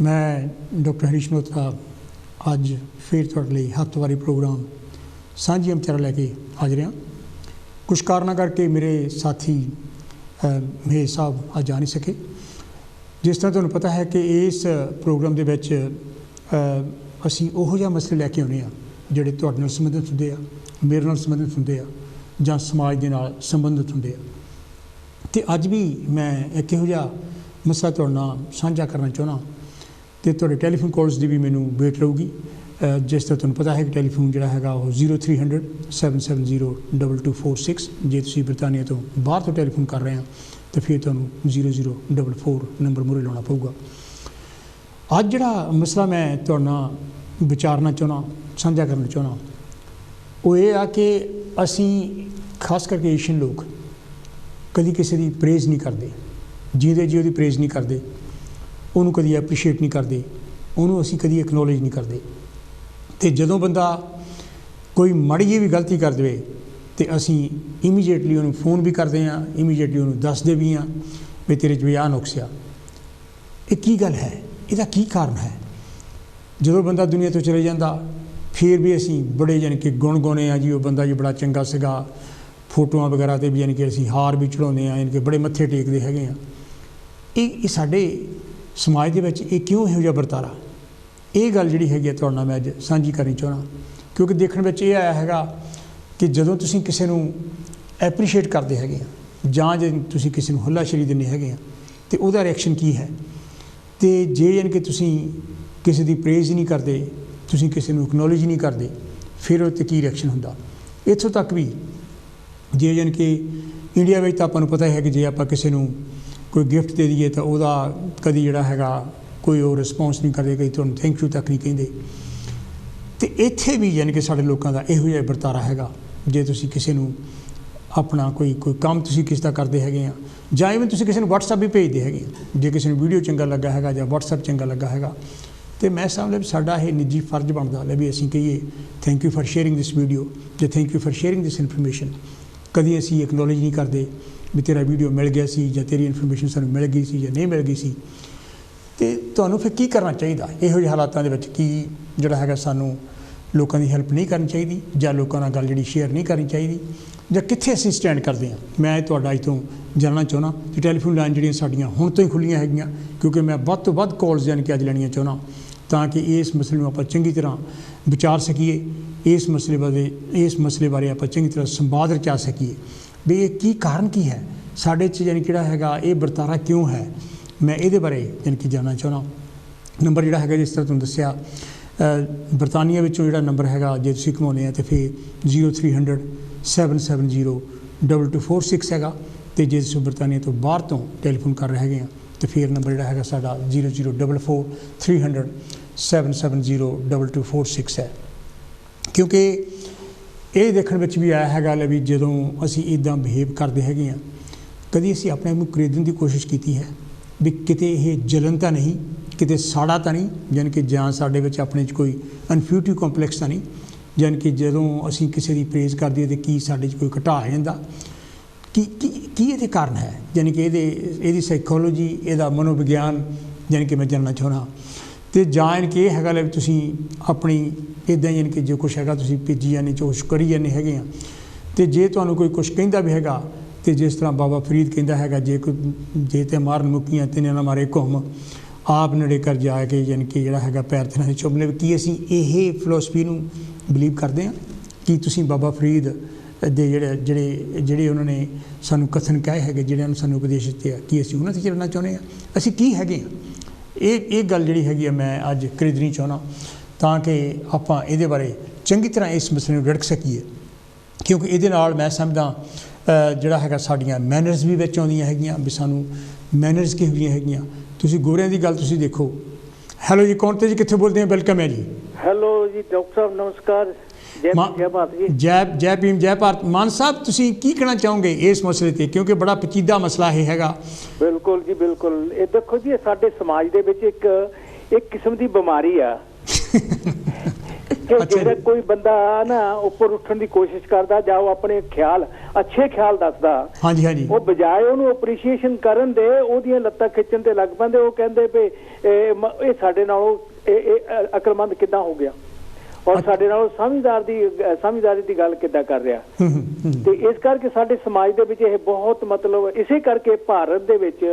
मैं डॉक्टर हरीश मल्होत्रा अज फिर तुहाडे लई हफ्तेवारी प्रोग्राम सांझी विचार लैके हाजिर हाँ। कुछ कारणों करके मेरे साथी महेश साहब अज आ नहीं सके। जिस तरह तुहानूं पता है कि इस प्रोग्राम दे विच असीं उहो जिहा मसले लैके आउणे आ जिहड़े तुहाडे नाल संबंधित हुंदे आ, मेरे नाल संबंधित हुंदे आ, जां समाज दे नाल संबंधित हुंदे आ। ते अज भी मैं एक इहो जिहा मसला तुहाडे नाल साझा करना चाहुंदा तो तुहाडे टैलीफोन कॉल्स की भी मैनू वेट रहूगी। जिस तरह तुहानूं पता है कि टैलीफोन जिहड़ा हैगा वो 0300 770 2246 जे तुसीं बरतानिया तो बाहर तो टैलीफोन कर रहे हैं तो फिर तुहानूं 0044 नंबर मूहरे लाउणा पऊगा। अज जिहड़ा मसला मैं तुहाडे नाल विचारना चाहुंदा, साझा करना चाहुंदा, वो ये आ कि असीं खास करके एशियन लोग कभी किसी की प्रेज़ नहीं करते, जींदे जी उसकी प्रेज़ नहीं करते, उन्होंने कभी एप्रीशिएट नहीं करते, उन्होंने असीं कभी एक्नॉलेज नहीं करते। तो जदों बंदा कोई माड़ी जी भी गलती कर दे तो असीं इमीजिएटली उन्होंने फोन भी करते हैं, इमीजिएटली उन्होंने दसदे भी हाँ भी तेरे च भी आ नुक्स आ। ये की गल है, इसदा की कारण है? जदों बंदा दुनिया तो चले जाता फिर भी असीं बड़े यानी कि गुण गाउने आ जी, वो बंदा जी बड़ा चंगा सीगा, फोटोआं वगैरह ते भी यानी कि असीं हार भी चढ़ाउने आ, यानी कि बड़े मत्थे टेकदे हैगे आ। ये साडे समाज दे विच क्यों इहो जिहा वरतारा? ये गल जिहड़ी हैगी तुहाडे नाल मैं अज सांझी करनी चाहुंदा, क्योंकि देखण विच ये आया हैगा कि जदों तुसीं किसी नूं एप्रीशिएट करदे हैगे आ जां जे तुसीं किसी नूं हल्लाशेरी दिंदे हैगे आ ते उहदा रिएक्शन की है। तो जे यानी कि तुसीं किसी दी प्रेज़ नहीं करदे, तुसीं किसी नूं एक्नॉलेज नहीं करदे, फिर उहते की रिएक्शन हुंदा। इत्थों तक भी जे यानी कि इंडिया में तो आपां नूं पता है कि जे आपां किसी नूं कोई गिफ्ट दे दईए तो वह कभी जिहड़ा हैगा कोई और रिस्पॉन्स नहीं करते, कई तुहानूं थैंक यू तक नहीं कहिंदे। तो इत्थे भी यानी कि साडे लोकां दा इहो जिहा वरतारा हैगा। जे तुसीं किसी नूं अपना कोई काम तुसीं किस दा करदे हैगे आ, जां इवन तुसीं किसी नूं WhatsApp भी भेजदे हैगे, जे किसी नूं वीडियो चंगा लगा हैगा जां WhatsApp चंगा लगा हैगा, तो मैं समझदा भी साडा ये निजी फर्ज बनदा ले भी असीं कहिए thank you for sharing this video जां thank you for sharing this information. कभी असीं एक्नॉलेज नहीं करते भी तेरा वीडियो मिल गया सी जां तेरी इनफॉर्मेशन सानूं मिल गई सी जां नहीं मिल गई सी। तो तुहानूं फिर की करना चाहिए? इहो ਜਿਹੇ हालातां दे विच की जिहड़ा हैगा सानूं लोकां दी हेल्प नहीं करनी चाहिए जां लोकां नाल गल जिहड़ी शेयर नहीं करनी चाहिए जां कित्थे असीं स्टैंड करदे हां? मैं तुहाडा अज तो जानना चाहुंदा कि टैलीफोन लाइन जिहड़ियां साडीਆਂ हुण तो ही खुल्लीਆਂ हैगीਆਂ, क्योंकि मैं ਵੱਧ ਤੋਂ ਵੱਧ कॉल्स यानी कि अज लैणीਆਂ चाहुंदा तां कि इस मसले नूं आपां चंगी तरह विचार सकीए, इस मसले बारे आपां चंगी तरह संवाद रचा सकीए भी ये की कारण की है साडे च यानी किहड़ा हैगा ये वरतारा क्यों है। मैं ये बारे यानी कि जानना चाहुंदा। नंबर जिहड़ा हैगा जिस तरह तुहानूं दस्सिया बरतानिया विचों जिहड़ा नंबर हैगा जे तुसीं घुमाउने आ तो फिर 0300 770 2246 हैगा। तो जे तुसीं बरतानिया तो बाहर तो टैलीफोन कर रहे हैं तो फिर नंबर जिहड़ा हैगा साडा 0044 300 770 2246 है। क्योंकि ये देखण विच भी आया हैगा ले भी जदों असीं इदां बिहेव करदे हैगे आ, कभी असीं अपने आप नूं खरीदण दी कोशिश कीती है भी किते ये जलन तां नहीं, किते साड़ा तां नहीं, यानी कि जां साडे विच अपने च कोई इन्फीरियरिटी कॉम्पलैक्स तां नहीं, यानी कि जदों असीं किसी दी प्रेज़ कर दईए तो की साडे च कोई घटा आ जांदा, की इहदे कारण है? यानी कि इहदी साइकोलॉजी, इहदा मनोविग्यान यानी कि मैं जानना चाहुंदा। तो जां यानी कि हैगा ले तुसीं अपनी इदां यानी कि जो कुछ हैगा तुसीं भेजी जाने कुछ करी जाने हैगे आ। तो जे तुहानूं कोई कुछ कहिंदा भी हैगा तो जिस तरह बाबा फरीद कहता हैगा जे ते मारन मुक्कियां तिन्हां ना मारे घुम आप नेड़े कर जाके यानी कि जिहड़ा हैगा पैर तिन्हां दे चुभ लवे। की असीं ये फिलोसफी नूं बिलीव करदे हां कि तुसीं बाबा फरीद दे ਜਿਹੜੇ ਉਹਨਾਂ ਨੇ ਸਾਨੂੰ ਕਥਨ ਕਹੇ ਹੈਗੇ, ਜਿਹੜਿਆਂ ਨੂੰ ਸਾਨੂੰ ਉਪਦੇਸ਼ ਦਿੱਤੇ ਆ, ਕੀ ਅਸੀਂ ਉਹਨਾਂ 'ਤੇ ਚੱਲਣਾ ਚਾਹੁੰਦੇ ਹਾਂ? ਅਸੀਂ ਕੀ ਹੈਗੇ ਆ? ਇਹ ਗੱਲ ਜਿਹੜੀ ਹੈਗੀ ਆ ਮੈਂ ਅੱਜ ਖਰੀਦਣੀ ਚਾਹੁੰਦਾ ਤਾਂ ਕਿ ਆਪਾਂ ਇਹਦੇ ਬਾਰੇ ਚੰਗੀ ਤਰ੍ਹਾਂ ਇਸ ਮਸਲੇ ਨੂੰ ਰੜਕ ਸਕੀਏ, ਕਿਉਂਕਿ ਇਹਦੇ ਨਾਲ ਮੈਂ ਸਮਝਦਾ ਜਿਹੜਾ ਹੈਗਾ ਸਾਡੀਆਂ ਮੈਨਰਸ ਵੀ ਵਿੱਚ ਆਉਂਦੀਆਂ ਹੈਗੀਆਂ ਵੀ ਸਾਨੂੰ ਮੈਨਰਸ ਕਿਹੋ ਜਿਹੀਆਂ ਹੈਗੀਆਂ। ਤੁਸੀਂ ਗੋਰਿਆਂ ਦੀ ਗੱਲ ਤੁਸੀਂ ਦੇਖੋ। ਹੈਲੋ ਜੀ, ਕੌਣ ਤੇ ਜੀ, ਕਿੱਥੇ ਬੋਲਦੇ ਆ? ਵੈਲਕਮ ਹੈ ਜੀ। ਹੈਲੋ ਜੀ ਡਾਕਟਰ ਸਾਹਿਬ, ਨਮਸਕਾਰ। जय भारत जी। जय भीम, जय भारत। मान साहब तुसीं की कहना चाहोगे इस मसले ते, क्योंकि बड़ा पेचीदा मसला है हैगा। बिल्कुल जी बिल्कुल। ये देखो जी साडे समाज दे विच एक किस्म दी बीमारी आ कि जेड़ा कोई बंदा ना ऊपर उठन की कोशिश करता जाओ अपने ख्याल अच्छे ख्याल दसदा हाँ जी हाँ जी वो बजाय उन्होंने अप्रीसीएशन करन दे ओदियां लत्तां खिच्चण ते लग पैंदे वो कहंदे भी ये साडे नालों अकलमंद किदां हो गया और साडे नालों समझदारी दी गल किदां कर रहा ते इस करके साडे समाज दे विच ये बहुत मतलब इसे करके भारत दे विच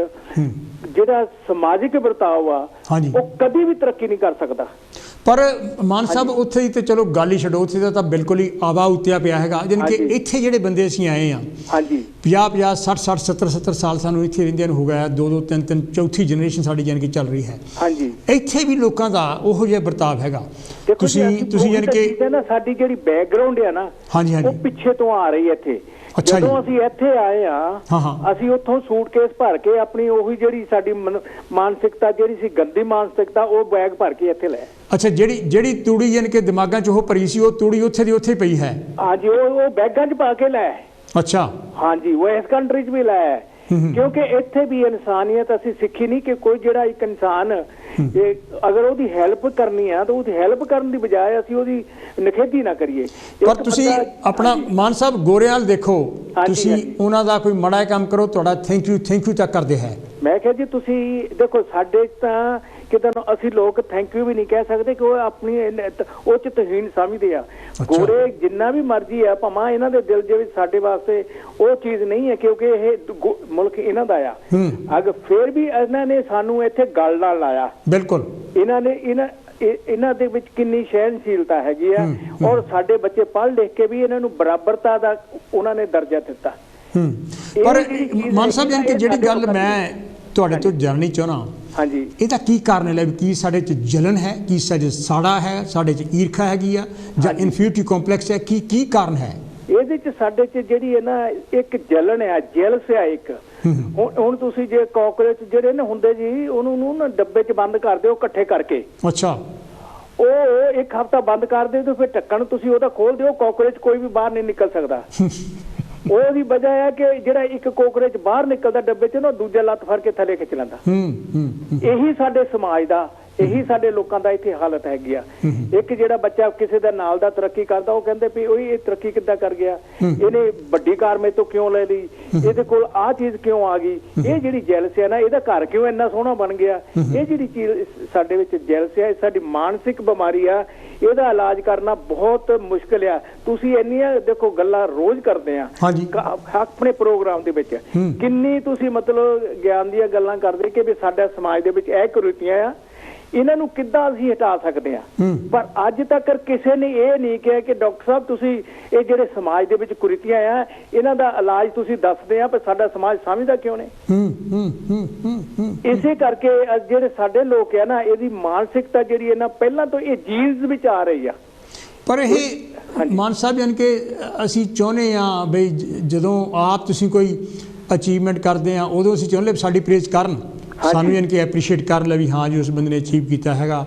ਜਿਹੜਾ ਸਮਾਜਿਕ ਵਰਤਾਓ ਆ ਉਹ ਕਦੀ ਵੀ ਤਰੱਕੀ ਨਹੀਂ ਕਰ ਸਕਦਾ। ਪਰ ਮਾਨ ਸਾਹਿਬ ਉੱਥੇ ਹੀ ਤੇ ਚਲੋ ਗੱਲ ਹੀ ਛੱਡੋ, ਉੱਥੇ ਦਾ ਤਾਂ ਬਿਲਕੁਲ ਹੀ ਆਵਾ ਉੱਤਿਆ ਪਿਆ ਹੈਗਾ। ਜਾਣੀ ਕਿ ਇੱਥੇ ਜਿਹੜੇ ਬੰਦੇ ਅਸੀਂ ਆਏ ਆ 50 60 70 ਸਾਲ ਸਾਨੂੰ ਇੱਥੇ ਰਹਿੰਦਿਆਂ ਨੂੰ ਹੋ ਗਿਆ, 2 3 ਚੌਥੀ ਜਨਰੇਸ਼ਨ ਸਾਡੀ ਜਾਣੀ ਕਿ ਚੱਲ ਰਹੀ ਹੈ। ਇੱਥੇ ਵੀ ਲੋਕਾਂ ਦਾ ਉਹੋ ਜਿਹਾ ਵਰਤਾਵ ਹੈਗਾ। ਤੁਸੀਂ ਜਾਣੀ ਕਿ ਸਾਡੀ ਜਿਹੜੀ ਬੈਕਗ੍ਰਾਉਂਡ ਆ ਨਾ ਉਹ ਪਿੱਛੇ ਤੋਂ ਆ ਰਹੀ ਹੈ ਇੱਥੇ। ਜਦੋਂ ਅਸੀਂ ਇੱਥੇ ਆਏ ਆ ਅਸੀਂ ਉੱਥੋਂ ਸੂਟਕੇਸ ਭਰ ਕੇ ਆਪਣੀ ਉਹੀ ਜਿਹੜੀ ਸਾਡੀ ਮਾਨਸਿਕਤਾ ਜਿਹੜੀ ਸੀ ਗੰਦੀ ਮਾਨਸਿਕਤਾ ਉਹ ਬੈਗ ਭਰ ਕੇ ਇੱਥੇ ਲੈ। ਅੱਛਾ, ਜਿਹੜੀ ਤੂੜੀ ਯਾਨੀ ਕਿ ਦਿਮਾਗਾਂ 'ਚ ਉਹ ਭਰੀ ਸੀ ਉਹ ਤੂੜੀ ਉੱਥੇ ਦੀ ਉੱਥੇ ਪਈ ਹੈ। ਹਾਂਜੀ ਉਹ ਬੈਗਾਂ 'ਚ ਪਾ ਕੇ ਲੈ। ਅੱਛਾ ਹਾਂਜੀ ਉਹ ਇਸ ਕੰਟਰੀ 'ਚ ਵੀ ਲੈ क्योंकि इत्थे भी इंसानियत असी सीखी नहीं कि कोई जिहड़ा एक इंसान अगर ਉਹਦੀ ਹੈਲਪ ਕਰਨੀ ਆ ਤਾਂ ਉਹਦੀ ਹੈਲਪ ਕਰਨ ਦੀ ਬਜਾਏ ਅਸੀਂ ਉਹਦੀ ਨਖੇਦੀ ਨਾ ਕਰੀਏ। ਪਰ ਤੁਸੀਂ ਆਪਣਾ ਮਾਨ ਸਾਹਿਬ ਗੋਰਿਆਂ ਦੇਖੋ, ਤੁਸੀਂ ਉਹਨਾਂ ਦਾ ਕੋਈ ਮਾੜਾ ਕੰਮ ਕਰੋ ਤੁਹਾਡਾ ਥੈਂਕ ਯੂ ਤੱਕ ਕਰਦੇ ਹੈ। ਮੈਂ ਕਿਹਾ ਜੀ ਤੁਸੀਂ ਦੇਖੋ ਸਾਡੇ ਤਾਂ ਕਿਤੇ ਅਸੀਂ ਲੋਕ ਥੈਂਕ ਯੂ ਵੀ ਨਹੀਂ ਕਹਿ ਸਕਦੇ ਕਿ ਉਹ ਆਪਣੀ ਉਹ ਚ ਤਹੀਨ ਸਮਝਦੇ ਆ। ਗੋਰੇ ਜਿੰਨਾ ਵੀ ਮਰਜ਼ੀ ਆ ਭਾਵੇਂ ਇਹਨਾਂ ਦੇ ਦਿਲ ਦੇ ਵਿੱਚ ਸਾਡੇ ਵਾਸਤੇ ਉਹ ਚੀਜ਼ ਨਹੀਂ ਹੈ ਕਿਉਂਕਿ ਇਹ ਮੁਲਕ ਇਹਨਾਂ ਦਾ ਆ। ਅਗਰ ਫਿਰ ਵੀ ਇਹਨਾਂ ਨੇ ਸਾਨੂੰ ਇੱਥੇ ਗੱਲ ਨਾਲ ਲਾਇਆ। ਬਿਲਕੁਲ ਇਹਨਾਂ ਦੇ ਵਿੱਚ ਕਿੰਨੀ ਸਹਿਣਸ਼ੀਲਤਾ ਹੈਗੀ ਆ ਔਰ ਸਾਡੇ ਬੱਚੇ ਪੜ੍ਹ ਲਿਖ ਕੇ ਵੀ ਇਹਨਾਂ ਨੂੰ ਬਰਾਬਰਤਾ ਦਾ ਉਹਨਾਂ ਨੇ ਦਰਜਾ ਦਿੱਤਾ। ਪਰ ਮਾਨ ਸਾਹਿਬ ਜਾਨ ਕਿ ਜਿਹੜੀ ਗੱਲ ਮੈਂ ਤੁਹਾਡੇ ਤੋਂ ਜਾਣਨੀ ਚਾਹਣਾ ਹਾਂਜੀ ਇਹਦਾ ਕੀ ਕਾਰਨ ਹੈ? ਕੀ ਸਾਡੇ 'ਚ ਜਲਨ ਹੈ, ਕੀ ਸਾਡੇ ਸਾੜਾ ਹੈ, ਸਾਡੇ 'ਚ ਈਰਖਾ ਹੈਗੀ ਆ ਜਾਂ ਇਨਫੀਰੀਟੀ ਕੰਪਲੈਕਸ ਹੈ? ਕੀ ਕਾਰਨ ਹੈ ਇਹਦੇ 'ਚ? ਸਾਡੇ 'ਚ ਜਿਹੜੀ ਹੈ ਨਾ ਇੱਕ ਜਲਨ ਹੈ, ਜੈਲਸ ਹੈ ਇੱਕ। ਹੁਣ ਤੁਸੀਂ ਜੇ ਕਾਕਰੋਚ ਜਿਹੜੇ ਨੇ ਹੁੰਦੇ ਜੀ ਉਹਨੂੰ ਨਾ ਡੱਬੇ 'ਚ ਬੰਦ ਕਰ ਦਿਓ ਇਕੱਠੇ ਕਰਕੇ। ਅੱਛਾ ਉਹ ਇੱਕ ਹਫ਼ਤਾ ਬੰਦ ਕਰ ਦਿਓ ਤੇ ਫਿਰ ਢੱਕਣ ਤੁਸੀਂ ਉਹਦਾ ਖੋਲ ਦਿਓ, ਕਾਕਰੋਚ ਕੋਈ ਵੀ ਬਾਹਰ ਨਹੀਂ ਨਿਕਲ ਸਕਦਾ। ਉਹਦੀ ਵਜ੍ਹਾ ਹੈ ਕਿ ਜਿਹੜਾ ਇੱਕ ਕੋਕਰੇਚ ਬਾਹਰ ਨਿਕਲਦਾ ਡੱਬੇ 'ਚ ਨਾ ਦੂਜਾ ਲੱਤ ਫੜ ਕੇ ਥੱਲੇ ਖਿੱਚ ਲੈਂਦਾ। ਇਹੀ ਸਾਡੇ ਸਮਾਜ ਦਾ ਇਹੀ ਸਾਡੇ ਲੋਕਾਂ ਦਾ ਇੱਥੇ ਹਾਲਤ ਹੈਗੀ ਆ। ਇੱਕ ਜਿਹੜਾ ਬੱਚਾ ਕਿਸੇ ਦਾ ਨਾਲ ਦਾ ਤਰੱਕੀ ਕਰਦਾ ਉਹ ਕਹਿੰਦੇ ਵੀ ਉਹੀ ਇਹ ਤਰੱਕੀ ਕਿੱਦਾਂ ਕਰ ਗਿਆ, ਇਹਨੇ ਵੱਡੀ ਕਾਰ ਮੇਰੇ ਤੋਂ ਕਿਉਂ ਲੈ ਲਈ, ਇਹਦੇ ਕੋਲ ਆਹ ਚੀਜ਼ ਕਿਉਂ ਆ ਗਈ। ਇਹ ਜਿਹੜੀ ਜੈਲਸ ਹੈ ਨਾ ਇਹਦਾ ਘਰ ਕਿਉਂ ਇੰਨਾ ਸੋਹਣਾ ਬਣ ਗਿਆ। ਇਹ ਜਿਹੜੀ ਚੀਜ਼ ਸਾਡੇ ਵਿੱਚ ਜੈਲਸ ਹੈ ਸਾਡੀ ਮਾਨਸਿਕ ਬਿਮਾਰੀ ਆ। ਇਹਦਾ ਇਲਾਜ ਕਰਨਾ ਬਹੁਤ ਮੁਸ਼ਕਿਲ ਆ। ਤੁਸੀਂ ਇੰਨੀਆਂ ਦੇਖੋ ਗੱਲਾਂ ਰੋਜ਼ ਕਰਦੇ ਆ ਆਪਣੇ ਪ੍ਰੋਗਰਾਮ ਦੇ ਵਿੱਚ, ਕਿੰਨੀ ਤੁਸੀਂ ਮਤਲਬ ਗਿਆਨ ਦੀਆਂ ਗੱਲਾਂ ਕਰਦੇ ਕਿ ਵੀ ਸਾਡਾ ਸਮਾਜ ਦੇ ਵਿੱਚ ਇਹ ਕੁਰੀਤੀਆਂ ਆ, ਇਹਨਾਂ ਨੂੰ ਕਿੱਦਾਂ ਅਸੀਂ ਹਟਾ ਸਕਦੇ ਆ। ਪਰ ਅੱਜ ਤੱਕ ਕਿਸੇ ਨੇ ਇਹ ਨਹੀਂ ਕਿਹਾ ਕਿ ਡਾਕਟਰ ਸਾਹਿਬ ਤੁਸੀਂ ਇਹ ਜਿਹੜੇ ਸਮਾਜ ਦੇ ਵਿੱਚ ਕੁਰੀਤੀਆਂ ਆ ਇਹਨਾਂ ਦਾ ਇਲਾਜ ਤੁਸੀਂ ਦੱਸਦੇ ਆ ਪਰ ਸਾਡਾ ਸਮਾਜ ਸਮਝਦਾ ਕਿਉਂ ਨਹੀਂ। ਇਸੇ ਕਰਕੇ ਜਿਹੜੇ ਸਾਡੇ ਲੋਕ ਆ ਨਾ ਇਹਦੀ ਮਾਨਸਿਕਤਾ ਜਿਹੜੀ ਹੈ ਨਾ ਪਹਿਲਾਂ ਤੋਂ ਇਹ ਜੀਨਸ ਵਿੱਚ ਆ ਰਹੀ ਆ। ਪਰ ਇਹ ਮਾਨ ਸਾਹਿਬ ਯਾਨੀ ਕਿ ਅਸੀਂ ਚਾਹੁੰਦੇ ਹਾਂ ਬਈ ਜਦੋਂ ਆਪ ਤੁਸੀਂ ਕੋਈ ਅਚੀਵਮੈਂਟ ਕਰਦੇ ਆ ਉਦੋਂ ਅਸੀਂ ਚਾਹੁੰਦੇ ਸਾਡੀ ਪ੍ਰੇਜ਼ ਕਰਨ, ਸਾਨੂੰ ਯਾਨੀ ਕਿ ਐਪਰੀਸ਼ੀਏਟ ਕਰ ਲੈ ਵੀ ਹਾਂ ਜੀ ਉਸ ਬੰਦੇ ਨੇ ਅਚੀਵ ਕੀਤਾ ਹੈਗਾ।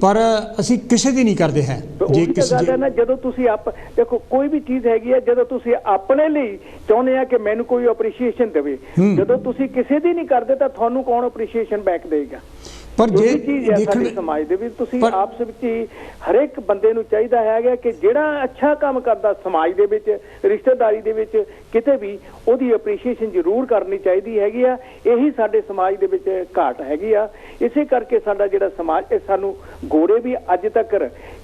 ਪਰ ਅਸੀਂ ਕਿਸੇ ਦੀ ਨਹੀਂ ਕਰਦੇ ਹੈ। ਜੇ ਕਿਸੇ ਨਾ ਜਦੋਂ ਤੁਸੀਂ ਦੇਖੋ ਕੋਈ ਵੀ ਚੀਜ਼ ਹੈਗੀ ਹੈ ਜਦੋਂ ਤੁਸੀਂ ਆਪਣੇ ਲਈ ਚਾਹੁੰਦੇ ਆ ਕਿ ਮੈਨੂੰ ਕੋਈ ਅਪਰੀਸ਼ੀਏਸ਼ਨ ਦੇਵੇ, ਜਦੋਂ ਤੁਸੀਂ ਕਿਸੇ ਦੀ ਨਹੀਂ ਕਰਦੇ ਤਾਂ ਤੁਹਾਨੂੰ ਕੌਣ ਅਪਰੀਸ਼ੀਏਸ਼ਨ ਬੈਕ ਦੇਗਾ। ਪਰ ਜੇ ਦੇਖਣ ਸਮਾਜ ਦੇ ਵਿੱਚ ਤੁਸੀਂ ਆਪਸ ਵਿੱਚ ਹੀ ਹਰੇਕ ਬੰਦੇ ਨੂੰ ਚਾਹੀਦਾ ਹੈਗਾ ਕਿ ਜਿਹੜਾ ਅੱਛਾ ਕੰਮ ਕਰਦਾ ਸਮਾਜ ਦੇ ਵਿੱਚ ਰਿਸ਼ਤੇਦਾਰੀ ਦੇ ਵਿੱਚ ਕਿਤੇ ਵੀ ਉਹਦੀ ਅਪਰੀਸ਼ੀਏਸ਼ਨ ਜ਼ਰੂਰ ਕਰਨੀ ਚਾਹੀਦੀ ਹੈਗੀ ਆ। ਇਹੀ ਸਾਡੇ ਸਮਾਜ ਦੇ ਵਿੱਚ ਘਾਟ ਹੈਗੀ ਆ। ਇਸੇ ਕਰਕੇ ਸਾਡਾ ਜਿਹੜਾ ਸਮਾਜ ਇਹ ਸਾਨੂੰ ਗੋਰੇ ਵੀ ਅੱਜ ਤੱਕ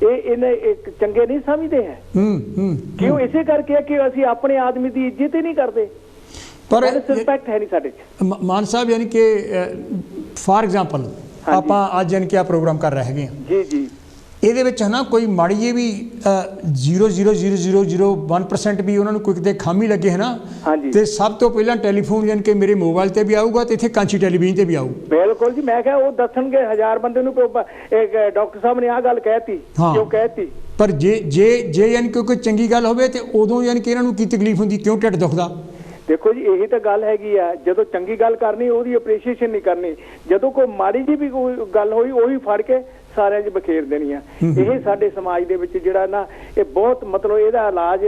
ਇਹਨੇ ਇੱਕ ਚੰਗੇ ਨਹੀਂ ਸਮਝਦੇ ਹੈ। ਕਿਉਂ? ਇਸੇ ਕਰਕੇ ਕਿ ਅਸੀਂ ਆਪਣੇ ਆਦਮੀ ਦੀ ਇੱਜ਼ਤ ਹੀ ਨਹੀਂ ਕਰਦੇ। ਪਰ ਰਿਸਪੈਕਟ ਹੈ ਨਹੀਂ ਸਾਡੇ 'ਚ। ਮਾਨ ਸਾਹਿਬ ਯਾਨੀ ਕਿ ਫਾਰ ਐਗਜ਼ਾਮਪਲ ਆਪਾਂ ਅੱਜ ਯਾਨੀ ਕਿ ਆ ਪ੍ਰੋਗਰਾਮ ਕਰ ਰਹੇ ਹੈਗੇ ਜੀ ਜੀ ਇਹਦੇ ਵਿੱਚ ਹੈ ਨਾ ਕੋਈ ਮਾੜੀ ਜਿਹੀ ਵੀ 0.00001% ਵੀ ਉਹਨਾਂ ਨੂੰ ਕੋਈ ਕਿਤੇ ਖਾਮੀ ਲੱਗੇ ਹੈ ਨਾ ਤੇ ਸਭ ਤੋਂ ਪਹਿਲਾਂ ਟੈਲੀਫੋਨ ਯਾਨੀ ਕਿ ਮੇਰੇ ਮੋਬਾਈਲ ਤੇ ਵੀ ਆਊਗਾ ਤੇ ਇੱਥੇ ਕਾਂਚੀ ਟੈਲੀਵਿਜ਼ਨ ਤੇ ਵੀ ਆਊ। ਬਿਲਕੁਲ ਜੀ ਮੈਂ ਕਿਹਾ ਉਹ ਦੱਸਣਗੇ 1000 ਬੰਦੇ ਨੂੰ ਡਾਕਟਰ ਸਾਹਿਬ ਨੇ ਆਹ ਗੱਲ ਕਹਿਤੀ ਕਿਉਂ ਕਹਿਤੀ। ਪਰ ਜੇ ਯਾਨੀ ਕਿ ਕੋਈ ਚੰਗੀ ਗੱਲ ਹੋਵੇ ਤੇ ਉਦੋਂ ਯਾਨੀ ਕਿ ਇਹਨਾਂ ਨੂੰ ਕੀ ਤਕਲੀਫ ਹੁੰਦੀ, ਕਿਉਂ ਢਿੱਡ ਦੁਖਦਾ। ਦੇਖੋ ਜੀ ਇਹੀ ਤਾਂ ਗੱਲ ਹੈਗੀ ਆ, ਜਦੋਂ ਚੰਗੀ ਗੱਲ ਕਰਨੀ ਉਹਦੀ ਅਪਰੀਸ਼ੀਏਸ਼ਨ ਨਹੀਂ ਕਰਨੀ, ਜਦੋਂ ਕੋਈ ਮਾੜੀ ਜੀ ਵੀ ਕੋਈ ਗੱਲ ਹੋਈ ਉਹੀ ਫੜ ਕੇ ਸਾਰਿਆਂ 'ਚ ਬਖੇਰ ਦੇਣੀ ਆ। ਇਹ ਸਾਡੇ ਸਮਾਜ ਦੇ ਵਿੱਚ ਜਿਹੜਾ ਨਾ ਇਹ ਬਹੁਤ ਮਤਲਬ ਇਹਦਾ ਇਲਾਜ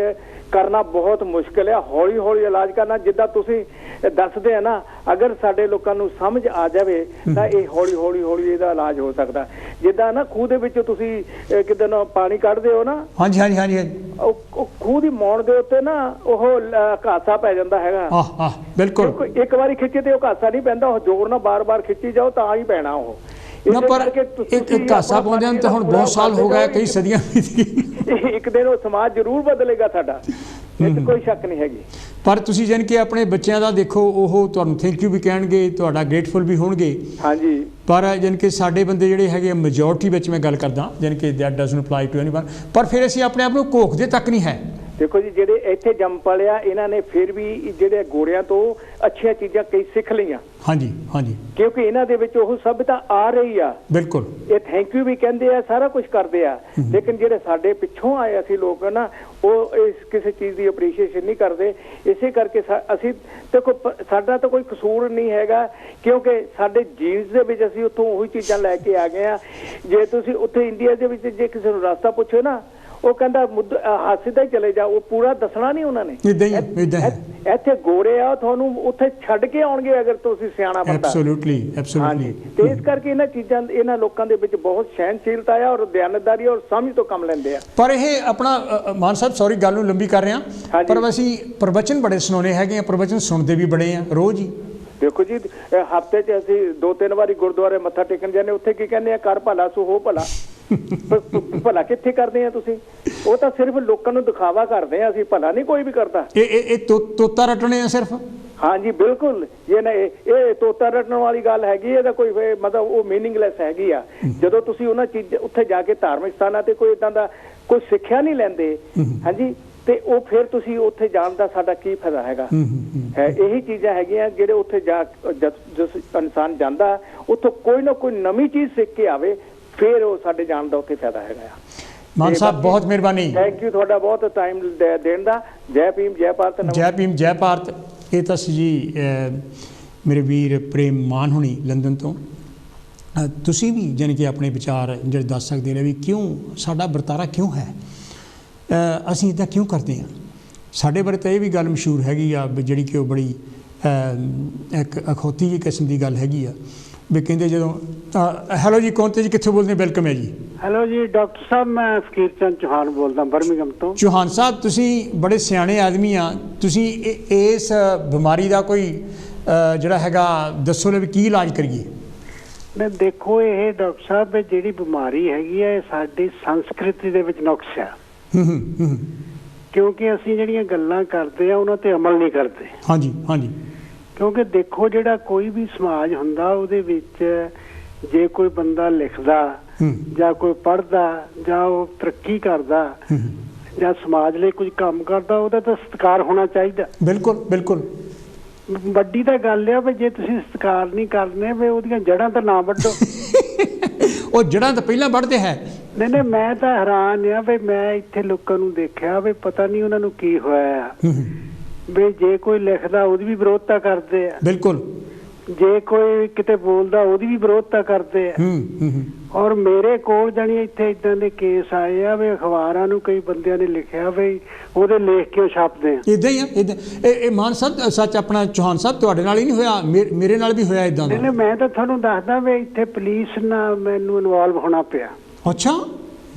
ਕਰਨਾ ਬਹੁਤ ਮੁਸ਼ਕਿਲ ਹੈ। ਹੌਲੀ ਹੌਲੀ ਇਲਾਜ ਕਰਨਾ ਜਿੱਦਾਂ ਤੁਸੀਂ ਦੱਸਦੇ ਆ ਨਾ, ਅਗਰ ਸਾਡੇ ਲੋਕਾਂ ਨੂੰ ਸਮਝ ਆ ਜਾਵੇ ਤਾਂ ਇਹ ਹੌਲੀ ਹੌਲੀ ਇਹਦਾ ਇਲਾਜ ਹੋ ਸਕਦਾ। ਜਿੱਦਾਂ ਨਾ ਖੂਹ ਦੇ ਵਿੱਚ ਤੁਸੀਂ ਕਿਤੇ ਨਾ ਪਾਣੀ ਕੱਢਦੇ ਹੋ ਨਾ, ਹਾਂਜੀ ਹਾਂਜੀ ਹਾਂਜੀ ਉਹ ਖੂਹ ਦੀ ਮੌਣ ਦੇ ਉੱਤੇ ਨਾ ਉਹ ਘਾਸਾ ਪੈ ਜਾਂਦਾ ਹੈਗਾ। ਬਿਲਕੁਲ। ਇੱਕ ਵਾਰੀ ਖਿੱਚੇ ਤੇ ਉਹ ਘਾਸਾ ਨਹੀਂ ਪੈਂਦਾ, ਉਹ ਜ਼ੋਰ ਨਾਲ ਬਾਰ-ਬਾਰ ਖਿੱਚੀ ਜਾਓ ਤਾਂ ਹੀ ਪੈਣਾ ਉਹ ਨਾ। ਪਰ ਇੱਕ ਘਾਸਾ ਪਾਉਂਦਿਆਂ ਤਾਂ ਹੁਣ ਬਹੁਤ ਸਾਲ ਹੋ ਗਏ, ਕਈ ਸਦੀਆਂ ਇੱਕ ਦਿਨ ਉਹ ਸਮਾਜ ਜ਼ਰੂਰ ਬਦਲੇਗਾ ਸਾਡਾ, ਇਹ 'ਚ ਕੋਈ ਸ਼ੱਕ ਨਹੀਂ ਹੈਗੀ। ਪਰ ਤੁਸੀਂ ਜਾਣੀ ਕਿ ਆਪਣੇ ਬੱਚਿਆਂ ਦਾ ਦੇਖੋ, ਉਹ ਤੁਹਾਨੂੰ ਥੈਂਕ ਯੂ ਵੀ ਕਹਿਣਗੇ, ਤੁਹਾਡਾ ਗ੍ਰੇਟਫੁਲ ਵੀ ਹੋਣਗੇ। ਹਾਂਜੀ। ਪਰ ਜਾਣੀ ਕਿ ਸਾਡੇ ਬੰਦੇ ਜਿਹੜੇ ਹੈਗੇ ਮੈਜੋਰਟੀ ਵਿੱਚ ਮੈਂ ਗੱਲ ਕਰਦਾ, ਜਾਣੀ ਕਿ that doesn't apply to anyone, ਪਰ ਫਿਰ ਅਸੀਂ ਆਪਣੇ ਆਪ ਨੂੰ ਘੋਖਦੇ ਤੱਕ ਨਹੀਂ ਹੈ। ਦੇਖੋ ਜੀ, ਜਿਹੜੇ ਇੱਥੇ ਜੰਮ ਪਲਿਆ ਇਹਨਾਂ ਨੇ ਫਿਰ ਵੀ ਜਿਹੜੇ ਗੋਰਿਆਂ ਤੋਂ ਅੱਛੀਆਂ ਚੀਜ਼ਾਂ ਕਈ ਸਿੱਖ ਲਈਆਂ। ਹਾਂਜੀ ਹਾਂਜੀ। ਕਿਉਂਕਿ ਇਹਨਾਂ ਦੇ ਵਿੱਚ ਉਹ ਸਭਿਤਾ ਆ ਰਹੀ ਆ। ਬਿਲਕੁਲ। ਇਹ ਥੈਂਕ ਯੂ ਵੀ ਕਹਿੰਦੇ ਆ, ਸਾਰਾ ਕੁਝ ਕਰਦੇ ਆ, ਲੇਕਿਨ ਜਿਹੜੇ ਸਾਡੇ ਪਿੱਛੋਂ ਆਏ ਅਸੀਂ ਲੋਕ ਨਾ, ਉਹ ਇਸ ਕਿਸੇ ਚੀਜ਼ ਦੀ ਅਪਰੀਸ਼ੀਏਸ਼ਨ ਨਹੀਂ ਕਰਦੇ। ਇਸੇ ਕਰਕੇ ਅਸੀਂ ਦੇਖੋ, ਸਾਡਾ ਤਾਂ ਕੋਈ ਕਸੂਰ ਨਹੀਂ ਹੈਗਾ, ਕਿਉਂਕਿ ਸਾਡੇ ਜੀਨਸ ਦੇ ਵਿੱਚ ਅਸੀਂ ਉੱਥੋਂ ਉਹੀ ਚੀਜ਼ਾਂ ਲੈ ਕੇ ਆ ਗਏ ਆ। ਜੇ ਤੁਸੀਂ ਉੱਥੇ ਇੰਡੀਆ ਦੇ ਵਿੱਚ ਜੇ ਕਿਸੇ ਨੂੰ ਰਸਤਾ ਪੁੱਛੋ ਨਾ, ਉਹ ਕਹਿੰਦਾ ਸਿੱਧਾ ਹੀ ਚਲੇ ਜਾ, ਉਹ ਪੂਰਾ ਦੱਸਣਾ ਨਹੀਂ ਉਹਨਾਂ ਨੇ। ਇੱਥੇ ਗੋਰੇ ਆ, ਤੁਹਾਨੂੰ ਉੱਥੇ ਛੱਡ ਕੇ ਆਉਣਗੇ ਅਗਰ ਤੁਸੀਂ ਸਿਆਣਾ ਬੰਦਾ। ਐਬਸੋਲੂਟਲੀ। ਤੇ ਇਸ ਕਰਕੇ ਇਹਨਾਂ ਚੀਜ਼ਾਂ, ਇਹਨਾਂ ਲੋਕਾਂ ਦੇ ਵਿੱਚ ਬਹੁਤ ਸਹਿਣਸ਼ੀਲਤਾ ਆ ਔਰ ਦਿਆਨਤਦਾਰੀ ਔਰ ਸਮਝ ਤੋਂ ਕੰਮ ਲੈਂਦੇ ਆ। ਪਰ ਇਹ ਆਪਣਾ ਮਾਨ ਸਾਹਿਬ, ਸੌਰੀ ਗੱਲ ਨੂੰ ਲੰਬੀ ਕਰ ਰਿਹਾ, ਪਰ ਅਸੀਂ ਪ੍ਰਵਚਨ ਬੜੇ ਸੁਣਾਉਣੇ ਹੈਗੇ ਆ, ਪ੍ਰਵਚਨ ਸੁਣਦੇ ਵੀ ਬੜੇ ਆ ਰੋਜ਼ ਹੀ। ਦੇਖੋ ਜੀ, ਹਫ਼ਤੇ 'ਚ ਅਸੀਂ 2-3 ਵਾਰੀ ਗੁਰਦੁਆਰੇ ਮੱਥਾ ਟੇਕਣ ਜਾਂਦੇ, ਉੱਥੇ ਕੀ ਕਹਿੰਦੇ ਆ, ਕਰ ਭਲਾ ਸੋ ਹੋ ਭਲਾ। ਭਲਾ ਕਿੱਥੇ ਕਰਦੇ ਆ ਤੁਸੀਂ? ਉਹ ਤਾਂ ਸਿਰਫ ਲੋਕਾਂ ਨੂੰ ਦਿਖਾਵਾ ਕਰਦੇ ਆ, ਅਸੀਂ ਭਲਾ ਨਹੀਂ ਕੋਈ ਵੀ ਕਰਦਾ। ਇਹ ਤੋਤਾ ਰਟਣੇ ਆ ਸਿਰਫ। ਹਾਂਜੀ ਬਿਲਕੁਲ। ਇਹ ਤੋਤਾ ਰਟਣ ਵਾਲੀ ਗੱਲ ਹੈਗੀ, ਇਹਦਾ ਕੋਈ ਮਤਲਬ ਉਹ ਮੀਨਿੰਗਲੈਸ ਹੈਗੀ ਆ। ਜਦੋਂ ਤੁਸੀਂ ਉਹਨਾਂ ਚੀਜ਼ ਉੱਥੇ ਜਾ ਕੇ ਧਾਰਮਿਕ ਸਥਾਨਾਂ ਤੇ ਕੋਈ ਇਦਾਂ ਦਾ ਕੋਈ ਸਿੱਖਿਆ ਨਹੀਂ ਲੈਂਦੇ, ਹਾਂਜੀ, ਤੇ ਉਹ ਫਿਰ ਤੁਸੀਂ ਉੱਥੇ ਜਾਣ ਦਾ ਸਾਡਾ ਕੀ ਫਾਇਦਾ ਹੈਗਾ? ਇਹੀ ਚੀਜ਼ਾਂ ਹੈਗੀਆਂ ਜਿਹੜੇ ਉੱਥੇ ਜਾ ਜਿਸ ਇਨਸਾਨ ਜਾਂਦਾ, ਉੱਥੋਂ ਕੋਈ ਨਾ ਕੋਈ ਨਵੀਂ ਚੀਜ਼ ਸਿੱਖ ਕੇ ਆਵੇ, ਫਿਰ ਉਹ ਸਾਡੇ ਜਾਣ ਦਾ ਉੱਥੇ ਫਾਇਦਾ ਹੈਗਾ ਆ। ਮਾਨ ਸਾਹਿਬ, ਬਹੁਤ ਮਿਹਰਬਾਨੀ, ਥੈਂਕ ਯੂ ਤੁਹਾਡਾ ਬਹੁਤ ਟਾਈਮ ਦੇਣ ਦਾ। ਜੈ ਭੀਮ, ਜੈ ਭਾਰਤ। ਜੈ ਭੀਮ, ਜੈ ਭਾਰਤ। ਇਹ ਤਾਂ ਸੀ ਜੀ ਮੇਰੇ ਵੀਰ ਪ੍ਰੇਮ ਮਾਨ ਹੁਣੀ ਲੰਡਨ ਤੋਂ। ਤੁਸੀਂ ਵੀ ਜਾਣੀ ਕਿ ਆਪਣੇ ਵਿਚਾਰ ਜਿਹੜੇ ਦੱਸ ਸਕਦੇ ਨੇ ਵੀ ਕਿਉਂ ਸਾਡਾ ਵਰਤਾਰਾ ਕਿਉਂ ਹੈ, ਅਸੀਂ ਇੱਦਾਂ ਕਿਉਂ ਕਰਦੇ ਹਾਂ। ਸਾਡੇ ਬਾਰੇ ਤਾਂ ਇਹ ਵੀ ਗੱਲ ਮਸ਼ਹੂਰ ਹੈਗੀ ਆ ਵੀ ਜਿਹੜੀ ਕਿ ਉਹ ਬੜੀ ਇੱਕ ਅਖੌਤੀ ਜਿਹੀ ਕਿਸਮ ਦੀ ਗੱਲ ਹੈਗੀ ਆ ਵੀ ਕਹਿੰਦੇ ਜਦੋਂ ਹੈਲੋ ਜੀ, ਕੌਣ ਤੇ ਜੀ, ਕਿੱਥੋਂ ਬੋਲਦੇ? ਵੈਲਕਮ ਹੈ ਜੀ। ਹੈਲੋ ਜੀ ਡਾਕਟਰ ਸਾਹਿਬ, ਮੈਂ ਫਕੀਰ ਚੰਦ ਚੌਹਾਨ ਬੋਲਦਾ ਬਰਮਿੰਘਮ ਤੋਂ। ਚੌਹਾਨ ਸਾਹਿਬ, ਤੁਸੀਂ ਬੜੇ ਸਿਆਣੇ ਆਦਮੀ ਆ, ਤੁਸੀਂ ਇਸ ਬਿਮਾਰੀ ਦਾ ਕੋਈ ਜਿਹੜਾ ਹੈਗਾ ਦੱਸੋ ਲੈ ਵੀ ਕੀ ਇਲਾਜ ਕਰੀਏ? ਮੈਂ ਦੇਖੋ, ਇਹ ਡਾਕਟਰ ਸਾਹਿਬ ਜਿਹੜੀ ਬਿਮਾਰੀ ਹੈਗੀ ਹੈ, ਇਹ ਸਾਡੀ ਸੰਸਕ੍ਰਿਤੀ ਦੇ ਵਿੱਚ ਨੁਕਸ ਆ। ਕਿਉਂਕਿ ਅਸੀਂ ਜਿਹੜੀਆਂ ਗੱਲਾਂ ਕਰਦੇ ਆ ਉਹਨਾਂ ਤੇ ਅਮਲ ਨਹੀਂ ਕਰਦੇ। ਹਾਂਜੀ ਹਾਂਜੀ। ਕਿਉਂਕਿ ਦੇਖੋ, ਜਿਹੜਾ ਕੋਈ ਵੀ ਸਮਾਜ ਹੁੰਦਾ, ਉਹਦੇ ਵਿੱਚ ਜੇ ਕੋਈ ਬੰਦਾ ਲਿਖਦਾ ਜਾਂ ਕੋਈ ਪੜ੍ਹਦਾ ਜਾਂ ਉਹ ਤਰੱਕੀ ਕਰਦਾ ਜਾਂ ਸਮਾਜ ਲਈ ਕੁਝ ਕੰਮ ਕਰਦਾ, ਉਹਦਾ ਤਾਂ ਸਤਿਕਾਰ ਹੋਣਾ ਚਾਹੀਦਾ। ਬਿਲਕੁਲ ਬਿਲਕੁਲ। ਵੱਡੀ ਤਾਂ ਗੱਲ ਆ ਵੀ ਜੇ ਤੁਸੀਂ ਸਤਿਕਾਰ ਨਹੀਂ ਕਰਨੇ, ਵੀ ਉਹਦੀਆਂ ਜੜ੍ਹਾਂ ਤਾਂ ਨਾ ਵੱਢੋ। ਉਹ ਜੜ੍ਹਾਂ ਤਾਂ ਪਹਿਲਾਂ ਵੱਢਦੇ ਹੈ। ਨਹੀਂ, ਮੈਂ ਤਾਂ ਹੈਰਾਨ ਆ ਵੀ ਮੈਂ ਇੱਥੇ ਲੋਕਾਂ ਨੂੰ ਦੇਖਿਆ ਵੀ ਪਤਾ ਨਹੀਂ ਉਹਨਾਂ ਨੂੰ ਕੀ ਹੋਇਆ ਵੀ ਜੇ ਕੋਈ ਲਿਖਦਾ ਉਹਦੀ ਵੀ ਵਿਰੋਧਤਾ ਕਰਦੇ ਆ। ਬਿਲਕੁਲ। ਜੇ ਕੋਈ ਕਿਤੇ ਬੋਲਦਾ ਉਹਦੀ ਵੀ ਵਿਰੋਧਤਾ ਕਰਦੇ ਆ। ਔਰ ਮੇਰੇ ਕੋਲ ਜਾਣੀ ਇੱਥੇ ਇਦਾਂ ਦੇ ਕੇਸ ਆਏ ਆ ਵੀ ਅਖਬਾਰਾਂ ਨੂੰ ਕਈ ਬੰਦਿਆਂ ਨੇ ਲਿਖਿਆ ਵੀ ਉਹਦੇ ਲੇਖ ਕਿਉਂ ਛਾਪਦੇ ਆ। ਇਦਾਂ ਹੀ ਆ। ਇਹ ਮਾਨ ਸਾਹਿਬ, ਸੱਚ ਆਪਣਾ ਚੌਹਾਨ ਸਾਹਿਬ, ਤੁਹਾਡੇ ਨਾਲ ਹੀ ਨਹੀਂ ਹੋਇਆ, ਮੇਰੇ ਨਾਲ ਵੀ ਹੋਇਆ ਇਦਾਂ ਦਾ। ਨਹੀਂ, ਮੈਂ ਤਾਂ ਤੁਹਾਨੂੰ ਦੱਸਦਾ ਵੀ ਇੱਥੇ ਪੁਲਿਸ ਨਾਲ ਮੈਨੂੰ ਇਨਵੋਲਵ ਹੋਣਾ ਪਿਆ। ਅੱਛਾ,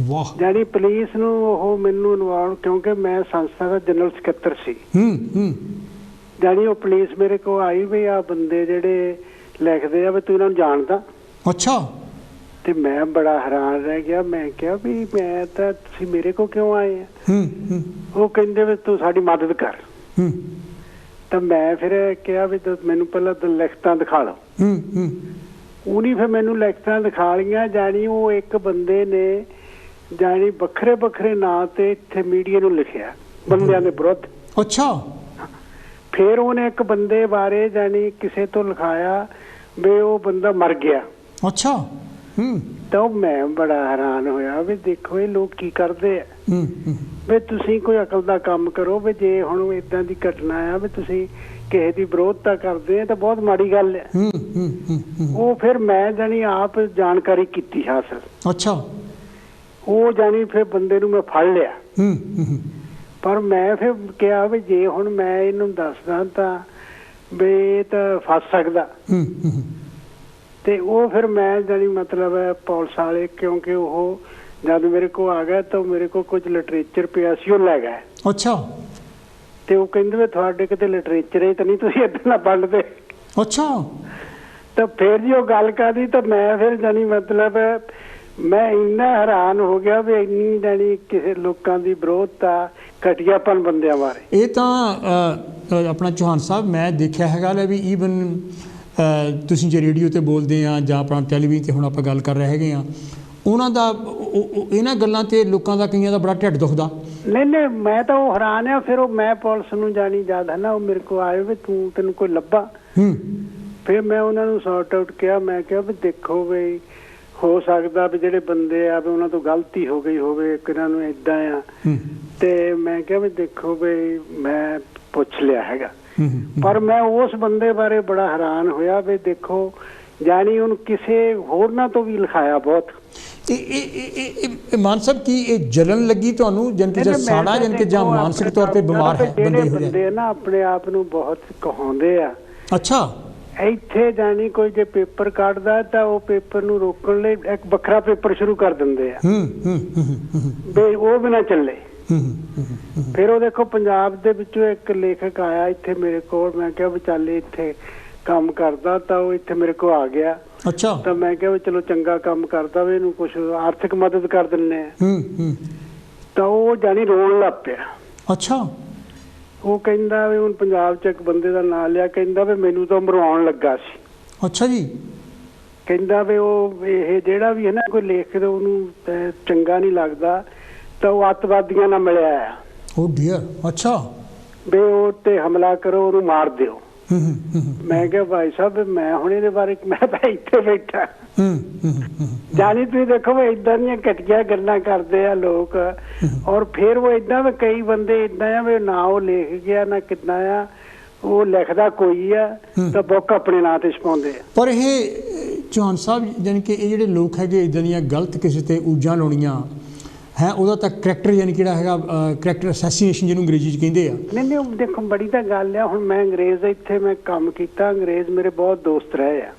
ਵਾਹ। ਜਾਨੀ ਪੁਲਿਸ ਨੂੰ ਉਹ ਮੈਨੂੰ ਇਨਵੋਲਵ, ਕਿਉਂਕਿ ਮੈਂ ਸੰਸਥਾ ਦਾ ਜਨਰਲ ਸਕੱਤਰ ਸੀ। ਜਾਨੀ ਉਹ ਪੁਲਿਸ ਮੇਰੇ ਕੋਲ ਆਈ ਵੀ ਆ ਬੰਦੇ ਜਿਹੜੇ ਲਿਖਦੇ ਆ ਵੀ ਤੂੰ ਇਹਨਾਂ ਨੂੰ ਜਾਣਦਾ? ਅੱਛਾ। ਤੇ ਮੈਂ ਬੜਾ ਹੈਰਾਨ ਰਹਿ ਗਿਆ। ਮੈਂ ਕਿਹਾ ਵੀ ਮੈਂ ਤਾਂ, ਤੁਸੀਂ ਮੇਰੇ ਕੋਲ ਕਿਉਂ ਆਏ ਆ? ਉਹ ਕਹਿੰਦੇ ਵੀ ਤੂੰ ਸਾਡੀ ਮਦਦ ਕਰ। ਤਾਂ ਮੈਂ ਫਿਰ ਕਿਹਾ ਵੀ ਮੈਨੂੰ ਪਹਿਲਾਂ ਲਿਖਤਾਂ ਦਿਖਾ ਲਓ। ਉਹਨੇ ਫਿਰ ਮੈਨੂੰ ਲਿਖਤਾਂ ਦਿਖਾ ਲਈਆਂ। ਜਾਨੀ ਉਹ ਇੱਕ ਬੰਦੇ ਨੇ ਜਾਨੀ ਵੱਖਰੇ ਵੱਖਰੇ ਨਾਂ ਤੇ ਇੱਥੇ ਮੀਡੀਆ ਨੂੰ ਲਿਖਿਆ ਬੰਦਿਆਂ ਦੇ ਵਿਰੁੱਧ। ਅੱਛਾ। ਫਿਰ ਉਹਨੇ ਇੱਕ ਬੰਦੇ ਬਾਰੇ ਜਾਨੀ ਕਿਸੇ ਤੋਂ ਲਿਖਾਇਆ ਵੀ ਉਹ ਬੰਦਾ ਮਰ ਗਿਆ। ਅੱਛਾ। ਤਾਂ ਮੈਂ ਬੜਾ ਹੈਰਾਨ ਹੋਇਆ ਵੀ ਦੇਖੋ ਇਹ ਲੋਕ ਕੀ ਕਰਦੇ ਆ। ਵੀ ਤੁਸੀਂ ਕੋਈ ਅਕਲ ਦਾ ਕੰਮ ਕਰੋ। ਵੀ ਜੇ ਹੁਣ ਏਦਾਂ ਦੀ ਘਟਨਾ ਆ ਵੀ ਤੁਸੀਂ ਕਿਸੇ ਦੀ ਵਿਰੋਧਤਾ ਕਰਦੇ ਆ ਤਾਂ ਬਹੁਤ ਮਾੜੀ ਗੱਲ ਆ। ਉਹ ਫਿਰ ਮੈਂ ਜਾਨੀ ਆਪ ਜਾਣਕਾਰੀ ਕੀਤੀ ਹਾਸਲ। ਅੱਛਾ। ਉਹ ਜਾਨੀ ਫਿਰ ਬੰਦੇ ਨੂੰ ਮੈਂ ਫੜ ਲਿਆ। ਪਰ ਮੈਂ ਫਿਰ ਕਿਹਾ ਵੀ ਜੇ ਹੁਣ ਮੈਂ ਇਹਨੂੰ ਦੱਸਦਾ ਤਾਂ ਵੀ ਇਹ ਤਾਂ ਫਸ ਸਕਦਾ। ਤੇ ਉਹ ਫਿਰ ਮੈਂ ਜਾਨੀ ਮਤਲਬ ਪੁਲਿਸ ਵਾਲੇ, ਕਿਉਂਕਿ ਉਹ ਜਦ ਮੇਰੇ ਕੋਲ ਆ ਗਿਆ ਤਾਂ ਮੇਰੇ ਕੋਲ ਕੁਝ ਲਿਟਰੇਚਰ ਪਿਆ ਸੀ, ਉਹ ਲੈ ਗਏ। ਅੱਛਾ। ਤੇ ਉਹ ਕਹਿੰਦੇ ਵੀ ਤੁਹਾਡੇ ਕਿਤੇ ਲਿਟਰੇਚਰ ਹੈ ਤਾਂ ਨਹੀਂ, ਤੁਸੀਂ ਏਦਾਂ ਨਾ ਵੰਡਦੇ। ਅੱਛਾ। ਤਾਂ ਫਿਰ ਜੀ ਉਹ ਗੱਲ ਕਰਦੀ ਤਾਂ ਮੈਂ ਫਿਰ ਜਾਨੀ ਮਤਲਬ ਮੈਂ ਇੰਨਾ ਹੈਰਾਨ ਹੋ ਗਿਆ ਵੀ ਇੰਨੀ ਜਾਨੀ ਕਿਸੇ ਲੋਕਾਂ ਦੀ ਵਿਰੋਧਤਾ, ਘਟੀਆਪਨ ਬੰਦਿਆਂ ਬਾਰੇ। ਇਹ ਤਾਂ ਆਪਣਾ ਚੌਹਾਨ ਸਾਹਿਬ ਮੈਂ ਦੇਖਿਆ ਹੈਗਾ ਲੈ ਵੀ ਈਵਨ ਤੁਸੀਂ ਜੇ ਰੇਡੀਓ 'ਤੇ ਬੋਲਦੇ ਆ ਜਾਂ ਆਪਣਾ ਟੈਲੀਵਿਜ਼ਨ 'ਤੇ ਹੁਣ ਆਪਾਂ ਗੱਲ ਕਰ ਰਹੇ ਹੈਗੇ ਆ, ਉਹਨਾਂ ਦਾ ਇਹਨਾਂ ਗੱਲਾਂ 'ਤੇ ਲੋਕਾਂ ਦਾ ਕਈਆਂ ਦਾ ਬੜਾ ਢਿੱਡ ਦੁਖਦਾ। ਨਹੀਂ ਮੈਂ ਤਾਂ ਉਹ ਹੈਰਾਨ ਆ। ਫਿਰ ਉਹ ਮੈਂ ਪੁਲਿਸ ਨੂੰ ਜਾਣੀ ਯਾਦ ਹੈ ਨਾ, ਉਹ ਮੇਰੇ ਕੋਲ ਆਏ ਵੀ ਤੈਨੂੰ ਕੋਈ ਲੱਭਾ। ਫਿਰ ਮੈਂ ਉਹਨਾਂ ਨੂੰ ਸੌਰਟ ਆਊਟ ਕਿਹਾ, ਮੈਂ ਕਿਹਾ ਵੀ ਦੇਖੋ ਵੀ ਹੋ ਸਕਦਾ ਵੀ ਜਿਹੜੇ ਬੰਦੇ ਆ ਵੀ ਉਹਨਾਂ ਤੋਂ ਗਲਤੀ ਹੋ ਗਈ ਹੋਵੇ, ਇੱਕ ਇਹਨਾਂ ਨੂੰ ਏਦਾਂ ਆ। ਤੇ ਮੈਂ ਕਿਹਾ ਵੀ ਦੇਖੋ ਵੀ ਮੈਂ ਪੁੱਛ ਲਿਆ ਹੈਗਾ, ਪਰ ਮੈਂ ਉਸ ਬੰਦੇ ਬਾਰੇ ਬੜਾ ਹੈਰਾਨ ਹੋਇਆ ਵੀ ਦੇਖੋ ਜਾਣੀ ਉਹਨੂੰ ਕਿਸੇ ਹੋਰਨਾਂ ਤੋਂ ਵੀ ਲਿਖਾਇਆ ਬਹੁਤ। ਮਾਨ ਸਾਹਿਬ ਕੀ ਇਹ ਜਲਨ ਲੱਗੀ ਤੁਹਾਨੂੰ ਜਨ ਕਿ ਸਾੜਾ ਜਨ ਕਿ ਜਾਂ ਮਾਨਸਿਕ ਤੌਰ ਤੇ ਬਿਮਾਰ ਹੈ ਬੰਦੇ ਨਾ ਆਪਣੇ ਆਪ ਨੂੰ ਬਹੁਤ ਕਹਾਉਂਦੇ ਆ। ਅੱਛਾ। ਇੱਥੇ ਜਾਣੀ ਕੋਈ ਜੇ ਪੇਪਰ ਕੱਢਦਾ ਤਾਂ ਉਹ ਪੇਪਰ ਨੂੰ ਰੋਕਣ ਲਈ ਇੱਕ ਵੱਖਰਾ ਪੇਪਰ ਸ਼ੁਰੂ ਕਰ ਦਿੰਦੇ ਆ ਵੀ ਉਹ ਵੀ ਨਾ ਚੱਲੇ। ਫਿਰ ਉਹ ਦੇਖੋ ਪੰਜਾਬ ਦੇ ਵਿੱਚੋਂ ਇੱਕ ਲੇਖਕ ਆਇਆ ਇੱਥੇ ਮੇਰੇ ਕੋਲ, ਮੈਂ ਕਿਹਾ ਵੀ ਚੱਲ ਇੱਥੇ ਕੰਮ ਕਰਦਾ, ਤਾਂ ਉਹ ਇੱਥੇ ਮੇਰੇ ਕੋਲ ਆ ਗਿਆ। ਅੱਛਾ। ਤਾਂ ਮੈਂ ਕਿਹਾ ਵੀ ਚਲੋ ਚੰਗਾ ਕੰਮ ਕਰਦਾ ਵੀ ਇਹਨੂੰ ਕੁਛ ਆਰਥਿਕ ਮਦਦ ਕਰ ਦਿੰਦੇ ਆ। ਤਾਂ ਉਹ ਜਾਣੀ ਰੋਣ ਲੱਗ ਪਿਆ। ਅੱਛਾ। ਉਹ ਕਹਿੰਦਾ ਵੀ ਹੁਣ ਪੰਜਾਬ 'ਚ ਇੱਕ ਬੰਦੇ ਦਾ ਨਾਂ ਲਿਆ, ਕਹਿੰਦਾ ਵੀ ਮੈਨੂੰ ਤਾਂ ਮਰਵਾਉਣ ਲੱਗਾ ਸੀ। ਅੱਛਾ ਜੀ। ਕਹਿੰਦਾ ਵੀ ਉਹ ਇਹ ਜਿਹੜਾ ਵੀ ਹੈ ਨਾ ਕੋਈ ਲੇਖਕ ਉਹਨੂੰ ਚੰਗਾ ਨਹੀਂ ਲੱਗਦਾ ਤਾਂ ਉਹ ਅੱਤਵਾਦੀਆਂ ਨਾਲ ਮਿਲਿਆ ਆ। ਓ ਡੀਅਰ। ਅੱਛਾ। ਵੀ ਉਹ ਤੇ ਹਮਲਾ ਕਰੋ, ਉਹਨੂੰ ਮਾਰ ਦਿਓ। ਮੈਂ ਕਿਹਾ ਭਾਈ ਸਾਹਿਬ ਮੈਂ ਹੁਣ ਇਹਦੇ ਬਾਰੇ, ਮੈਂ ਤਾਂ ਇੱਥੇ ਬੈਠਾ। ਜਾਨੀ ਤੁਸੀਂ ਦੇਖੋ ਵੀ ਏਦਾਂ ਦੀਆਂ ਘਟੀਆਂ ਗੱਲਾਂ ਕਰਦੇ ਆ ਲੋਕ। ਔਰ ਫਿਰ ਉਹ ਏਦਾਂ ਵੀ ਕਈ ਬੰਦੇ ਏਦਾਂ ਆ ਵੀ ਨਾ ਉਹ ਲਿਖ ਗਿਆ ਨਾ ਕਿੱਦਾਂ ਆ, ਉਹ ਲਿਖਦਾ ਕੋਈ ਆ ਤਾਂ ਬੁੱਕ ਆਪਣੇ ਨਾਂ ਤੇ ਛਪਾਉਂਦੇ ਆ। ਪਰ ਇਹ ਚੌਹਾਨ ਸਾਹਿਬ ਯਾਨੀ ਕਿ ਇਹ ਜਿਹੜੇ ਲੋਕ ਹੈਗੇ ਏਦਾਂ ਦੀਆਂ ਗਲਤ ਕਿਸੇ ਤੇ ਊਜਾਂ ਲਾਉਣੀਆਂ ਹੈ, ਉਹਦਾ ਤਾਂ ਕਰੈਕਟਰ ਯਾਨੀ ਕਿਹੜਾ ਹੈਗਾ ਕਰੈਕਟਰ ਅਸੈਸੀਨੇਸ਼ਨ ਜਿਹਨੂੰ ਅੰਗਰੇਜ਼ੀ 'ਚ ਕਹਿੰਦੇ ਆ। ਨਹੀਂ ਦੇਖੋ ਬੜੀ ਤਾਂ ਗੱਲ ਆ। ਹੁਣ ਮੈਂ ਅੰਗਰੇਜ਼ ਇੱਥੇ ਮੈਂ ਕੰਮ ਕੀਤਾ, ਅੰਗਰੇਜ਼ ਮੇਰੇ ਬਹੁਤ ਦੋਸਤ ਰਹੇ ਆ।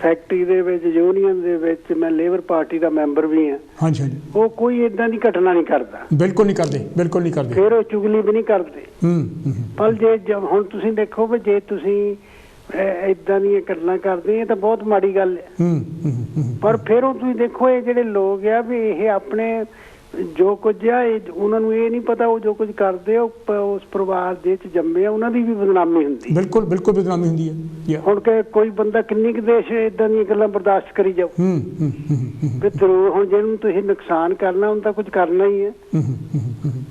ਫੈਕਟਰੀ ਦੇ ਵਿੱਚ, ਯੂਨੀਅਨ ਦੇ ਵਿੱਚ, ਮੈਂ ਲੇਬਰ ਪਾਰਟੀ ਦਾ ਮੈਂਬਰ ਵੀ ਹਾਂ। ਹਾਂਜੀ ਹਾਂਜੀ। ਉਹ ਕੋਈ ਏਦਾਂ ਦੀ ਘਟਨਾ ਨਹੀਂ ਕਰਦਾ। ਬਿਲਕੁਲ ਨਹੀਂ ਕਰਦੇ, ਬਿਲਕੁਲ ਨਹੀਂ ਕਰਦੇ। ਫਿਰ ਉਹ ਚੁਗਲੀ ਵੀ ਨਹੀਂ ਕਰਦੇ। ਪਰ ਜੇ ਹੁਣ ਤੁਸੀਂ ਦੇਖੋ ਵੀ ਜੇ ਤੁਸੀਂ ਏਦਾਂ ਦੀਆਂ ਗੱਲਾਂ ਕਰਦੇ ਆ ਤਾਂ ਬਹੁਤ ਮਾੜੀ ਗੱਲ ਹੈ। ਪਰ ਫਿਰ ਉਹ ਤੁਸੀਂ ਦੇਖੋ ਇਹ ਜਿਹੜੇ ਲੋਕ ਆ ਵੀ ਇਹ ਆਪਣੇ ਜੋ ਕੁਝ ਆ ਉਹਨਾਂ ਨੂੰ ਇਹ ਨਹੀਂ ਪਤਾ ਉਹ ਜੋ ਕੁਝ ਕਰਦੇ ਉਸ ਪਰਿਵਾਰ ਦੇ ਵਿੱਚ ਜੰਮੇ ਆ, ਉਹਨਾਂ ਦੀ ਵੀ ਬਦਨਾਮੀ ਹੁੰਦੀ। ਬਿਲਕੁਲ ਬਿਲਕੁਲ ਬਦਨਾਮੀ ਹੁੰਦੀ ਹੈ। ਹੁਣ ਕਿ ਕੋਈ ਬੰਦਾ ਕਿੰਨੀ ਕੁ ਦੇਸ਼ ਏਦਾਂ ਦੀਆਂ ਗੱਲਾਂ ਬਰਦਾਸ਼ਤ ਕਰੀ ਜਾਓ। ਵੀ ਜ਼ਰੂਰ ਹੁਣ ਜਿਹਨੂੰ ਤੁਸੀਂ ਨੁਕਸਾਨ ਕਰਨਾ ਉਹਨੂੰ ਤਾਂ ਕੁਝ ਕਰਨਾ ਹੀ ਹੈ।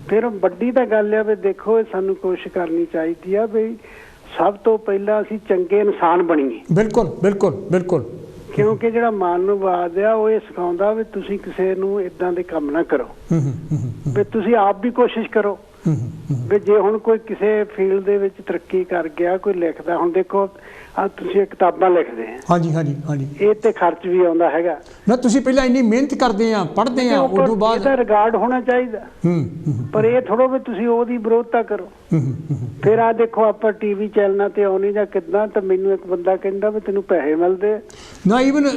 ਫਿਰ ਵੱਡੀ ਤਾਂ ਗੱਲ ਆ ਵੀ ਦੇਖੋ ਸਾਨੂੰ ਕੋਸ਼ਿਸ਼ ਕਰਨੀ ਚਾਹੀਦੀ ਆ ਵੀ ਸਭ ਤੋਂ ਪਹਿਲਾਂ ਅਸੀਂ ਚੰਗੇ ਇਨਸਾਨ ਬਣੀਏ। ਬਿਲਕੁਲ ਬਿਲਕੁਲ ਬਿਲਕੁਲ। ਕਿਉਂਕਿ ਜਿਹੜਾ ਮਾਨਵਵਾਦ ਆ ਉਹ ਇਹ ਸਿਖਾਉਂਦਾ ਵੀ ਤੁਸੀਂ ਕਿਸੇ ਨੂੰ ਏਦਾਂ ਦੇ ਕੰਮ ਨਾ ਕਰੋ, ਵੀ ਤੁਸੀਂ ਆਪ ਵੀ ਕੋਸ਼ਿਸ਼ ਕਰੋ। ਵੀ ਜੇ ਹੁਣ ਕੋਈ ਕਿਸੇ ਫੀਲਡ ਦੇ ਵਿੱਚ ਤਰੱਕੀ ਕਰ ਗਿਆ, ਕੋਈ ਲਿਖਦਾ, ਹੁਣ ਦੇਖੋ ਆ ਤੁਸੀਂ ਕਿਤਾਬਾਂ ਲਿਖਦੇ ਆ। ਹਾਂਜੀ ਹਾਂਜੀ ਹਾਂਜੀ। ਇਹ ਤੇ ਖਰਚ ਵੀ ਆਉਂਦਾ ਹੈਗਾ ਨਾ। ਤੁਸੀਂ ਪਹਿਲਾਂ ਇੰਨੀ ਮਿਹਨਤ ਕਰਦੇ ਆ, ਪੜ੍ਹਦੇ ਆ, ਉਸ ਤੋਂ ਬਾਅਦ ਇਹਦਾ ਰਿਕਾਰਡ ਹੋਣਾ ਚਾਹੀਦਾ। ਪਰ ਇਹ ਥੋੜ੍ਹਾ ਵੀ ਤੁਸੀਂ ਉਹਦੀ ਵਿਰੋਧਤਾ ਕਰੋ। ਫਿਰ ਆ ਦੇਖੋ ਆਪਾਂ ਟੀਵੀ ਚੈਨਲਾਂ ਤੇ ਆਉਣੀ ਜਾਂ ਕਿੱਦਾਂ, ਤਾਂ ਮੈਨੂੰ ਇੱਕ ਬੰਦਾ ਕਹਿੰਦਾ ਵੀ ਤੈਨੂੰ ਪੈਸੇ ਮਿਲਦੇ ਨਾ। ਈਵਨ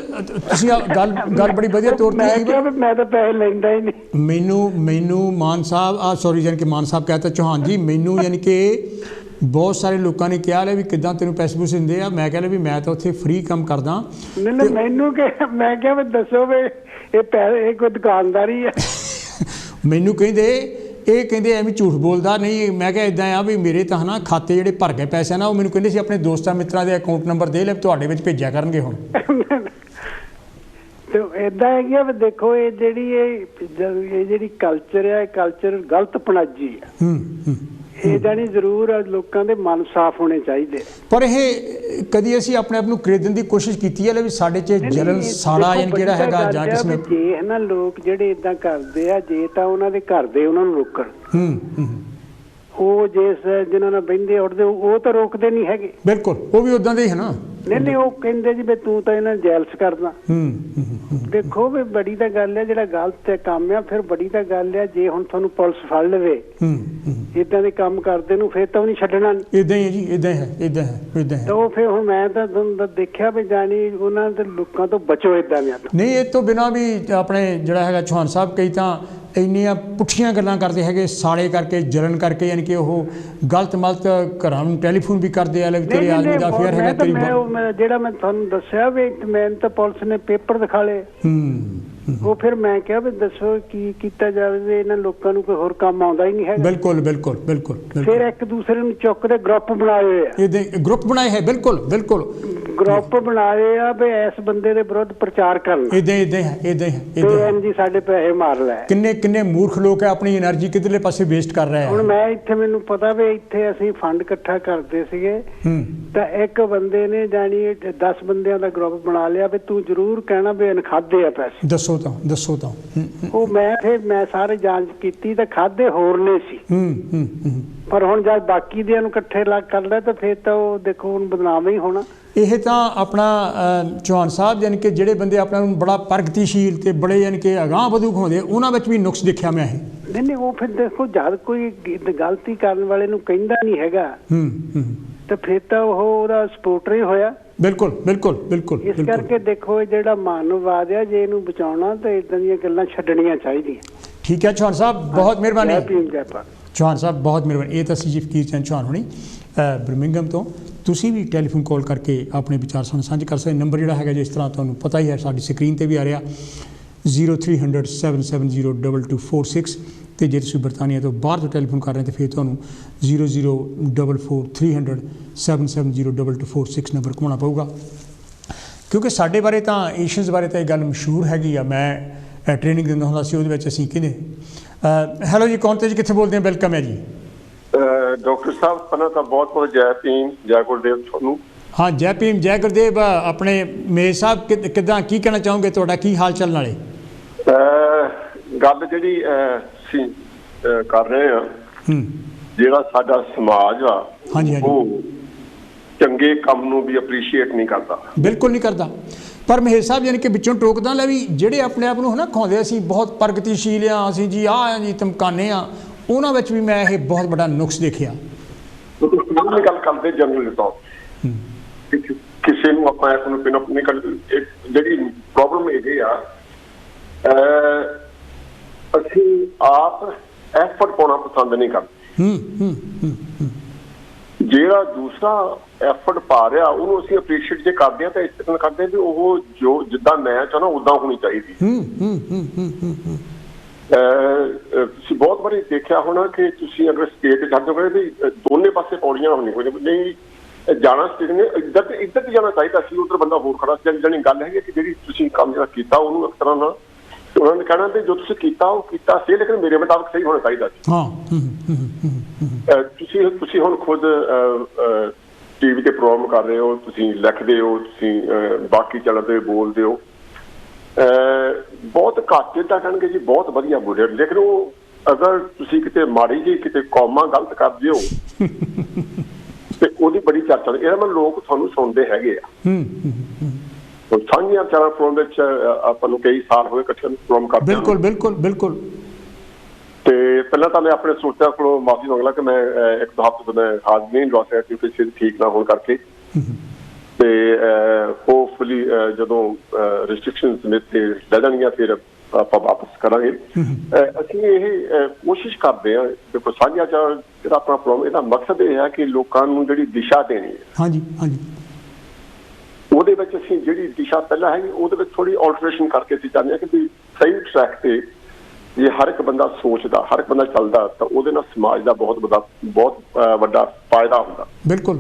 ਤੁਸੀਂ ਗੱਲ ਬੜੀ ਵਧੀਆ ਤੌਰ ਤੇ, ਮੈਂ ਤਾਂ ਪੈਸੇ ਲੈਂਦਾ ਹੀ ਨਹੀਂ। ਮੈਨੂੰ ਮਾਨ ਸਾਹਿਬ ਸੌਰੀ ਯਾਨੀ ਕਿ ਮਾਨ ਸਾਹਿਬ ਕਹਿੰਦਾ ਚੌਹਾਨ ਜੀ, ਮੈਨੂੰ ਯਾਨੀ ਕਿ ਬਹੁਤ ਸਾਰੇ ਲੋਕਾਂ ਨੇ ਕਿਹਾ ਵੀ ਕਿੱਦਾਂ ਤੈਨੂੰ ਪੈਸੇ ਪੂਸੇ ਦਿੰਦੇ ਆ। ਮੈਂ ਕਹਿੰਦਾ ਵੀ ਮੈਂ ਤਾਂ ਉੱਥੇ ਫ੍ਰੀ ਕੰਮ ਕਰਦਾ। ਮੈਨੂੰ ਮੈਂ ਕਿਹਾ ਵੀ ਦੱਸੋ ਵੀ ਇਹ ਪੈਸੇ ਕੋਈ ਦੁਕਾਨਦਾਰੀ ਹੈ। ਮੈਨੂੰ ਕਹਿੰਦੇ ਐਵੇਂ ਝੂਠ ਬੋਲਦਾ ਨਹੀਂ। ਮੈਂ ਕਿਹਾ ਇੱਦਾਂ ਆ ਵੀ ਮੇਰੇ ਤਾਂ ਨਾ ਖਾਤੇ ਜਿਹੜੇ ਭਰ ਗਏ ਪੈਸੇ ਨਾ, ਉਹ ਮੈਨੂੰ ਕਹਿੰਦੇ ਸੀ ਆਪਣੇ ਦੋਸਤਾਂ ਮਿੱਤਰਾਂ ਦੇ ਅਕਾਊਂਟ ਨੰਬਰ ਦੇ ਲੈ, ਤੁਹਾਡੇ ਵਿੱਚ ਭੇਜਿਆ ਕਰਨਗੇ ਹੁਣ। ਤੇ ਏਦਾਂ ਹੈਗੀ ਆ ਵੀ ਦੇਖੋ ਇਹ ਜਿਹੜੀ ਕਲਚਰ ਆ, ਇਹ ਕਲਚਰ ਗਲਤ ਪਣਾਜੀ ਆ। ਇਹ ਜਾਣੀ ਜ਼ਰੂਰ ਲੋਕਾਂ ਦੇ ਮਨ ਸਾਫ਼ ਹੋਣੇ ਚਾਹੀਦੇ। ਪਰ ਇਹ ਕਦੀ ਅਸੀਂ ਆਪਣੇ ਆਪ ਨੂੰ ਖਰੀਦਣ ਦੀ ਕੋਸ਼ਿਸ਼ ਕੀਤੀ ਹੈ ਵੀ ਸਾਡੇ 'ਚ ਜਲਨ ਸਾੜਾ ਜਿਹੜਾ ਹੈਗਾ ਜਾਂ ਕਿਸੇ ਨੇ ਜੇ ਹੈ ਨਾ ਲੋਕ ਜਿਹੜੇ ਏਦਾਂ ਕਰਦੇ ਆ, ਜੇ ਤਾਂ ਉਹਨਾਂ ਦੇ ਘਰ ਦੇ ਉਹਨਾਂ ਨੂੰ ਰੋਕਣ। ਉਹ ਜਿਨ੍ਹਾਂ ਨਾਲ ਬਹਿੰਦੇ ਉੱਠਦੇ ਉਹ ਤਾਂ ਰੋਕਦੇ ਨਹੀਂ ਹੈਗੇ। ਬਿਲਕੁਲ ਉਹ ਵੀ ਉਦਾਂ ਦੇ ਹੀ ਹੈ ਨਾ। नहीं वो कहते जी तू तो इन्हें जैलस करदा। देखो भी बड़ी तो गल है जो गलत काम है, फिर बड़ी तो गल है जे हुण तुहानूं पुलिस फड़ लवे इदां दे काम करदे नूं फिर तो नहीं छड्डना। इदां ही है जी, इदां है, इदां है, इदां है। तो फिर हुण मैं तो देखिया भी जानी उन्हां दे लोकां तो बचो इदां दे। नहीं ये तो बिना भी अपने जिहड़ा हैगा चौहान साहब कई तां ਇੰਨੀਆਂ ਪੁੱਠੀਆਂ ਗੱਲਾਂ ਕਰਦੇ ਹੈਗੇ, ਸਾਲੇ ਕਰਕੇ ਜਲਨ ਕਰਕੇ, ਯਾਨੀ ਕਿ ਉਹ ਗਲਤ ਮਲਤ ਘਰਾਂ ਨੂੰ ਟੈਲੀਫੋਨ ਵੀ ਕਰਦੇ ਆ, ਤੇਰੇ ਆਦਮੀ ਦਾ ਅਫੇਅਰ ਹੈਗਾ ਤੇਰੀ। ਜਿਹੜਾ ਮੈਂ ਤੁਹਾਨੂੰ ਦੱਸਿਆ ਵੀ ਮੈਂ ਤਾਂ ਪੁਲਿਸ ਨੇ ਪੇਪਰ ਦਿਖਾ ਲਏ। ਉਹ ਫਿਰ ਮੈਂ ਕਿਹਾ ਵੀ ਦੱਸੋ ਕੀ ਕੀਤਾ ਜਾਵੇ ਵੀ ਇਹਨਾਂ ਲੋਕਾਂ ਨੂੰ ਕੋਈ ਹੋਰ ਕੰਮ ਆਉਂਦਾ ਹੀ ਨਹੀਂ ਹੈਗਾ। ਬਿਲਕੁਲ ਬਿਲਕੁਲ ਬਿਲਕੁਲ। ਫਿਰ ਇੱਕ ਦੂਸਰੇ ਨੂੰ ਚੁੱਕਦੇ ਗਰੁੱਪ ਬਣਾਏ ਹੋਏ ਆ, ਇਹਦੇ ਗਰੁੱਪ ਬਣਾਏ ਹੈ। ਬਿਲਕੁਲ ਬਿਲਕੁਲ ਗਰੁੱਪ ਬਣਾਏ ਆ ਵੀ ਇਸ ਬੰਦੇ ਦੇ ਵਿਰੁੱਧ ਪ੍ਰਚਾਰ ਕਰਨ। ਇਦਾਂ ਇਦਾਂ ਹੈ, ਇਦਾਂ ਹੈ, ਇਦਾਂ ਜੀ ਸਾਡੇ ਪੈਸੇ ਮਾਰ ਲੈ। ਕਿੰਨੇ ਕਿੰਨੇ ਮੂਰਖ ਲੋਕ ਹੈ ਆਪਣੀ એનર્ਜੀ ਕਿਧਰਲੇ ਪਾਸੇ ਵੇਸਟ ਕਰ ਰਹੇ ਆ। ਹੁਣ ਮੈਂ ਇੱਥੇ ਮੈਨੂੰ ਪਤਾ ਵੀ ਇੱਥੇ ਅਸੀਂ ਫੰਡ ਇਕੱਠਾ ਕਰਦੇ ਸੀਗੇ ਤਾਂ ਇੱਕ ਬੰਦੇ ਨੇ ਜਾਣੀ 10 ਬੰਦਿਆਂ ਦਾ ਗਰੁੱਪ ਬਣਾ ਲਿਆ ਵੀ ਤੂੰ ਜ਼ਰੂਰ ਕਹਿਣਾ ਵੀ ਇਹਨ ਖਾਦੇ ਆ ਪੈਸੇ। ਦੱਸੋ ਤਾਂ ਉਹ ਮੈਂ ਸਾਰੇ ਜਾਂਚ ਕੀਤੀ ਤਾਂ ਖਾਦੇ ਹੋਰ ਨੇ ਸੀ। ਪਰ ਹੁਣ ਜਦ ਬਾਕੀ ਦਿਆਂ ਨੂੰ ਇਕੱਠੇ ਕਰ ਲਿਆ ਤਾਂ ਫਿਰ ਤਾਂ ਉਹ ਦੇਖੋ ਹੁਣ ਬਦਨਾਮ ਹੀ ਹੋਣਾ। ਇਹ ਤਾਂ ਆਪਣਾ ਚੌਹਾਨ ਸਾਹਿਬ ਯਾਨੀ ਕਿ ਜਿਹੜੇ ਬੰਦੇ ਆਪਣਾ ਨੂੰ ਬੜਾ ਪ੍ਰਗਤੀਸ਼ੀਲ ਤੇ ਬੜੇ ਯਾਨੀ ਕਿ ਅਗਾਂਹ ਵਧੂ ਹੁੰਦੇ ਉਹਨਾਂ ਵਿੱਚ ਵੀ ਨੁਕਸ ਦੇਖਿਆ ਮੈਂ ਇਹ। ਨਹੀਂ ਉਹ ਫਿਰ ਦੇਖੋ ਜਦ ਕੋਈ ਗਲਤੀ ਕਰਨ ਵਾਲੇ ਨੂੰ ਕਹਿੰਦਾ ਨਹੀਂ ਹੈਗਾ ਤੇ ਫਿਰ ਤਾਂ ਉਹ ਉਹਦਾ ਸਪੋਰਟਰ ਹੀ ਹੋਇਆ। ਬਿਲਕੁਲ ਬਿਲਕੁਲ ਬਿਲकुल। ਇਸ ਕਰਕੇ ਦੇਖੋ ਜਿਹੜਾ ਮਾਨਵਵਾਦ ਆ ਜੇ ਇਹਨੂੰ ਬਚਾਉਣਾ ਤਾਂ ਇਦਾਂ ਦੀਆਂ ਗੱਲਾਂ ਛੱਡਣੀਆਂ ਚਾਹੀਦੀਆਂ। ਠੀਕ ਹੈ ਚੌਹਾਨ ਸਾਹਿਬ ਬਹੁਤ ਮਿਹਰਬਾਨੀ। ਚੌਹਾਨ ਸਾਹਿਬ ਬਹੁਤ ਮਿਹਰਬਾਨੀ। ਇਹ ਤਾਂ ਸੀ ਜੀ ਫਕੀਰ ਚੰਦ ਚੌਹਾਨ ਹੋਣੀ ਬਰਮਿੰਗਮ ਤੋਂ। ਤੁਸੀਂ ਵੀ ਟੈਲੀਫੋਨ ਕਾਲ ਕਰਕੇ ਆਪਣੇ ਵਿਚਾਰ ਸਾਨੂੰ ਸਾਂਝੇ ਕਰ ਸਕਦੇ। ਨੰਬਰ ਜਿਹੜਾ ਹੈਗਾ ਜਿਸ ਤਰ੍ਹਾਂ ਤੁਹਾਨੂੰ ਪਤਾ ਹੀ ਹੈ ਸਾਡੀ ਸਕਰੀਨ 'ਤੇ ਵੀ ਆ ਰਿਹਾ 0300 770 2246 ਅਤੇ ਜੇ ਤੁਸੀਂ ਬਰਤਾਨੀਆ ਤੋਂ ਬਾਹਰ ਤੋਂ ਟੈਲੀਫੋਨ ਕਰ ਰਹੇ ਤਾਂ ਫਿਰ ਤੁਹਾਨੂੰ 0044 300 770 2246 ਨੰਬਰ ਘੁਮਾਉਣਾ ਪਊਗਾ ਕਿਉਂਕਿ ਸਾਡੇ ਬਾਰੇ ਤਾਂ ਏਸ਼ੀਅਨਸ ਬਾਰੇ ਤਾਂ ਇਹ ਗੱਲ ਮਸ਼ਹੂਰ ਹੈਗੀ ਆ। ਮੈਂ ਟ੍ਰੇਨਿੰਗ ਦਿੰਦਾ ਹੁੰਦਾ ਸੀ, ਉਹਦੇ ਵਿੱਚ ਅਸੀਂ ਕਹਿੰਦੇ ਹੈਲੋ ਜੀ ਕੌਣ ਤੇ ਜੀ ਕਿੱਥੇ ਬੋਲਦੇ ਹਾਂ? ਵੈਲਕਮ ਹੈ ਜੀ ਡਾਕਟਰ ਸਾਹਿਬ। ਪਹਿਲਾਂ ਤਾਂ ਬਹੁਤ ਬਹੁਤ ਜੈ ਭੀਮ ਜੈ ਗੁਰਦੇਵ ਤੁਹਾਨੂੰ। ਹਾਂ ਜੈ ਭੀਮ ਜੈ ਗੁਰਦੇਵ। ਆਪਣੇ ਮੇਰ ਸਾਹਿਬ ਕਿੱਦਾਂ ਕੀ ਕਹਿਣਾ ਚਾਹੋਗੇ? ਤੁਹਾਡਾ ਕੀ ਹਾਲ ਚਾਲ ਨਾਲੇ? ਗੱਲ ਜਿਹੜੀ ਅਸੀਂ ਕਰ ਰਹੇ ਹਾਂ ਜਿਹੜਾ ਸਾਡਾ ਸਮਾਜ ਆ ਉਹ ਚੰਗੇ ਕੰਮ ਨੂੰ ਵੀ ਅਪਰੀਸ਼ੀਏਟ ਨਹੀਂ ਕਰਦਾ। ਬਿਲਕੁਲ ਨਹੀਂ ਕਰਦਾ। ਪਰ ਮਹੇਸ਼ ਸਾਹਿਬ ਯਾਨੀ ਕਿ ਵਿੱਚੋਂ ਟੋਕਦਾ ਲੈ ਵੀ ਜਿਹੜੇ ਆਪਣੇ ਆਪ ਨੂੰ ਹੈ ਨਾ ਖਾਉਂਦੇ ਅਸੀਂ ਬਹੁਤ ਪ੍ਰਗਤੀਸ਼ੀਲ ਹਾਂ, ਅਸੀਂ ਜੀ ਆਹ ਜੀ ਧਮਕਾਨੇ ਹਾਂ, ਉਹਨਾਂ ਵਿੱਚ ਵੀ ਮੈਂ ਇਹ ਬਹੁਤ ਵੱਡਾ ਨੁਕਸ ਦੇਖਿਆ। ਤੁਸੀਂ ਗੱਲ ਕਰਦੇ ਜਨਰਲ ਤੌਰ ਕਿਸੇ ਨੂੰ ਆਪਾਂ ਇਸ ਨੂੰ ਪਿਨਅਪ ਨਹੀਂ ਕਰ। ਜਿਹੜੀ ਪ੍ਰੋਬਲਮ ਇਹ ਆ ਅਸੀਂ ਆਪ ਐਫਰਟ ਪਾਉਣਾ ਪਸੰਦ ਨਹੀਂ ਕਰਦੇ। ਜਿਹੜਾ ਦੂਸਰਾ ਐਫਰਟ ਪਾ ਰਿਹਾ ਉਹਨੂੰ ਅਸੀਂ ਅਪਰੀਸ਼ੀਏਟ ਜੇ ਕਰਦੇ ਹਾਂ ਤਾਂ ਇਸ ਤਰ੍ਹਾਂ ਕਰਦੇ ਵੀ ਉਹ ਜੋ ਜਿੱਦਾਂ ਮੈਂ ਚਾਹੁੰਦਾ ਉੱਦਾਂ ਹੋਣੀ ਚਾਹੀਦੀ। ਤੁਸੀਂ ਬਹੁਤ ਵਾਰੀ ਦੇਖਿਆ ਹੋਣਾ ਕਿ ਤੁਸੀਂ ਅਗਰ ਸਟੇਟ ਜਾਂਦੇ ਹੋ ਵੀ ਦੋਨੇ ਪਾਸੇ ਪੌੜੀਆਂ ਹੋਣੀ ਨਹੀਂ ਜਾਣਾ ਸਟੇਟ ਨੇ ਇੱਧਰ ਤੇ ਜਾਣਾ ਚਾਹੀਦਾ ਸੀ, ਉੱਧਰ ਬੰਦਾ ਹੋਰ ਖੜਾ ਸੀ। ਜਾਣੀ ਗੱਲ ਹੈਗੀ ਕਿ ਜਿਹੜੀ ਤੁਸੀਂ ਕੰਮ ਜਿਹੜਾ ਕੀਤਾ ਉਹਨੂੰ ਇੱਕ ਤਰ੍ਹਾਂ ਨਾਲ ਉਹਨਾਂ ਨੇ ਕਹਿਣਾ ਵੀ ਜੋ ਤੁਸੀਂ ਕੀਤਾ ਉਹ ਕੀਤਾ ਸੀ ਲੇਕਿਨ ਮੇਰੇ ਮੁਤਾਬਕ ਸਹੀ ਹੋਣਾ ਚਾਹੀਦਾ ਸੀ। ਤੁਸੀਂ ਹੁਣ ਖੁਦ ਟੀਵੀ ਤੇ ਪ੍ਰੋਗਰਾਮ ਕਰ ਰਹੇ ਹੋ, ਤੁਸੀਂ ਲਿਖਦੇ ਹੋ, ਤੁਸੀਂ ਬਾਕੀ ਚੱਲਦੇ ਬੋਲਦੇ ਹੋ, ਬਹੁਤ ਘੱਟ ਤਾਂ ਕਹਿਣਗੇ ਜੀ ਬਹੁਤ ਵਧੀਆ ਬੋਲੇ, ਲੇਕਿਨ ਉਹ ਅਗਰ ਤੁਸੀਂ ਕਿਤੇ ਮਾੜੀ ਜਿਹੀ ਕਿਤੇ ਕੌਮਾਂ ਗਲਤ ਕਰਦੇ ਹੋ ਤੇ ਉਹਦੀ ਬੜੀ ਚਰਚਾ। ਇਹਦਾ ਮਤਲਬ ਲੋਕ ਤੁਹਾਨੂੰ ਸੁਣਦੇ ਹੈਗੇ ਆ। ਸਾਂਝੀਆਂ ਵਿਚਾਰਾਂ ਫੋਰਮ ਵਿੱਚ ਆਪਾਂ ਨੂੰ ਕਈ ਸਾਲ ਹੋਏ ਇਕੱਠੇ ਪ੍ਰੋਗਰਾਮ ਕਰਦੇ। ਬਿਲਕੁਲ ਬਿਲਕੁਲ ਬਿਲਕੁਲ। ਤੇ ਪਹਿਲਾਂ ਤਾਂ ਮੈਂ ਆਪਣੇ ਸਰੋਤਿਆਂ ਕੋਲੋਂ ਮਾਫੀ ਮੰਗ ਲਾ ਕਿ ਮੈਂ ਇੱਕ ਦੋ ਹਫ਼ਤੇ ਤੋਂ ਮੈਂ ਹਾਜ਼ਰ ਨਹੀਂ ਲਵਾ ਸਕਿਆ ਕਿਉਂਕਿ ਸਿਹਤ ਠੀਕ ਨਾ ਹੋਣ ਕਰਕੇ। ਤੇ ਹੋਪਫੁਲੀ ਜਦੋਂ ਰਿਸਟ੍ਰਿਕਸ਼ਨਸ ਮਿੱਥੇ ਲੈ ਜਾਣਗੀਆਂ ਫਿਰ ਆਪਾਂ ਵਾਪਸ ਕਰਾਂਗੇ। ਅਸੀਂ ਇਹ ਕੋਸ਼ਿਸ਼ ਕਰਦੇ ਹਾਂ ਦੇਖੋ ਸਾਂਝਿਆਂ ਜਿਹੜਾ ਆਪਣਾ ਪ੍ਰੋਗਰਾਮ ਇਹਦਾ ਮਕਸਦ ਇਹ ਹੈ ਕਿ ਲੋਕਾਂ ਨੂੰ ਜਿਹੜੀ ਦਿਸ਼ਾ ਦੇਣੀ ਹੈ। ਹਾਂਜੀ ਹਾਂਜੀ। ਉਹਦੇ ਵਿੱਚ ਅਸੀਂ ਜਿਹੜੀ ਦਿਸ਼ਾ ਪਹਿਲਾਂ ਹੈਗੀ ਉਹਦੇ ਵਿੱਚ ਥੋੜੀ ਆਲਟਰੇਸ਼ਨ ਕਰਕੇ ਅਸੀਂ ਚਾਹੁੰਦੇ ਹਾਂ ਕਿ ਵੀ ਸਹੀ ਟਰੈਕ ਤੇ ਜੇ ਹਰ ਇੱਕ ਬੰਦਾ ਸੋਚਦਾ ਹਰ ਇੱਕ ਬੰਦਾ ਚੱਲਦਾ ਤਾਂ ਉਹਦੇ ਨਾਲ ਸਮਾਜ ਦਾ ਬਹੁਤ ਵੱਡਾ ਫਾਇਦਾ ਹੁੰਦਾ। ਬਿਲਕੁਲ।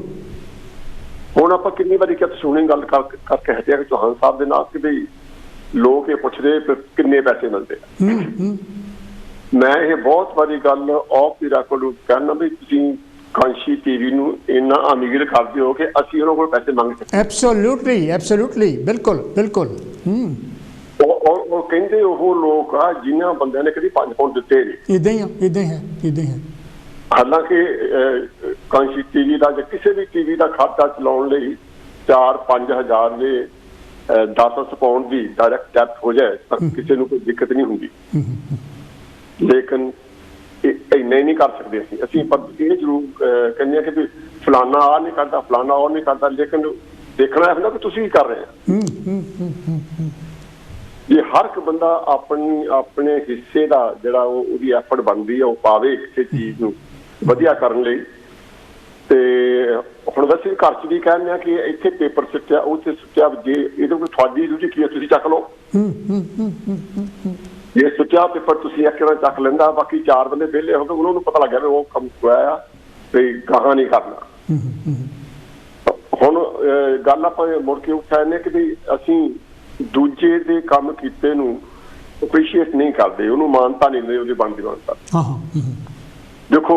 ਹੁਣ ਆਪਾਂ ਕਿੰਨੀ ਵਾਰੀ ਕਿਹਾ ਤੁਸੀਂ ਹੁਣੇ ਗੱਲ ਕਰਕੇ ਹਟਿਆ ਕਿ ਚੌਹਾਨ ਸਾਹਿਬ ਦੇ ਨਾਲ ਕਿ ਵੀ ਲੋਕ ਇਹ ਪੁੱਛਦੇ ਕਿੰਨੇ ਪੈਸੇ ਮਿਲਦੇ ਆ। ਮੈਂ ਇਹ ਬਹੁਤ ਵਾਰੀ ਗੱਲ ਆਫ ਦੀ ਰੈਕੋਰਡ ਕਹਿਣਾ ਵੀ ਤੁਸੀਂ ਕਾਂਸ਼ੀ ਟੀਵੀ ਨੂੰ ਇੰਨਾ ਅਮੀਰ ਕਰਦੇ ਹੋ ਕਿ ਅਸੀਂ ਉਹਨਾਂ ਕੋਲ ਪੈਸੇ ਮੰਗ ਸਕਦੇ। ਐਬਸੋਲੂਟਲੀ ਐਬਸੋਲੂਟਲੀ ਬਿਲਕੁਲ ਬਿਲਕੁਲ। ਉਹ ਕਹਿੰਦੇ ਉਹ ਲੋਕ ਆ ਜਿਨ੍ਹਾਂ ਬੰਦਿਆਂ ਨੇ ਕਦੀ 5 ਪਾਉਂਡ ਦਿੱਤੇ ਨਹੀਂ। ਇਦਾਂ ਹੀ ਆ ਇਦਾਂ ਹੀ ਹੈ ਇਦਾਂ ਹੀ ਹੈ। ਹਾਲਾਂਕਿ ਕਾਂਸ਼ੀ ਟੀਵੀ ਦਾ ਜਾਂ ਕਿਸੇ ਵੀ ਟੀਵੀ ਦਾ ਖਾਤਾ ਚਲਾਉਣ ਲਈ 4-5 हज़ार ਦੇ 10 ਪਾਉਂਡ ਦੀ ਡਾਇਰੈਕਟ ਡੈਥ ਹੋ ਜਾਏ ਤਾਂ ਕਿਸੇ ਨੂੰ ਕੋਈ ਦਿੱਕਤ ਨਹੀਂ ਹੁੰਦੀ, ਲੇਕਿਨ ਇੰਨੇ ਨਹੀਂ ਕਰ ਸਕਦੇ ਅਸੀਂ ਪਰ ਇਹ ਜ਼ਰੂਰ ਕਹਿੰਦੇ ਹਾਂ ਕਿ ਵੀ ਫਲਾਨਾ ਆਹ ਨਹੀਂ ਕਰਦਾ, ਫਲਾਨਾ ਉਹ ਨਹੀਂ ਕਰਦਾ, ਲੇਕਿਨ ਦੇਖਣਾ ਹੁੰਦਾ ਕਿ ਤੁਸੀਂ ਕੀ ਕਰ ਰਹੇ ਹੋ। ਜੇ ਹਰ ਇੱਕ ਬੰਦਾ ਆਪਣੇ ਹਿੱਸੇ ਦਾ ਜਿਹੜਾ ਉਹਦੀ ਐਫਰਟ ਬਣਦੀ ਹੈ ਉਹ ਪਾਵੇ ਕਿਸੇ ਚੀਜ਼ ਨੂੰ ਵਧੀਆ ਕਰਨ ਲਈ। ਤੇ ਹੁਣ ਵੈਸੇ ਘਰ 'ਚ ਵੀ ਕਹਿੰਦੇ ਆ ਕਿ ਇੱਥੇ ਪੇਪਰ ਸੁੱਟਿਆ ਉੱਥੇ ਸੁੱਟਿਆ, ਜੇ ਇਹਦੇ ਕੋਈ ਤੁਹਾਡੀ ਡਿਊਟੀ ਕੀ ਹੈ ਤੁਸੀਂ ਚੱਕ ਲਓ। ਜੇ ਸੁੱਟਿਆ ਪੇਪਰ ਤੁਸੀਂ ਇੱਕ ਨਾਲ ਚੱਕ ਲੈਂਦਾ, ਬਾਕੀ 4 ਬੰਦੇ ਵਿਹਲੇ ਹੋ ਗਏ, ਉਹਨਾਂ ਨੂੰ ਪਤਾ ਲੱਗ ਗਿਆ ਵੀ ਉਹ ਕੰਮ ਹੋਇਆ ਆ ਤੇ ਗਾਹਾਂ ਨਹੀਂ ਕਰਨਾ। ਹੁਣ ਗੱਲ ਆਪਾਂ ਮੁੜ ਕੇ ਉੱਠ ਆਏ ਕਿ ਵੀ ਅਸੀਂ ਦੂਜੇ ਦੇ ਕੰਮ ਕੀਤੇ ਨੂੰ ਅਪਰੀਸ਼ੀਏਟ ਨਹੀਂ ਕਰਦੇ, ਉਹਨੂੰ ਮਾਨਤਾ ਨਹੀਂ ਦਿੰਦੇ, ਉਹਦੀ ਬਣਦੀ ਮਾਨਤਾ। ਦੇਖੋ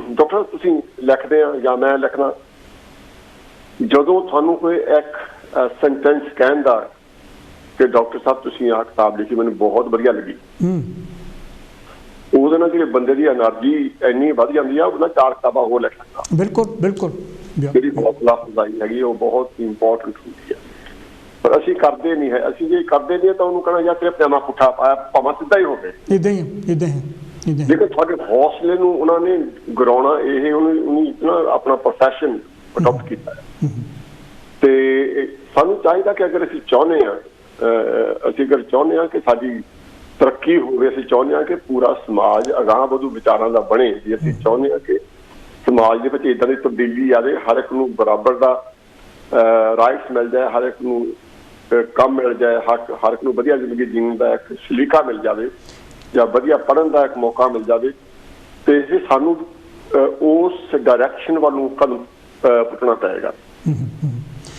ਡਾਕਟਰ ਤੁਸੀਂ ਲਿਖਦੇ ਆ ਜਾਂ ਮੈਂ ਲਿਖਣਾ, ਜਦੋਂ ਤੁਹਾਨੂੰ ਕੋਈ ਇੱਕ ਸੈਂਟੈਂਸ ਕਹਿੰਦਾ ਕਿ ਡਾਕਟਰ ਸਾਹਿਬ ਤੁਸੀਂ ਆਹ ਕਿਤਾਬ ਲਿਖੀ ਮੈਨੂੰ ਬਹੁਤ ਵਧੀਆ ਲੱਗੀ, ਉਹਦੇ ਨਾਲ ਜਿਹੜੇ ਬੰਦੇ ਦੀ એનર્ਜੀ ਇੰਨੀ ਵੱਧ ਜਾਂਦੀ ਆ, ਉਹਦਾ 4 ਕਿਤਾਬਾਂ ਹੋਰ ਲਿਖ ਸਕਦਾ। ਬਿਲਕੁਲ ਬਿਲਕੁਲ, ਜਿਹੜੀ ਹੌਸਲਾ ਅਫਜ਼ਾਈ ਹੈਗੀ ਉਹ ਬਹੁਤ ਇੰਪੋਰਟੈਂਟ ਹੁੰਦੀ ਹੈ, ਪਰ ਅਸੀਂ ਕਰਦੇ ਨਹੀਂ ਹੈ। ਅਸੀਂ ਜੇ ਕਰਦੇ ਨਹੀਂ ਤਾਂ ਉਹਨੂੰ ਕਹਿਣਾ ਜਾਂ ਤੇਰੇ ਪਜਾਮਾ ਪੁੱਠਾ ਪਾਇਆ, ਭਾਵੇਂ ਸਿੱਧਾ ਹੀ ਹੋਵੇ, ਇੱਦਾਂ ਹੀ ਲੇਕਿਨ ਤੁਹਾਡੇ ਹੌਸਲੇ ਨੂੰ ਉਹਨਾਂ ਨੇ ਗਿਰਾਉਣਾ, ਇਹ ਉਹਨੇ ਆਪਣਾ ਪ੍ਰੋਫੈਸ਼ਨ ਅਡਾਪਟ ਕੀਤਾ ਹੈ। ਤੇ ਸਾਨੂੰ ਚਾਹੀਦਾ ਕਿ ਅਗਰ ਅਸੀਂ ਚਾਹੁੰਦੇ ਹਾਂ ਕਿ ਸਾਡੀ ਤਰੱਕੀ ਹੋਵੇ, ਅਸੀਂ ਚਾਹੁੰਦੇ ਹਾਂ ਕਿ ਪੂਰਾ ਸਮਾਜ ਅਗਾਂਹ ਵਧੂ ਵਿਚਾਰਾਂ ਦਾ ਬਣੇ, ਜੇ ਅਸੀਂ ਚਾਹੁੰਦੇ ਹਾਂ ਕਿ ਸਮਾਜ ਦੇ ਵਿੱਚ ਇੱਦਾਂ ਦੀ ਤਬਦੀਲੀ ਆਵੇ, ਹਰ ਇੱਕ ਨੂੰ ਬਰਾਬਰ ਦਾ ਰਾਈਟਸ ਮਿਲ ਜਾਏ, ਹਰ ਇੱਕ ਨੂੰ ਕੰਮ ਮਿਲ ਜਾਏ, ਹਰ ਇੱਕ ਨੂੰ ਵਧੀਆ ਜ਼ਿੰਦਗੀ ਜੀਣ ਦਾ ਇੱਕ ਸਲੀਕਾ ਮਿਲ ਜਾਵੇ ਜਾਂ ਵਧੀਆ ਪੜ੍ਹਨ ਦਾ ਇੱਕ ਮੌਕਾ ਮਿਲ ਜਾਵੇ, ਤੇ ਇਹ ਸਾਨੂੰ ਉਸ ਡਾਇਰੈਕਸ਼ਨ ਵੱਲ ਨੂੰ ਕਦਮ ਪੁੱਟਣਾ ਪਏਗਾ।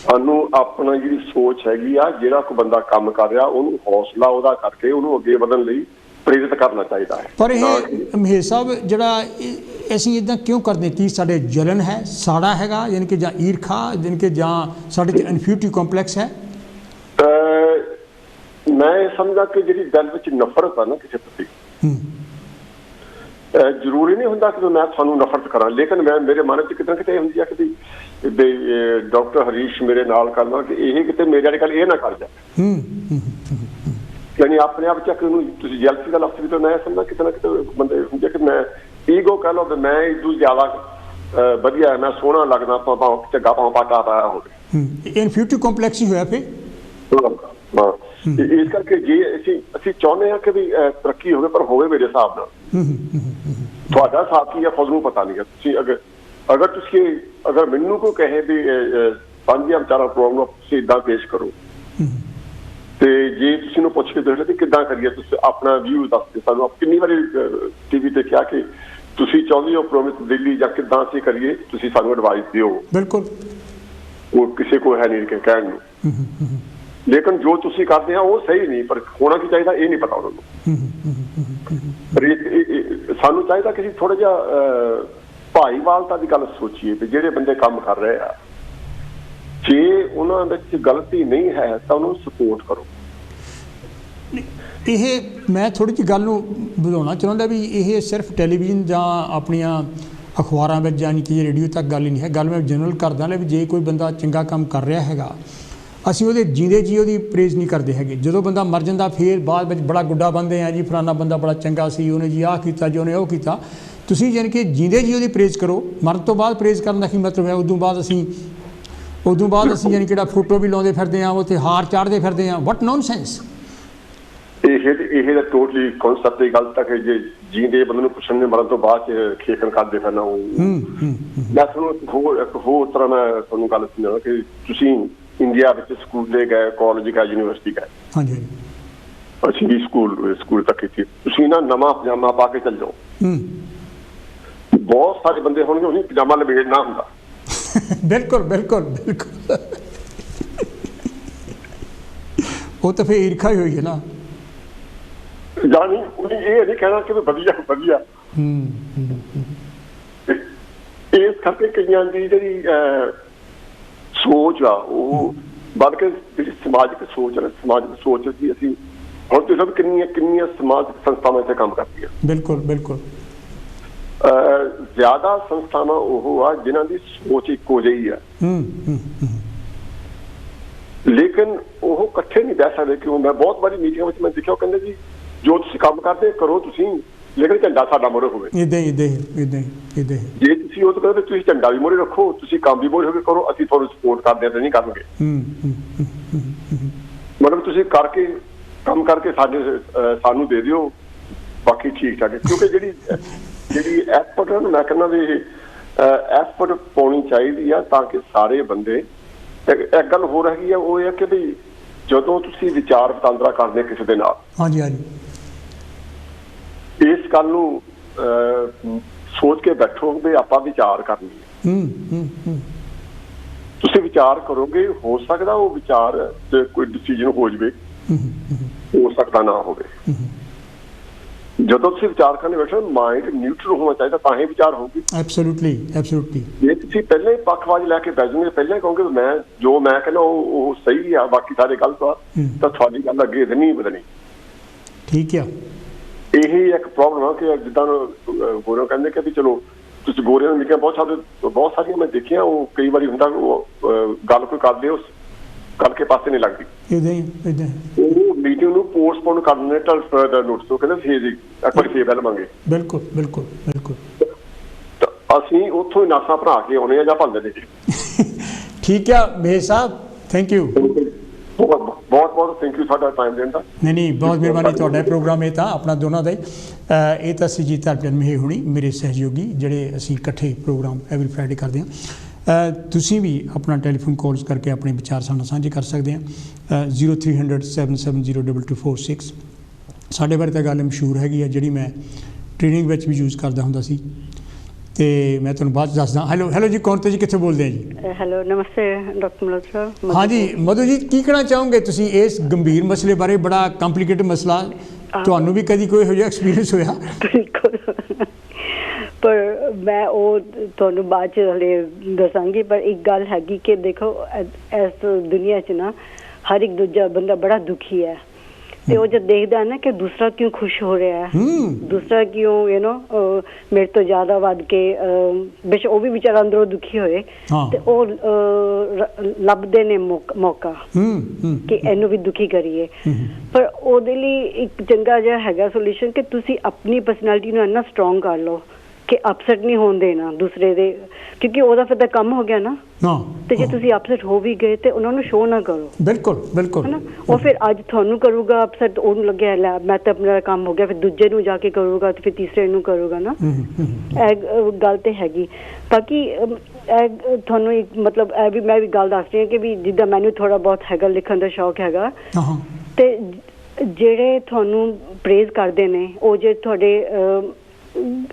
ਸਾਨੂੰ ਆਪਣਾ ਜਿਹੜੀ ਸੋਚ ਹੈਗੀ ਆ, ਜਿਹੜਾ ਕੋਈ ਬੰਦਾ ਕੰਮ ਕਰ ਰਿਹਾ ਉਹਨੂੰ ਹੌਸਲਾ ਉਹਦਾ ਕਰਕੇ ਉਹਨੂੰ ਅੱਗੇ ਵਧਣ ਲਈ ਪ੍ਰੇਰਿਤ ਕਰਨਾ ਚਾਹੀਦਾ ਹੈ। ਪਰ ਇਹ ਮਹੇਸ਼ ਸਾਹਿਬ ਜਿਹੜਾ ਅਸੀਂ ਇੱਦਾਂ ਕਿਉਂ ਕਰਦੇ, ਕੀ ਸਾਡੇ ਜਲਨ ਹੈ, ਸਾੜਾ ਹੈਗਾ, ਯਾਨੀ ਕਿ ਜਾਂ ਈਰਖਾ, ਯਾਨੀ ਕਿ ਜਾਂ ਸਾਡੇ 'ਚ ਇਨਫੀਰੀਅਰਿਟੀ ਕੰਪਲੈਕਸ ਹੈ? ਮੈਂ ਸਮਝਦਾ ਕਿ ਜਿਹੜੀ ਦਿਲ ਵਿੱਚ ਨਫ਼ਰਤ ਆ ਨਾ ਕਿਸੇ ਪ੍ਰਤੀ, ਜ਼ਰੂਰੀ ਨਹੀਂ ਹੁੰਦਾ ਕਿ ਮੈਂ ਤੁਹਾਨੂੰ ਨਫ਼ਰਤ ਕਰਾਂ, ਲੇਕਿਨ ਮੇਰੇ ਮਨ 'ਚ ਕਿਤੇ ਨਾ ਕਿਤੇ ਹੁੰਦੀ ਆ ਕਿ ਡਾਕਟਰ ਹਰੀਸ਼ ਮੇਰੇ ਨਾਲ ਕਰਨਾ ਕਿ ਇਹ ਕਿਤੇ ਮੇਰੇ ਵਾਲੀ ਗੱਲ ਇਹ ਨਾ ਕਰ ਜਾ, ਯਾਨੀ ਆਪਣੇ ਆਪ ਚੱਕ ਨੂੰ ਤੁਸੀਂ ਜੈਲਸੀ ਦਾ ਲਫ਼ਜ਼ ਵੀ ਤਾਂ ਮੈਂ ਸਮਝਦਾ ਕਿਤੇ ਨਾ ਕਿਤੇ ਬੰਦੇ ਹੁੰਦੇ ਕਿ ਮੈਂ ਈਗੋ ਕਹਿ ਲਓ, ਮੈਂ ਇਦੋਂ ਜ਼ਿਆਦਾ ਵਧੀਆ, ਮੈਂ ਸੋਹਣਾ ਲੱਗਦਾ, ਆਪਾਂ ਝੱਗਾ ਪਾਟਾ ਪਾਇਆ ਹੋਵੇ, ਇਨਫੀਰੀਅਰਿਟੀ ਕੰਪਲੈਕਸ ਹੀ ਹੋਇਆ ਫਿਰ। ਹਾਂ, ਇਸ ਕਰਕੇ ਜੇ ਅਸੀਂ ਚਾਹੁੰਦੇ ਹਾਂ ਕਿ ਵੀ ਤਰੱਕੀ ਹੋਵੇ, ਪਰ ਹੋਵੇ ਮੇਰੇ ਹਿਸਾਬ ਨਾਲ। ਤੁਹਾਡਾ ਹਿਸਾਬ ਕੀ ਹੈ ਖੁਦ ਨੂੰ ਪਤਾ ਨਹੀਂ ਹੈ। ਤੁਸੀਂ ਅਗਰ ਮੈਨੂੰ ਕੋਈ ਕਹੇ ਵੀ ਸਾਂਝੀਆਂ ਵਿਚਾਰਾਂ ਪ੍ਰੋਗਰਾਮ ਨੂੰ ਤੁਸੀਂ ਇੱਦਾਂ ਪੇਸ਼ ਕਰੋ, ਤੇ ਜੇ ਤੁਸੀਂ ਨੂੰ ਪੁੱਛ ਕੇ ਦੇਖ ਲਓ ਕਿ ਕਿੱਦਾਂ ਕਰੀਏ, ਤੁਸੀਂ ਆਪਣਾ ਵਿਊ ਦੱਸ ਦਿਓ ਸਾਨੂੰ। ਕਿੰਨੀ ਵਾਰੀ ਟੀਵੀ ਤੇ ਕਿਹਾ ਕਿ ਤੁਸੀਂ ਚਾਹੁੰਦੇ ਹੋ ਪ੍ਰੋਗਰਾਮ ਦਿੱਲੀ ਜਾਂ ਕਿੱਦਾਂ ਅਸੀਂ ਕਰੀਏ, ਤੁਸੀਂ ਸਾਨੂੰ ਐਡਵਾਈਸ ਦਿਓ। ਬਿਲਕੁਲ, ਉਹ ਕਿਸੇ ਕੋਲ ਹੈ ਨਹੀਂ ਕਹਿਣ ਨੂੰ, ਲੇਕਿਨ ਜੋ ਤੁਸੀਂ ਕਰਦੇ ਆ ਉਹ ਸਹੀ ਨਹੀਂ, ਪਰ ਹੋਣਾ ਕੀ ਚਾਹੀਦਾ ਇਹ ਨਹੀਂ ਪਤਾ ਉਹਨਾਂ ਨੂੰ। ਸਾਨੂੰ ਚਾਹੀਦਾ ਕਿ ਅਸੀਂ ਥੋੜਾ ਜਿਹਾ ਭਾਈਵਾਲਤਾ ਦੀ ਗੱਲ ਸੋਚੀਏ ਵੀ ਜਿਹੜੇ ਬੰਦੇ ਕੰਮ ਕਰ ਰਹੇ ਆ, ਜੇ ਉਹਨਾਂ ਵਿੱਚ ਗਲਤੀ ਨਹੀਂ ਹੈ ਤਾਂ ਉਹਨੂੰ ਸਪੋਰਟ ਕਰੋ। ਇਹ ਮੈਂ ਥੋੜ੍ਹੀ ਜਿਹੀ ਗੱਲ ਨੂੰ ਵਧਾਉਣਾ ਚਾਹੁੰਦਾ ਵੀ ਇਹ ਸਿਰਫ ਟੈਲੀਵਿਜ਼ਨ ਜਾਂ ਆਪਣੀਆਂ ਅਖਬਾਰਾਂ ਵਿੱਚ ਯਾਨੀ ਕਿ ਰੇਡੀਓ ਤੱਕ ਗੱਲ ਹੀ ਨਹੀਂ ਹੈ। ਗੱਲ ਮੈਂ ਜਨਰਲ ਕਰਦਾ ਲੈ ਵੀ ਜੇ ਕੋਈ ਬੰਦਾ ਚੰਗਾ ਕੰਮ ਕਰ ਰਿਹਾ ਹੈਗਾ, ਅਸੀਂ ਉਹਦੇ ਜੀਂਦੇ ਜੀ ਉਹਦੀ ਪ੍ਰੇਜ਼ ਨਹੀਂ ਕਰਦੇ ਹੈਗੇ। ਜਦੋਂ ਬੰਦਾ ਮਰ ਜਾਂਦਾ ਫਿਰ ਬਾਅਦ ਵਿੱਚ ਬੜਾ ਗੁੱਡਾ ਬਣਦੇ ਆ, ਜੀ ਫਲਾਨਾ ਬੰਦਾ ਬੜਾ ਚੰਗਾ ਸੀ, ਉਹਨੇ ਜੀ ਆਹ ਕੀਤਾ, ਜੀ ਉਹਨੇ ਉਹ ਕੀਤਾ। ਤੁਸੀਂ ਯਾਨੀ ਕਿ ਜੀਂਦੇ ਜੀ ਉਹਦੀ ਪ੍ਰੇਜ਼ ਕਰੋ, ਮਰਨ ਤੋਂ ਬਾਅਦ ਪ੍ਰੇਜ਼ ਕਰਨ ਦਾ ਕੀ ਮਤਲਬ ਹੈ? ਉਦੋਂ ਬਾਅਦ ਅਸੀਂ ਯਾਨੀ ਕਿਹੜਾ ਫੋਟੋ ਵੀ ਲਾਉਂਦੇ ਫਿਰਦੇ ਹਾਂ, ਉੱਥੇ ਹਾਰ ਚਾੜ੍ਹਦੇ ਫਿਰਦੇ ਹਾਂ। ਵਾਟ ਨੌਨਸੈਂਸ। ਇਹ ਤਾਂ ਟੋਟਲੀ ਕਨਸੈਪਟ ਦੀ ਗੱਲ ਤੱਕ ਜੇ ਜੀਂਦੇ ਬੰਦੇ ਨੂੰ ਪੁੱਛਣ ਦੇ ਮਰਨ ਤੋਂ ਬਾਅਦ ਖੇਖਣ ਕਰਦੇ ਫਿਰਨਾ, ਉਹ ਮੈਂ ਤੁਹਾਨੂੰ ਇੱਕ ਹੋਰ ਤਰ੍ਹਾਂ ਮੈਂ ਤੁਹਾਨੂੰ ਗੱਲ ਸਮਝਾਉਣਾ ਕਿ ਤੁਸੀਂ ਇੰਡੀਆ ਵਿੱਚ ਸਕੂਲੇ ਗਏ, ਕਾਲਜ ਗਏ, ਯੂਨੀਵਰਸਿਟੀ ਗਏ, ਹਾਂਜੀ ਅਸੀਂ ਵੀ ਸਕੂਲ ਤੱਕ ਕੀਤੀ, ਤੁਸੀਂ ਨਾ ਨਵਾਂ ਪਜਾਮਾ ਪਾ ਕੇ ਚੱਲ ਜਾਓ, ਬਹੁਤ ਸਾਰੇ ਬੰਦੇ ਹੋਣਗੇ ਉਹਨੇ ਪਜਾਮਾ ਲਪੇਟਣਾ ਹੁੰਦਾ। ਬਿਲਕੁਲ ਬਿਲਕੁਲ ਬਿਲਕੁਲ, ਉਹ ਤਾਂ ਫਿਰ ਈਰਖਾ ਹੀ ਹੋਈ ਹੈ ਨਾ, ਜਾਨੀ ਉਹਨੇ ਇਹ ਨਹੀਂ ਕਹਿਣਾ ਕਿ ਵਧੀਆ ਵਧੀਆ। ਇਸ ਕਰਕੇ ਕਈਆਂ ਦੀ ਜਿਹੜੀ ਸੋਚ ਆ ਉਹ ਵੱਧ ਕੇ ਜਿਹੜੀ ਸਮਾਜਿਕ ਸੋਚ ਹੈ, ਸਮਾਜਿਕ ਸੋਚ ਦੀ ਅਸੀਂ ਹੁਣ ਤੁਸੀਂ ਸਭ ਕਿੰਨੀਆਂ ਸਮਾਜਿਕ ਸੰਸਥਾਵਾਂ ਇੱਥੇ ਕੰਮ ਕਰਦੀਆਂ। ਬਿਲਕੁਲ ਬਿਲਕੁਲ, ਜ਼ਿਆਦਾ ਸੰਸਥਾਵਾਂ ਉਹ ਆ ਜਿਨ੍ਹਾਂ ਦੀ ਸੋਚ ਇੱਕੋ ਜਿਹੀ ਆ। ਲੇਕਿਨ ਉਹ ਇਕੱਠੇ ਨਹੀਂ ਬਹਿ ਸਕਦੇ। ਕਿਉਂ? ਮੈਂ ਬਹੁਤ ਵਾਰੀ ਮੀਟਿੰਗਾਂ ਵਿੱਚ ਮੈਂ ਦੇਖਿਆ, ਉਹ ਕਹਿੰਦੇ ਜੀ ਜੋ ਤੁਸੀਂ ਕੰਮ ਕਰਦੇ ਕਰੋ ਤੁਸੀਂ, ਲੇਕਿਨ ਝੰਡਾ ਸਾਡਾ ਮੋਹਰੇ ਹੋਵੇ। ਇਦਾਂ ਜੇ ਤੁਸੀਂ ਉਹ ਕਹਿੰਦੇ ਤੁਸੀਂ ਝੰਡਾ ਵੀ ਮੋਹਰੇ ਰੱਖੋ, ਤੁਸੀਂ ਕੰਮ ਵੀ ਮੋਹਰੇ ਹੋ ਕੇ ਕਰੋ, ਅਸੀਂ ਤੁਹਾਨੂੰ ਸਪੋਰਟ ਕਰਦੇ ਹਾਂ ਤੇ ਨਹੀਂ ਕਰਨਗੇ। ਮਤਲਬ ਤੁਸੀਂ ਕਰਕੇ ਕੰਮ ਕਰਕੇ ਸਾਨੂੰ ਦੇ ਦਿਓ, ਬਾਕੀ ਠੀਕ ਠਾਕ। ਕਿਉਂਕਿ ਜਿਹੜੀ ਐਫਰਟ ਹੈ, ਮੈਂ ਕਹਿੰਦਾ ਵੀ ਐਫਰਟ ਪਾਉਣੀ ਚਾਹੀਦੀ ਆ ਤਾਂ ਕਿ ਸਾਰੇ ਬੰਦੇ। ਇੱਕ ਗੱਲ ਹੋਰ ਹੈਗੀ ਆ, ਉਹ ਇਹ ਕਿ ਵੀ ਜਦੋਂ ਤੁਸੀਂ ਵਿਚਾਰ ਵਟਾਂਦਰਾ ਕਰਦੇ ਕਿਸੇ ਦੇ ਨਾਲ, ਹਾਂਜੀ, ਇਸ ਗੱਲ ਨੂੰ ਸੋਚ ਕੇ ਬੈਠੋ ਵੀ ਆਪਾਂ ਵਿਚਾਰ ਕਰਨੀ ਹੈ। ਤੁਸੀਂ ਵਿਚਾਰ ਕਰੋਗੇ, ਹੋ ਸਕਦਾ ਉਹ ਵਿਚਾਰ ਤੇ ਕੋਈ ਡਿਸੀਜਨ ਹੋ ਜਾਵੇ, ਹੋ ਸਕਦਾ ਨਾ ਹੋਵੇ। ਜਦੋਂ ਤੁਸੀਂ ਵਿਚਾਰ ਕਰਨੇ ਬੈਠੋ, ਮਾਈਂਡ ਨਿਊਟਰਲ ਹੋਣਾ ਚਾਹੀਦਾ, ਤਾਂ ਹੀ ਵਿਚਾਰ ਹੋਊਗੀ। ਐਬਸੋਲੂਟਲੀ। ਜੇ ਤੁਸੀਂ ਪਹਿਲਾਂ ਹੀ ਪੱਖਵਾਜ ਲੈ ਕੇ ਬੈਠ ਜਾਓਗੇ, ਪਹਿਲਾਂ ਹੀ ਕਹੋਗੇ ਜੋ ਮੈਂ ਕਹਿੰਦਾ ਉਹ ਸਹੀ ਆ, ਬਾਕੀ ਸਾਰੇ ਗਲਤ ਆ, ਤਾਂ ਤੁਹਾਡੀ ਗੱਲ ਅੱਗੇ ਨਹੀਂ ਵਧਣੀ। ਠੀਕ ਆ। ਇਹੀ ਇੱਕ ਪ੍ਰੋਬਲਮ ਆ ਕਿ ਜਿੱਦਾਂ ਗੋਰੇ ਕਹਿੰਦੇ ਕਿ ਵੀ ਚਲੋ ਤੁਸੀਂ ਗੋਰਿਆਂ ਨੂੰ ਲਿਖਿਆ ਬਹੁਤ ਸਾਰੀਆਂ ਮੈਂ ਦੇਖੀਆਂ, ਉਹ ਕਈ ਵਾਰੀ ਹੁੰਦਾ ਉਹ ਗੱਲ ਕੋਈ ਕਰਦੇ ਉਸ ਗੱਲ ਕੇ ਪਾਸੇ ਨਹੀਂ ਲੱਗਦੀ। ਉਹ ਮੀਟਿੰਗ ਨੂੰ ਪੋਸਟਪੋਨ ਕਰ ਦਿੰਦੇ ਟਲ ਫਰਦਰ ਨੋਟਿਸ। ਉਹ ਕਹਿੰਦੇ ਫੇਰ ਇੱਕ ਵਾਰੀ ਫੇਰ ਲਵਾਂਗੇ। ਬਿਲਕੁਲ। ਤਾਂ ਅਸੀਂ ਉੱਥੋਂ ਹੀ ਨਾਸਾਂ ਭਰਾ ਕੇ ਆਉਣੇ ਆ ਜਾਂ ਭੰਦੇ ਨੇ। ਠੀਕ ਆ ਮੇਰ ਸਾਹਿਬ, ਥੈਂਕ ਯੂ, ਬਹੁਤ ਥੈਂਕ ਯੂ ਸਾਡਾ ਟਾਈਮ ਦੇਣ ਦਾ। ਨਹੀਂ ਬਹੁਤ ਮਿਹਰਬਾਨੀ ਤੁਹਾਡਾ ਪ੍ਰੋਗਰਾਮ। ਇਹ ਤਾਂ ਆਪਣਾ ਦੋਨਾਂ ਦਾ ਹੀ, ਇਹ ਤਾਂ ਸੁਰਜੀਤ ਹਰਪ੍ਰੀਤ ਮਹੇ ਹੋਣੀ ਮੇਰੇ ਸਹਿਯੋਗੀ, ਜਿਹੜੇ ਅਸੀਂ ਇਕੱਠੇ ਪ੍ਰੋਗਰਾਮ ਐਵਰੀ ਫਰਾਈਡੇ ਕਰਦੇ ਹਾਂ। ਤੁਸੀਂ ਵੀ ਆਪਣਾ ਟੈਲੀਫੋਨ ਕਾਲਸ ਕਰਕੇ ਆਪਣੇ ਵਿਚਾਰ ਸਾਡੇ ਨਾਲ ਸਾਂਝੇ ਕਰ ਸਕਦੇ ਹਾਂ। 0300 7702246। ਸਾਡੇ ਬਾਰੇ ਤਾਂ ਗੱਲ ਮਸ਼ਹੂਰ ਹੈਗੀ ਆ, ਜਿਹੜੀ ਮੈਂ ਟ੍ਰੇਨਿੰਗ ਵਿੱਚ ਵੀ ਯੂਜ਼ ਕਰਦਾ ਹੁੰਦਾ ਸੀ, ਤੇ ਮੈਂ ਤੁਹਾਨੂੰ ਬਾਅਦ ਦੱਸਦਾ। ਹੈਲੋ ਜੀ, ਕੌਣ ਤੋਂ ਜੀ, ਕਿੱਥੋਂ ਬੋਲਦੇ ਆ ਜੀ? ਹੈਲੋ, ਨਮਸਤੇ ਡਾਕਟਰ ਮਲਹੋਤਰਾ ਸਾਹਿਬ। ਹਾਂਜੀ ਮਧੂ ਜੀ, ਕੀ ਕਹਿਣਾ ਚਾਹੋਗੇ ਤੁਸੀਂ ਇਸ ਗੰਭੀਰ ਮਸਲੇ ਬਾਰੇ? ਬੜਾ ਕੰਪਲੀਕੇਟਡ ਮਸਲਾ, ਤੁਹਾਨੂੰ ਵੀ ਕਦੀ ਕੋਈ ਇਹੋ ਜਿਹਾ ਐਕਸਪੀਰੀਅੰਸ ਹੋਇਆ? ਬਿਲਕੁਲ, ਪਰ ਮੈਂ ਉਹ ਤੁਹਾਨੂੰ ਬਾਅਦ 'ਚ ਹਲੇ ਦੱਸਾਂਗੀ। ਪਰ ਇੱਕ ਗੱਲ ਹੈਗੀ ਕਿ ਦੇਖੋ, ਇਸ ਦੁਨੀਆ 'ਚ ਨਾ ਹਰ ਇੱਕ ਦੂਜਾ ਬੰਦਾ ਬੜਾ ਦੁਖੀ ਹੈ, ਤੇ ਉਹ ਜਦ ਦੇਖਦਾ ਨਾ ਕਿ ਦੂਸਰਾ ਕਿਉਂ ਖੁਸ਼ ਹੋ ਰਿਹਾ ਹੈ, ਦੂਸਰਾ ਕਿਉਂ ਮੇਰੇ ਤੋਂ ਜ਼ਿਆਦਾ ਵੱਧ ਕੇ, ਬੇਸ਼ੱਕ ਉਹ ਵੀ ਵਿਚਾਰਾ ਅੰਦਰੋਂ ਦੁਖੀ ਹੋਏ, ਤੇ ਉਹ ਲੱਭਦੇ ਨੇ ਮੌਕਾ ਕਿ ਇਹਨੂੰ ਵੀ ਦੁਖੀ ਕਰੀਏ। ਪਰ ਉਹਦੇ ਲਈ ਇੱਕ ਚੰਗਾ ਜਿਹਾ ਹੈਗਾ ਸੋਲੂਸ਼ਨ ਕਿ ਤੁਸੀਂ ਆਪਣੀ ਪਰਸਨੈਲਿਟੀ ਨੂੰ ਇੰਨਾ ਸਟਰੋਂਗ ਕਰ ਲਓ ਕਿ ਅਪਸੈਟ ਨਹੀਂ ਹੋਣ ਦੇਣਾ ਦੂਸਰੇ ਦੇ, ਕਿਉਂਕਿ ਉਹਦਾ ਫਿਰ ਤਾਂ ਕੰਮ ਹੋ ਗਿਆ ਨਾ। ਤੇ ਜੇ ਤੁਸੀਂ ਅਪਸੈਟ ਹੋ ਵੀ ਗਏ ਤੇ ਉਹਨਾਂ ਨੂੰ ਸ਼ੋਅ ਨਾ ਕਰੋ। ਬਿਲਕੁਲ ਹੈ ਨਾ। ਉਹ ਫਿਰ ਅੱਜ ਤੁਹਾਨੂੰ ਕਰੂਗਾ ਅਪਸੈਟ, ਉਹਨੂੰ ਲੱਗਿਆ ਲੈ ਮੈਂ ਤਾਂ ਆਪਣਾ ਕੰਮ ਹੋ ਗਿਆ, ਫਿਰ ਦੂਜੇ ਨੂੰ ਜਾ ਕੇ ਕਰੂਗਾ, ਤੇ ਫਿਰ ਤੀਸਰੇ ਨੂੰ ਕਰੂਗਾ ਨਾ। ਇਹ ਗੱਲ ਤੇ ਹੈਗੀ। ਬਾਕੀ ਤੁਹਾਨੂੰ ਇੱਕ ਮਤਲਬ ਇਹ ਵੀ ਮੈਂ ਵੀ ਗੱਲ ਦੱਸ ਰਹੀ ਹਾਂ ਕਿ ਵੀ ਜਿੱਦਾਂ ਮੈਨੂੰ ਥੋੜਾ ਬਹੁਤ ਹੈਗਾ ਲਿਖਣ ਦਾ ਸ਼ੌਕ ਹੈਗਾ, ਤੇ ਜਿਹੜੇ ਤੁਹਾਨੂੰ ਪ੍ਰੇਜ਼ ਕਰਦੇ ਨੇ, ਉਹ ਜੇ ਤੁਹਾਡੇ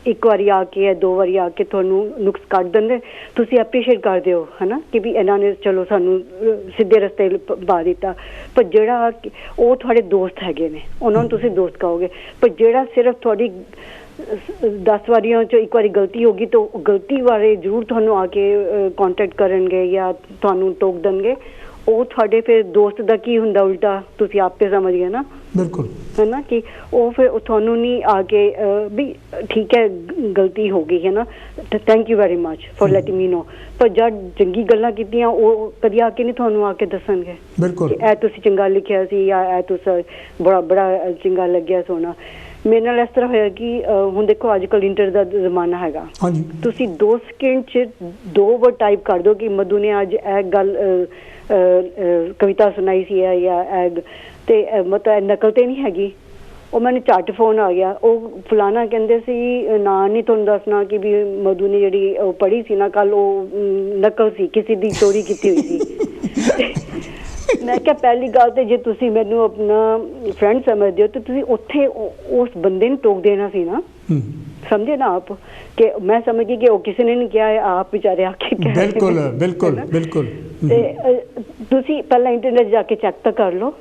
ਇੱਕ ਵਾਰੀ ਆ ਕੇ ਜਾਂ 2 ਵਾਰੀ ਆ ਕੇ ਤੁਹਾਨੂੰ ਨੁਕਸ ਕੱਢ ਦਿੰਦੇ, ਤੁਸੀਂ ਐਪਰੀਸ਼ੀਏਟ ਕਰਦੇ ਹੋ, ਹੈ ਨਾ, ਕਿ ਵੀ ਇਹਨਾਂ ਨੇ ਚਲੋ ਸਾਨੂੰ ਸਿੱਧੇ ਰਸਤੇ ਪਾ ਦਿੱਤਾ। ਪਰ ਜਿਹੜਾ ਉਹ ਤੁਹਾਡੇ ਦੋਸਤ ਹੈਗੇ ਨੇ, ਉਹਨਾਂ ਨੂੰ ਤੁਸੀਂ ਦੋਸਤ ਕਹੋਗੇ। ਪਰ ਜਿਹੜਾ ਸਿਰਫ ਤੁਹਾਡੀ 10 ਵਾਰੀਆਂ 'ਚੋਂ ਇੱਕ ਵਾਰੀ ਗਲਤੀ ਹੋ ਗਈ, ਤਾਂ ਗਲਤੀ ਬਾਰੇ ਜ਼ਰੂਰ ਤੁਹਾਨੂੰ ਆ ਕੇ ਕੰਟੈਕਟ ਕਰਨਗੇ ਜਾਂ ਤੁਹਾਨੂੰ ਟੋਕ ਦੇਣਗੇ। ਉਹ ਤੁਹਾਡੇ ਫਿਰ ਦੋਸਤ ਦਾ ਕੀ ਹੁੰਦਾ ਉਲਟਾ, ਤੁਸੀਂ ਆਪੇ ਸਮਝ ਗਏ ਨਾ। ਬਿਲਕੁਲ, ਹੈ ਨਾ, ਕਿ ਉਹ ਫਿਰ ਤੁਹਾਨੂੰ ਨਹੀਂ ਆ ਕੇ ਵੀ ਠੀਕ ਹੈ ਗਲਤੀ ਹੋ ਗਈ ਹੈ ਨਾ, thank you very much for letting me know. ਪਰ ਜਦ ਚੰਗੀ ਗੱਲਾਂ ਕੀਤੀਆਂ ਉਹ ਕਦੀ ਆ ਕੇ ਨਹੀਂ ਤੁਹਾਨੂੰ ਆ ਕੇ ਦੱਸਣਗੇ ਕਿ ਇਹ ਤੁਸੀਂ ਚੰਗਾ ਲਿਖਿਆ ਸੀ ਜਾਂ ਇਹ ਤੁਸੀਂ ਬੜਾ ਚੰਗਾ ਲੱਗਿਆ ਸੋਨਾ। ਮੇਰੇ ਨਾਲ ਇਸ ਤਰ੍ਹਾਂ ਹੋਇਆ ਕਿ ਹੁਣ ਦੇਖੋ ਅੱਜ ਕੱਲ੍ਹ ਇੰਟਰ ਦਾ ਜ਼ਮਾਨਾ ਹੈਗਾ, ਤੁਸੀਂ 2 ਸਕਿੰਟ 'ਚ 2 ਵਰਡ ਟਾਈਪ ਕਰ ਦਿਓ ਕਿ ਮਧੂ ਨੇ ਅੱਜ ਇਹ ਗੱਲ ਕਵਿਤਾ ਸੁਣਾਈ ਸੀ ਜਾਂ ਤੇ ਮਤਲਬ ਨਕਲ ਤੇ ਨਹੀਂ ਹੈਗੀ। ਉਹ ਮੈਨੂੰ ਝੱਟ ਫੋਨ ਆ ਗਿਆ, ਉਹ ਫਲਾਣਾ ਕਹਿੰਦੇ ਸੀ ਨਾ ਨਹੀਂ ਤੁਹਾਨੂੰ ਦੱਸਣਾ ਕਿ ਵੀ ਮਧੂ ਨੇ ਜਿਹੜੀ ਉਹ ਪੜ੍ਹੀ ਸੀ ਨਾ ਕੱਲ, ਉਹ ਨਕਲ ਸੀ, ਕਿਸੇ ਦੀ ਚੋਰੀ ਕੀਤੀ ਹੋਈ ਸੀ। ਮੈਂ ਕਿਹਾ ਪਹਿਲੀ ਗੱਲ ਤੇ ਜੇ ਤੁਸੀਂ ਮੈਨੂੰ ਆਪਣਾ ਫਰੈਂਡ ਸਮਝਦੇ ਹੋ ਤਾਂ ਤੁਸੀਂ ਉੱਥੇ ਉਸ ਬੰਦੇ ਨੂੰ ਟੋਕ ਦੇਣਾ ਸੀ ਨਾ, ਸਮਝੇ ਨਾ ਆਪ, ਕਿ ਮੈਂ ਸਮਝ ਗਈ ਕਿ ਉਹ ਕਿਸੇ ਨੇ ਨਹੀਂ ਕਿਹਾ, ਆਪ ਵਿਚਾਰੇ ਆ ਕੇ ਕਹਿ ਰਹੇ। ਬਿਲਕੁਲ। ਤੇ ਤੁਸੀਂ ਪਹਿਲਾਂ ਇੰਟਰਨੈਟ ਜਾ ਕੇ ਚੈੱਕ ਤਾਂ ਕਰ ਲਓ,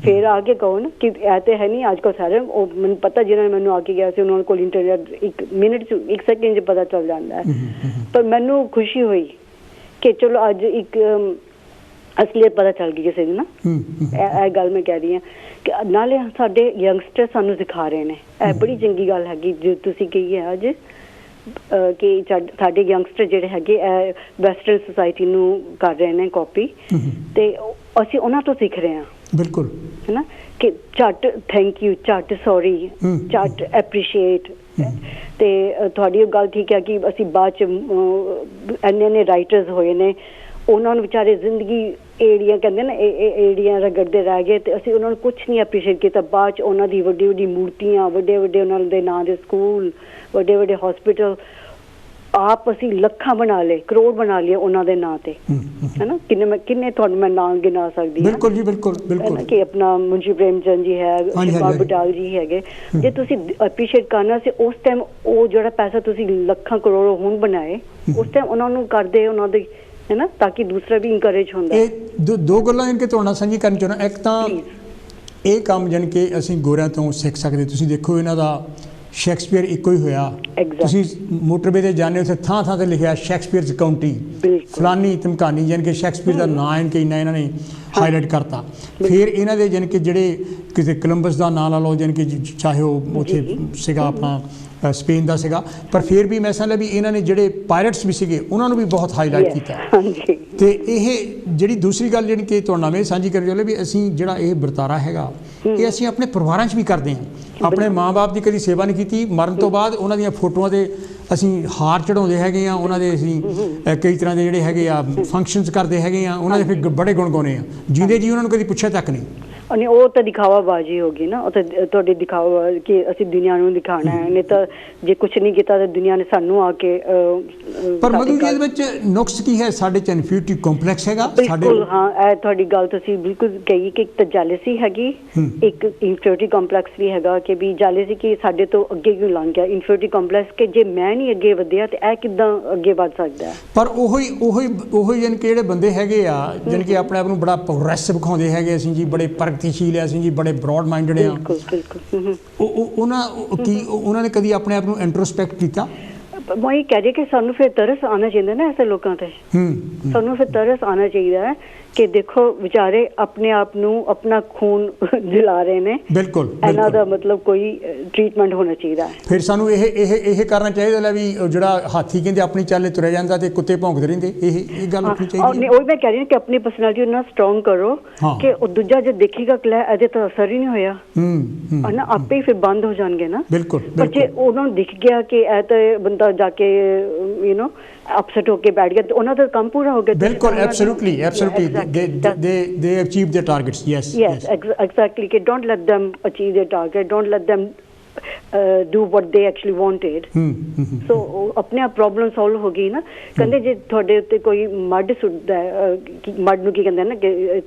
ਫਿਰ ਆ ਕੇ ਕਹੋ ਨਾ ਕਿ ਇਹ ਤੇ ਹੈ ਨਹੀਂ। ਅੱਜ ਕੱਲ੍ਹ ਸਾਰੇ ਉਹ ਮੈਨੂੰ ਪਤਾ ਜਿਹਨਾਂ ਨੇ ਮੈਨੂੰ ਆ ਕੇ ਗਿਆ ਸੀ, ਉਹਨਾਂ ਕੋਲ ਇੰਟਰਨੈਟ 1 ਮਿੰਟ 'ਚ 1 ਸੈਕਿੰਡ 'ਚ ਪਤਾ ਚੱਲ ਜਾਂਦਾ ਹੈ। ਪਰ ਮੈਨੂੰ ਖੁਸ਼ੀ ਹੋਈ ਕਿ ਚਲੋ ਅੱਜ ਇੱਕ ਅਸਲੀਅਤ ਪਤਾ ਚੱਲ ਗਈ ਕਿਸੇ ਦੀ ਨਾ। ਇਹ ਗੱਲ ਮੈਂ ਕਹਿ ਰਹੀ ਹਾਂ ਕਿ ਨਾਲੇ ਸਾਡੇ ਯੰਗਸਟਰ ਸਾਨੂੰ ਸਿਖਾ ਰਹੇ ਨੇ, ਇਹ ਬੜੀ ਚੰਗੀ ਗੱਲ ਹੈਗੀ ਜੋ ਤੁਸੀਂ ਕਹੀ ਹੈ ਅੱਜ, ਕਿ ਸਾਡੇ ਯੰਗਸਟਰ ਜਿਹੜੇ ਹੈਗੇ ਵੈਸਟਰਨ ਸੁਸਾਇਟੀ ਨੂੰ ਕਰ ਰਹੇ ਨੇ ਕਾਪੀ, ਤੇ ਅਸੀਂ ਉਹਨਾਂ ਤੋਂ ਸਿੱਖ ਰਹੇ ਹਾਂ। ਬਿਲਕੁਲ ਹੈ ਨਾ ਕਿ ਝੱਟ ਥੈਂਕ ਯੂ, ਝੱਟ ਸੌਰੀ, ਝੱਟ ਐਪਰੀਸ਼ੀਏਟ। ਤੇ ਤੁਹਾਡੀ ਗੱਲ ਠੀਕ ਹੈ ਕਿ ਅਸੀਂ ਬਾਅਦ ਚ ਇੰਨੇ ਰਾਈਟਰਸ ਹੋਏ ਨੇ, ਉਹਨਾਂ ਨੂੰ ਵਿਚਾਰੇ ਜ਼ਿੰਦਗੀ ਏੜੀਆਂ ਕਹਿੰਦੇ ਨਾ, ਏੜੀਆਂ ਰਗੜਦੇ ਰਹਿ ਗਏ ਤੇ ਅਸੀਂ ਉਹਨਾਂ ਨੂੰ ਕੁਛ ਨਹੀਂ ਐਪਰੀਸ਼ੀਏਟ ਕੀਤਾ। ਬਾਅਦ ਚ ਉਹਨਾਂ ਦੀ ਵੱਡੀ ਵੱਡੀ ਮੂਰਤੀਆਂ, ਵੱਡੇ ਵੱਡੇ ਉਹਨਾਂ ਦੇ ਨਾਂ ਦੇ ਸਕੂਲ, ਵੱਡੇ ਵੱਡੇ ਹਸਪੀਟਲ ਆਪ ਅਸੀਂ ਲੱਖਾਂ ਬਣਾ ਲਏ, ਕਰੋੜ ਬਣਾ ਲਏ ਉਹਨਾਂ ਦੇ ਨਾਂ ਤੇ, ਹੈ ਨਾ। ਕਿੰਨੇ ਤੁਹਾਨੂੰ ਮੈਂ ਨਾਂ ਗਿਣਾ ਸਕਦੀ ਹਾਂ। ਬਿਲਕੁਲ ਜੀ, ਬਿਲਕੁਲ ਬਿਲਕੁਲ। ਕਿ ਆਪਣਾ ਮੁੰਸ਼ੀ ਪ੍ਰੇਮ ਚੰਦ ਜੀ ਹੈ, ਸ਼ਿਵਪਾਲ ਬਟਾਲ ਜੀ ਹੈਗੇ। ਜੇ ਤੁਸੀਂ ਐਪਰੀਸ਼ੀਏਟ ਕਰਨਾ ਸੀ ਉਸ ਟਾਈਮ, ਉਹ ਜਿਹੜਾ ਪੈਸਾ ਤੁਸੀਂ ਲੱਖਾਂ ਕਰੋੜ ਹੁਣ ਬਣਾਏ, ਉਸ ਟਾਈਮ ਉਹਨਾਂ ਨੂੰ ਕਰਦੇ ਉਹਨਾਂ ਦੀ, ਹੈ ਨਾ, ਤਾਂ ਕਿ ਦੂਸਰਾ ਵੀ ਇਨਕਰੇਜ ਹੁੰਦਾ। ਇਹ ਦੋ ਗੱਲਾਂ ਜਾਣੀ ਕਿ ਤੁਹਾਡਾ ਸਾਂਝੀ ਕਰਨੀ ਚਾਹੁੰਦਾ। ਇੱਕ ਤਾਂ ਇਹ ਕੰਮ ਜਾਣੀ ਕਿ ਅਸੀਂ ਗੋਰਿਆਂ ਤੋਂ ਸਿੱਖ ਸਕਦੇ। ਤੁਸੀਂ ਦੇਖੋ ਇਹਨਾਂ ਦਾ ਸ਼ੇਕਸਪੀਅਰ ਇੱਕੋ ਹੀ ਹੋਇਆ। ਤੁਸੀਂ ਮੋਟਰਵੇ ਤੇ ਜਾਂਦੇ ਉੱਥੇ ਥਾਂ ਥਾਂ ਤੇ ਲਿਖਿਆ ਸ਼ੇਕਸਪੀਅਰਸ ਕਾਉਂਟੀ, ਫਲਾਨੀ ਧਮਕਾਨੀ, ਜਾਣੀ ਕਿ ਸ਼ੇਕਸਪੀਅਰ ਦਾ ਨਾਂ ਜਾਣੀ ਕਿ ਇੰਨਾ ਇਹਨਾਂ ਨੇ ਹਾਈਲਾਈਟ ਕਰਤਾ। ਫਿਰ ਇਹਨਾਂ ਦੇ ਜਾਣੀ ਕਿ ਜਿਹੜੇ ਕਿਸੇ ਕੋਲੰਬਸ ਦਾ ਨਾਂ ਲਾ ਲਓ, ਜਾਣੀ ਕਿ ਚਾਹੇ ਉਹ ਉੱਥੇ ਸੀਗਾ ਆਪਣਾ ਸਪੇਨ ਦਾ ਸੀਗਾ, ਪਰ ਫਿਰ ਵੀ ਮੈਂ ਸਮਝ ਲਿਆ ਵੀ ਇਹਨਾਂ ਨੇ ਜਿਹੜੇ ਪਾਇਰਟਸ ਵੀ ਸੀਗੇ ਉਹਨਾਂ ਨੂੰ ਵੀ ਬਹੁਤ ਹਾਈਲਾਈਟ ਕੀਤਾ। ਤੇ ਇਹ ਜਿਹੜੀ ਦੂਸਰੀ ਗੱਲ ਜਿਹੜੀ ਕਿ ਤੁਹਾਡੇ ਨਾਲ ਮੈਂ ਸਾਂਝੀ ਕਰਨ ਚਾਹੁੰਦਾ ਵੀ ਅਸੀਂ ਜਿਹੜਾ ਇਹ ਵਰਤਾਰਾ ਹੈਗਾ ਇਹ ਅਸੀਂ ਆਪਣੇ ਪਰਿਵਾਰਾਂ 'ਚ ਵੀ ਕਰਦੇ ਹਾਂ। ਆਪਣੇ ਮਾਂ-ਬਾਪ ਦੀ ਕਦੀ ਸੇਵਾ ਨਹੀਂ ਕੀਤੀ, ਮਰਨ ਤੋਂ ਬਾਅਦ ਉਹਨਾਂ ਦੀਆਂ ਫੋਟੋਆਂ 'ਤੇ ਅਸੀਂ ਹਾਰ ਚੜਾਉਂਦੇ ਹੈਗੇ ਆ, ਉਹਨਾਂ ਦੇ ਅਸੀਂ ਕਈ ਤਰ੍ਹਾਂ ਦੇ ਜਿਹੜੇ ਹੈਗੇ ਆ ਫੰਕਸ਼ਨਸ ਕਰਦੇ ਹੈਗੇ ਆ, ਉਹਨਾਂ ਦੇ ਫਿਰ ਬੜੇ ਗੁਣ ਗਾਉਂਦੇ ਆ। ਜਿੰਦੇ ਜੀ ਉਹਨਾਂ ਨੂੰ ਕਦੀ ਪੁੱਛਿਆ ਤੱਕ ਨਹੀਂ। ਨਹੀਂ, ਉਹ ਤਾਂ ਦਿਖਾਵਾਬਾਜ਼ੀ ਹੋ ਗਈ ਨਾ, ਉਹ ਤਾਂ ਤੁਹਾਡੇ ਦਿਖਾਵਾ ਕਿ ਅਸੀਂ ਦੁਨੀਆ ਨੂੰ ਦਿਖਾਉਣਾ ਹੈ। ਨਹੀਂ ਤਾਂ ਜੇ ਕੁਛ ਨਹੀਂ ਕੀਤਾ ਤਾਂ ਦੁਨੀਆ ਨੇ ਸਾਨੂੰ ਆ ਕੇ। ਪਰ ਮਧੂ ਜੀ ਇਹਦੇ ਵਿੱਚ ਨੁਕਸ ਕੀ ਹੈ? ਸਾਡੇ 'ਚ ਇਨਫੀਰੀਟੀ ਕੰਪਲੈਕਸ ਹੈਗਾ ਸਾਡੇ। ਹਾਂ, ਇਹ ਤੁਹਾਡੀ ਗੱਲ ਤੁਸੀਂ ਬਿਲਕੁਲ ਕਹੀ ਕਿ ਇੱਕ ਤਾਂ ਜੈਲਸੀ ਹੈਗੀ, ਇੱਕ ਇਨਫੀਰੀਟੀ ਕੰਪਲੈਕਸ ਵੀ ਹੈਗਾ ਕਿ ਵੀ ਜੈਲਸੀ ਕਿ ਸਾਡੇ ਤੋਂ ਅੱਗੇ ਕਿਉਂ ਲੰਘ ਗਿਆ। ਇਨਫੀਰੀਟੀ ਕੰਪਲੈਕਸ ਕਿ ਜੇ ਮੈਂ ਨਹੀਂ ਅੱਗੇ ਵਧਿਆ ਤੇ ਇਹ ਕਿੱਦਾਂ ਅੱਗੇ ਵੱਧ ਸਕਦਾ। ਪਰ ਉਹੀ ਜਾਣੀ ਕਿ ਜਿਹੜੇ ਬੰਦੇ ਹੈਗੇ ਆ ਜਾਣੀ ਕਿ ਆਪਣੇ ਆਪ ਨੂੰ ਬੜਾ ਪ੍ਰੋਗਰੈਸਿਵ ਵਿਖਾਉਂਦੇ ਹੈਗੇ, ਅਸੀਂ ਜੀ ਬੜੇ ਪ੍ਰਗਤੀਸ਼ੀਲ ਆ, ਅਸੀਂ ਜੀ ਬੜੇ ਬਰੋਡ ਮਾਈਂਡਡ ਆ। ਉਹਨਾਂ ਨੇ ਕਦੀ ਆਪਣੇ ਆਪ ਨੂੰ ਇੰਟਰੋਸਪੈਕਟ ਕੀਤਾ? ਮੈਂ ਇਹ ਕਹਿ ਰਹੀ ਕਿ ਸਾਨੂੰ ਫਿਰ ਤਰਸ ਆਉਣਾ ਚਾਹੀਦਾ ਨਾ ਐਸੇ ਲੋਕਾਂ ਤੇ। ਸਾਨੂੰ ਫਿਰ ਤਰਸ ਆਉਣਾ ਚਾਹੀਦਾ ਹੈ ਕਿ ਦੇਖੋ ਵਿਚਾਰੇ ਆਪਣੇ ਆਪ ਨੂੰ ਆਪਣਾ ਖੂਨ ਜਲਾ ਰਹੇ ਨੇ। ਬਿਲਕੁਲ, ਇਹਨਾਂ ਦਾ ਮਤਲਬ ਕੋਈ ਟ੍ਰੀਟਮੈਂਟ ਹੋਣਾ ਚਾਹੀਦਾ ਹੈ। ਫਿਰ ਸਾਨੂੰ ਇਹ ਕਰਨਾ ਚਾਹੀਦਾ ਲੈ ਵੀ ਜਿਹੜਾ ਹਾਥੀ ਕਹਿੰਦੇ ਆਪਣੀ ਚਾਲੇ ਤੁਰਿਆ ਜਾਂਦਾ ਤੇ ਕੁੱਤੇ ਭੌਂਕਦੇ ਰਹਿੰਦੇ, ਇਹ ਗੱਲ ਹੋਣੀ ਚਾਹੀਦੀ ਹੈ। ਉਹ ਮੈਂ ਕਹਿ ਰਹੀ ਹਾਂ ਕਿ ਆਪਣੀ ਪਰਸਨੈਲਿਟੀ ਉਹਨਾਂ ਸਟਰੋਂਗ ਕਰੋ ਕਿ ਉਹ ਦੂਜਾ ਜੇ ਦੇਖੇਗਾ ਕਿ ਲੈ ਇਹਦੇ ਤਾਂ ਅਸਰ ਹੀ ਨਹੀਂ ਹੋਇਆ, ਨਾ ਆਪੇ ਹੀ ਫਿਰ ਬੰਦ ਹੋ ਜਾਣਗੇ ਨਾ। ਬਿਲਕੁਲ। ਪਰ ਜੇ ਉਹਨਾਂ ਨੂੰ ਦਿਖ ਗਿਆ ਕਿ ਇਹ ਤਾਂ ਬੰਦਾ ਜਾ ਕੇ ਅਪਸੈਟ ਹੋ ਕੇ ਬੈਠ ਗਿਆ ਤੇ ਉਹਨਾਂ ਦਾ ਕੰਮ ਪੂਰਾ ਹੋ ਗਿਆ। ਬਿਲਕੁਲ, absolutely they achieve their targets. Yes, exactly. Don't let them achieve their target, don't let them do what they actually wanted. So ਆਪਣੇ ਆਪ ਪ੍ਰੋਬਲਮ ਸੋਲਵ ਹੋ ਗਈ ਨਾ। ਕਹਿੰਦੇ ਜੇ ਤੁਹਾਡੇ ਉੱਤੇ ਕੋਈ ਮੱਡ ਸੁੱਟਦਾ ਹੈ, ਮੱਡ ਨੂੰ ਕੀ ਕਹਿੰਦੇ ਨਾ ਕਿ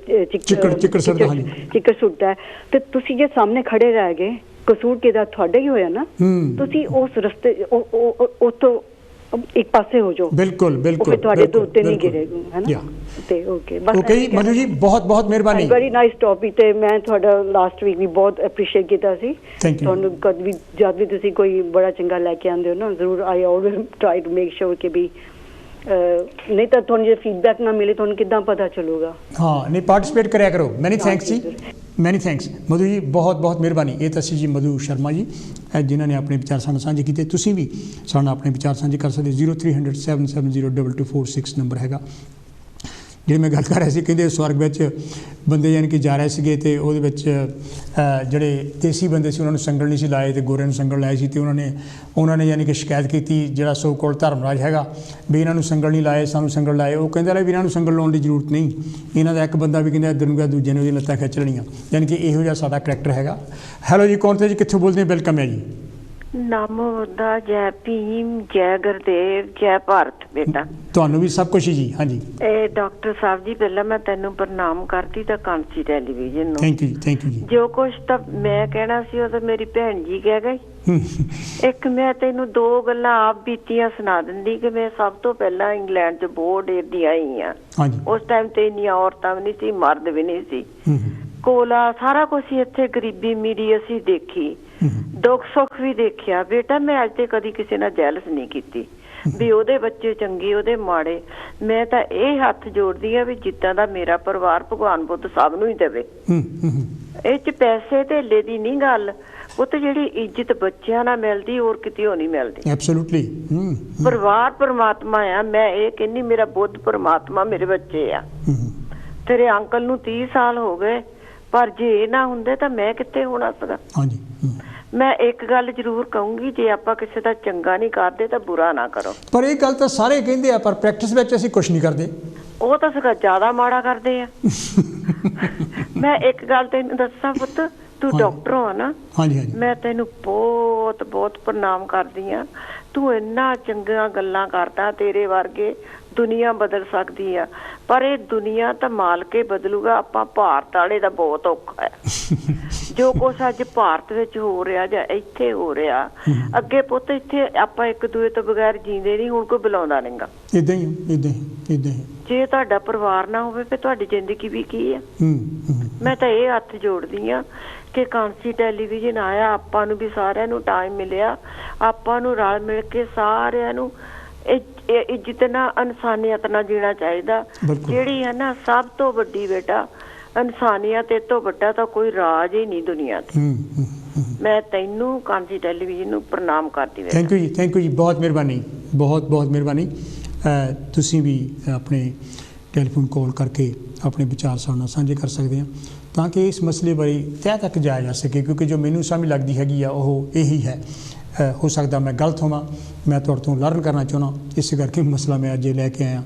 ਚਿੱਕੜ ਸੁੱਟਦਾ ਤੇ ਤੁਸੀਂ ਜੇ ਸਾਹਮਣੇ ਖੜੇ ਰਹਿ ਗਏ, ਕਸੂਰ ਕਿਹਦਾ? ਤੁਹਾਡਾ ਹੀ ਹੋਇਆ ਨਾ। ਤੁਸੀਂ ਉਸ ਰਸਤੇ ਉੱਥੋਂ ਇੱਕ ਪਾਸੇ ਹੋ ਜਾਓ। ਬਿਲਕੁਲ ਬਿਲਕੁਲ, ਤੁਹਾਡੇ ਤੋਂ ਉੱਤੇ ਨਹੀਂ ਗਿਰੇਗਾ, ਹੈ ਨਾ। ਤੇ ਓਕੇ ਮਧੂ ਜੀ ਬਹੁਤ ਬਹੁਤ ਮਿਹਰਬਾਨੀ। ਵੈਰੀ ਨਾਈਸ ਟੌਪਿਕ ਤੇ ਮੈਂ ਤੁਹਾਡਾ ਲਾਸਟ ਵੀਕ ਵੀ ਬਹੁਤ ਐਪਰੀਸ਼ੀਏਟ ਕੀਤਾ ਸੀ। ਤੁਹਾਨੂੰ ਕਦ ਵੀ ਜਦ ਵੀ ਤੁਸੀਂ ਕੋਈ ਬੜਾ ਚੰਗਾ ਲੈ ਕੇ ਆਉਂਦੇ ਹੋ ਨਾ, ਜ਼ਰੂਰ I always try to make sure ਕਿ ਵੀ ਨਹੀਂ ਤਾਂ ਤੁਹਾਨੂੰ ਜੇ ਫੀਡਬੈਕ ਨਾ ਮਿਲੇ ਤੁਹਾਨੂੰ ਕਿੱਦਾਂ ਪਤਾ ਚੱਲੂਗਾ। ਹਾਂ, ਨਹੀਂ ਪਾਰਟਿਸਿਪੇਟ ਕਰਿਆ ਕਰੋ। ਮੈਨੀ ਥੈਂਕਸ ਜੀ, ਮੈਨੀ ਥੈਂਕਸ ਮਧੂ ਜੀ, ਬਹੁਤ ਬਹੁਤ ਮਿਹਰਬਾਨੀ। ਇਹ ਤਾਂ ਸੀ ਜੀ ਮਧੂ ਸ਼ਰਮਾ ਜੀ ਜਿਨ੍ਹਾਂ ਨੇ ਆਪਣੇ ਵਿਚਾਰ ਸਾਨੂੰ ਸਾਂਝੇ ਕੀਤੇ। ਤੁਸੀਂ ਵੀ ਸਾਡੇ ਨਾਲ ਆਪਣੇ ਵਿਚਾਰ ਸਾਂਝੇ ਕਰ ਸਕਦੇ। 0300 770 2246 ਨੰਬਰ ਹੈਗਾ। ਜਿਹੜੀ ਮੈਂ ਗੱਲ ਕਰ ਰਿਹਾ ਸੀ, ਕਹਿੰਦੇ ਸਵਰਗ ਵਿੱਚ ਬੰਦੇ ਯਾਨੀ ਕਿ ਜਾ ਰਹੇ ਸੀਗੇ ਅਤੇ ਉਹਦੇ ਵਿੱਚ ਜਿਹੜੇ ਦੇਸੀ ਬੰਦੇ ਸੀ ਉਹਨਾਂ ਨੂੰ ਸੰਗਲ ਨਹੀਂ ਸੀ ਲਾਏ ਅਤੇ ਗੋਰਿਆਂ ਨੂੰ ਸੰਗਲ ਲਾਏ ਸੀ। ਅਤੇ ਉਹਨਾਂ ਨੇ ਯਾਨੀ ਕਿ ਸ਼ਿਕਾਇਤ ਕੀਤੀ ਜਿਹੜਾ ਸੋ ਕੋਲ ਧਰਮਰਾਜ ਹੈਗਾ ਵੀ ਇਹਨਾਂ ਨੂੰ ਸੰਗਲ ਨਹੀਂ ਲਾਏ, ਸਾਨੂੰ ਸੰਗਲ ਲਾਏ। ਉਹ ਕਹਿੰਦਾ ਵੀ ਇਹਨਾਂ ਨੂੰ ਸੰਗਲ ਲਾਉਣ ਦੀ ਜ਼ਰੂਰਤ ਨਹੀਂ, ਇਹਨਾਂ ਦਾ ਇੱਕ ਬੰਦਾ ਵੀ ਕਹਿੰਦਾ ਇੱਧਰ ਨੂੰ ਗਿਆ, ਦੂਜੇ ਨੇ ਉਹਦੀਆਂ ਲੱਤਾਂ ਖਿੱਚ ਲੈਣੀਆਂ। ਯਾਨੀ ਕਿ ਇਹੋ ਜਿਹਾ ਸਾਡਾ ਕਰੈਕਟਰ ਹੈਗਾ। ਹੈਲੋ ਜੀ, ਕੌਣ ਤੇ ਜੀ, ਕਿੱਥੋਂ ਬੋਲਦੇ? ਵੈਲਕਮ ਹੈ ਜੀ। ਨਮੋ ਬੁੱਧਾ, ਜੈ ਭੀਮ, ਜੈ ਗੁਰਦੇਵ, ਜੈ ਭਾਰਤ। ਬੇਟਾ ਤੁਹਾਨੂੰ ਵੀ ਸਭ ਕੁਛ ਜੀ। ਹਾਂਜੀ, ਇਹ ਡਾਕਟਰ ਸਾਹਿਬ ਜੀ, ਪਹਿਲਾਂ ਮੈਂ ਤੈਨੂੰ ਪ੍ਰਣਾਮ ਕਰਦੀ ਤਾਂ ਕਾਂਸੀ ਟੈਲੀਵਿਜ਼ਨ ਨੂੰ। ਥੈਂਕ ਯੂ ਜੀ, ਥੈਂਕ ਯੂ ਜੀ। ਜੋ ਕੁਛ ਤਾਂ ਮੈਂ ਕਹਿਣਾ ਸੀ ਉਹ ਤਾਂ ਮੇਰੀ ਭੈਣ ਜੀ ਕਹਿ ਗਈ। ਇੱਕ ਮੈਂ ਤੈਨੂੰ ਦੋ ਗੱਲਾਂ ਆਪ ਬੀਤੀਆਂ ਸੁਣਾ ਦਿੰਦੀ ਕਿ ਮੈਂ ਸਭ ਤੋਂ ਪਹਿਲਾਂ ਇੰਗਲੈਂਡ 'ਚ ਬਹੁਤ ਦੇਰ ਦੀ ਆਈ ਹਾਂ। ਉਸ ਟਾਈਮ ਤੇ ਇੰਨੀਆਂ ਔਰਤਾਂ ਵੀ ਨਹੀਂ ਸੀ, ਮਰਦ ਵੀ ਨਹੀਂ ਸੀ, ਕੋਲਾ ਸਾਰਾ ਕੁਛ ਇੱਥੇ ਗਰੀਬੀ ਅਮੀਰੀ ਅਸੀਂ ਦੇਖੀ, ਦੁੱਖ ਸੁੱਖ ਵੀ ਦੇਖਿਆ। ਬੇਟਾ ਮੈਂ ਅੱਜ ਤੇ ਕਦੀ ਕਿਸੇ ਨਾਲ ਜੈਲਸ ਨਹੀਂ ਕੀਤੀ ਵੀ ਉਹਦੇ ਬੱਚੇ ਚੰਗੇ ਉਹਦੇ ਮਾੜੇ। ਮੈਂ ਤਾਂ ਇਹ ਹੱਥ ਜੋੜਦੀ ਆ ਵੀ ਜਿੱਦਾਂ ਦਾ ਮੇਰਾ ਪਰਿਵਾਰ ਭਗਵਾਨ ਬੁੱਧ ਸਭ ਨੂੰ ਹੀ ਦੇਵੇ। ਇਹ 'ਚ ਪੈਸੇ ਧੇਲੇ ਦੀ ਨਹੀਂ ਗੱਲ ਪੁੱਤ, ਜਿਹੜੀ ਇੱਜ਼ਤ ਬੱਚਿਆਂ ਨਾਲ ਮਿਲਦੀ ਹੋਰ ਕਿਤੇ ਨਹੀਂ ਮਿਲਦੀ। ਐਬਸੋਲੂਟਲੀ। ਪਰਿਵਾਰ ਪਰਮਾਤਮਾ ਆ। ਮੈਂ ਇਹ ਕਹਿੰਦੀ ਮੇਰਾ ਬੁੱਧ ਪਰਮਾਤਮਾ ਮੇਰੇ ਬੱਚੇ ਆ। तेरे अंकल नूं 30 साल हो गए, पर जे ना हुंदे तां मैं कित्थे होना सीगा। ਹਾਂਜੀ मैं एक गल जरूर कहूंगी, जे आपां किसी दा चंगा नहीं करदे तां बुरा ना करो। पर ਇਹ ਗੱਲ ਤਾਂ ਸਾਰੇ ਕਹਿੰਦੇ ਆ, ਪਰ ਪ੍ਰੈਕਟਿਸ ਵਿੱਚ ਅਸੀਂ ਕੁਝ ਨਹੀਂ ਕਰਦੇ। ਉਹ ਤਾਂ ਸਗਾ ਜ਼ਿਆਦਾ ਮਾੜਾ ਕਰਦੇ ਆ। ਮੈਂ ਇੱਕ ਗੱਲ ਤੈਨੂੰ ਦੱਸਾਂ ਪੁੱਤ, ਤੂੰ ਡਾਕਟਰ ਹੋ ਨਾ। ਹਾਂਜੀ ਹਾਂਜੀ। ਮੈਂ ਤੈਨੂੰ ਬਹੁਤ ਬਹੁਤ ਪ੍ਰਣਾਮ ਕਰਦੀ ਆ। ਤੂੰ ਇੰਨਾ ਚੰਗੀਆਂ ਗੱਲਾਂ ਕਰਦਾ, ਤੇਰੇ ਵਰਗੇ ਦੁਨੀਆ ਬਦਲ ਸਕਦੀ ਆ, ਪਰ ਇਹ ਦੁਨੀਆ ਤਾਂ ਮਾਲਕੇ ਬਦਲੂਗਾ। ਆਪਾਂ ਭਾਰਤ ਵਾਲੇ ਦਾ ਬਹੁਤ ਔਖਾ ਹੈ। ਜੋ ਕੁਛ ਅੱਜ ਭਾਰਤ ਵਿੱਚ ਹੋ ਰਿਹਾ ਜਾਂ ਇੱਥੇ ਹੋ ਰਿਹਾ, ਅੱਗੇ ਪੁੱਤ ਇੱਥੇ ਆਪਾਂ ਇੱਕ ਦੂਏ ਤੋਂ ਬਗੈਰ ਜੀਂਦੇ ਨਹੀਂ, ਹੁਣ ਕੋਈ ਬੁਲਾਉਂਦਾ ਨਹੀਂਗਾ। ਇਦਾਂ ਹੀ ਇਦਾਂ ਹੀ ਇਦਾਂ ਹੀ। ਜੇ ਤੁਹਾਡਾ ਪਰਿਵਾਰ ਨਾ ਹੋਵੇ ਫਿਰ ਤੁਹਾਡੀ ਜ਼ਿੰਦਗੀ ਵੀ ਕੀ ਹੈ। ਮੈਂ ਤਾਂ ਇਹ ਹੱਥ ਜੋੜਦੀ ਆ ਕਿ ਕਾਂਸੀ ਟੈਲੀਵਿਜ਼ਨ ਆਇਆ, ਆਪਾਂ ਨੂੰ ਵੀ ਸਾਰਿਆਂ ਨੂੰ ਟਾਈਮ ਮਿਲਿਆ, ਆਪਾਂ ਨੂੰ ਰਲ ਮਿਲ ਕੇ ਸਾਰਿਆਂ ਨੂੰ ਇੱਜ਼ਤ ਨਾਲ, ਇਨਸਾਨੀਅਤ ਨਾਲ ਜੀਣਾ ਚਾਹੀਦਾ। ਜਿਹੜੀ ਹੈ ਨਾ ਸਭ ਤੋਂ ਵੱਡੀ ਬੇਟਾ ਇਨਸਾਨੀਅਤ, ਇਹ ਤੋਂ ਵੱਡਾ ਤਾਂ ਕੋਈ ਰਾਜ ਹੀ ਨਹੀਂ ਦੁਨੀਆ ਤੇ। ਮੈਂ ਤੈਨੂੰ ਕਾਂਸੀ ਟੈਲੀਵਿਜ਼ਨ ਨੂੰ ਪ੍ਰਣਾਮ ਕਰਦੀ ਹਾਂ। ਥੈਂਕ ਯੂ ਜੀ, ਥੈਂਕ ਯੂ ਜੀ, ਬਹੁਤ ਮਿਹਰਬਾਨੀ, ਬਹੁਤ ਬਹੁਤ ਮਿਹਰਬਾਨੀ। ਤੁਸੀਂ ਵੀ ਆਪਣੇ ਟੈਲੀਫੋਨ ਕਾਲ ਕਰਕੇ ਆਪਣੇ ਵਿਚਾਰ ਸਾਡੇ ਨਾਲ ਸਾਂਝੇ ਕਰ ਸਕਦੇ ਆ, ਤਾਂ ਕਿ ਇਸ ਮਸਲੇ ਬਾਰੇ ਤਹਿ ਤੱਕ ਜਾਇਆ ਜਾ ਸਕੇ, ਕਿਉਂਕਿ ਜੋ ਮੈਨੂੰ ਸਮਝ ਲੱਗਦੀ ਹੈਗੀ ਆ ਉਹ ਇਹੀ ਹੈ। ਹੋ ਸਕਦਾ ਮੈਂ ਗਲਤ ਹੋਵਾਂ, ਮੈਂ ਤੁਹਾਡੇ ਤੋਂ ਲਰਨ ਕਰਨਾ ਚਾਹੁੰਦਾ, ਇਸੇ ਕਰਕੇ ਮਸਲਾ ਮੈਂ ਅੱਜ ਲੈ ਕੇ ਆਇਆ।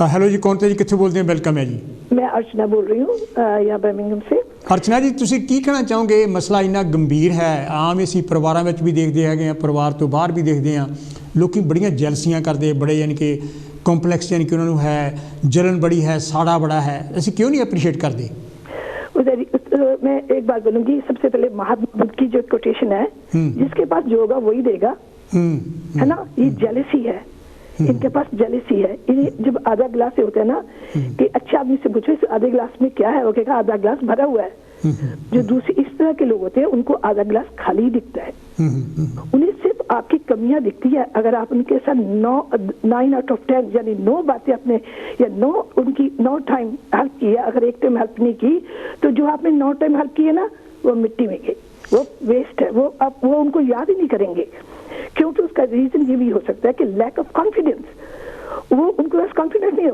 हेलो जी, कौन थे जी, कित्थों बोलते हैं? वेलकम है जी। मैं अर्चना बोल रही हूँ यहाँ बर्मिंघम से। अर्चना जी, तुसी की कहना चाहोगे? मसला इन्ना गंभीर है, आम असीं परिवारां विच भी देखते हैं, परिवार तो बाहर भी देखते हैं, लोग बड़ियां जैलसियां करते, बड़े यानी कि कॉम्पलैक्स यानी कि उन्होंने है, जलन बड़ी है, साड़ा बड़ा है, असीं क्यों नहीं अप्रीशिएट करते? मैं एक बात बोलूँगी, सबसे पहले महात्मा बुद्ध की जो कोटेशन है, जिसके पास जो होगा वही देगा, है ना। ये जेलसी है, इनके पास जेलसी है। ये जब आधा गिलास से होता है ना, कि अच्छे आदमी से पूछो इस आधे गिलास में क्या है, वो कहेगा आधा गिलास भरा हुआ है। जो दूसरे इस तरह के लोग होते हैं, उनको आधा गिलास खाली दिखता है, उन्हें सिर्फ आपकी कमियां दिखती है। अगर आप उनके साथ 9 out of 10 यानी 9 बातें अपने या 9 टाइम हेल्प की है, अगर एक टाइम हेल्प नहीं की, तो जो आपने 9 टाइम हेल्प की है ना, वो मिट्टी में गई, वो वेस्ट है, वो उनको याद ही नहीं करेंगे। क्योंकि उसका रीजन ये भी हो सकता है कि लैक ऑफ कॉन्फिडेंस, वो उनके पास कॉन्फिडेंस नहीं है,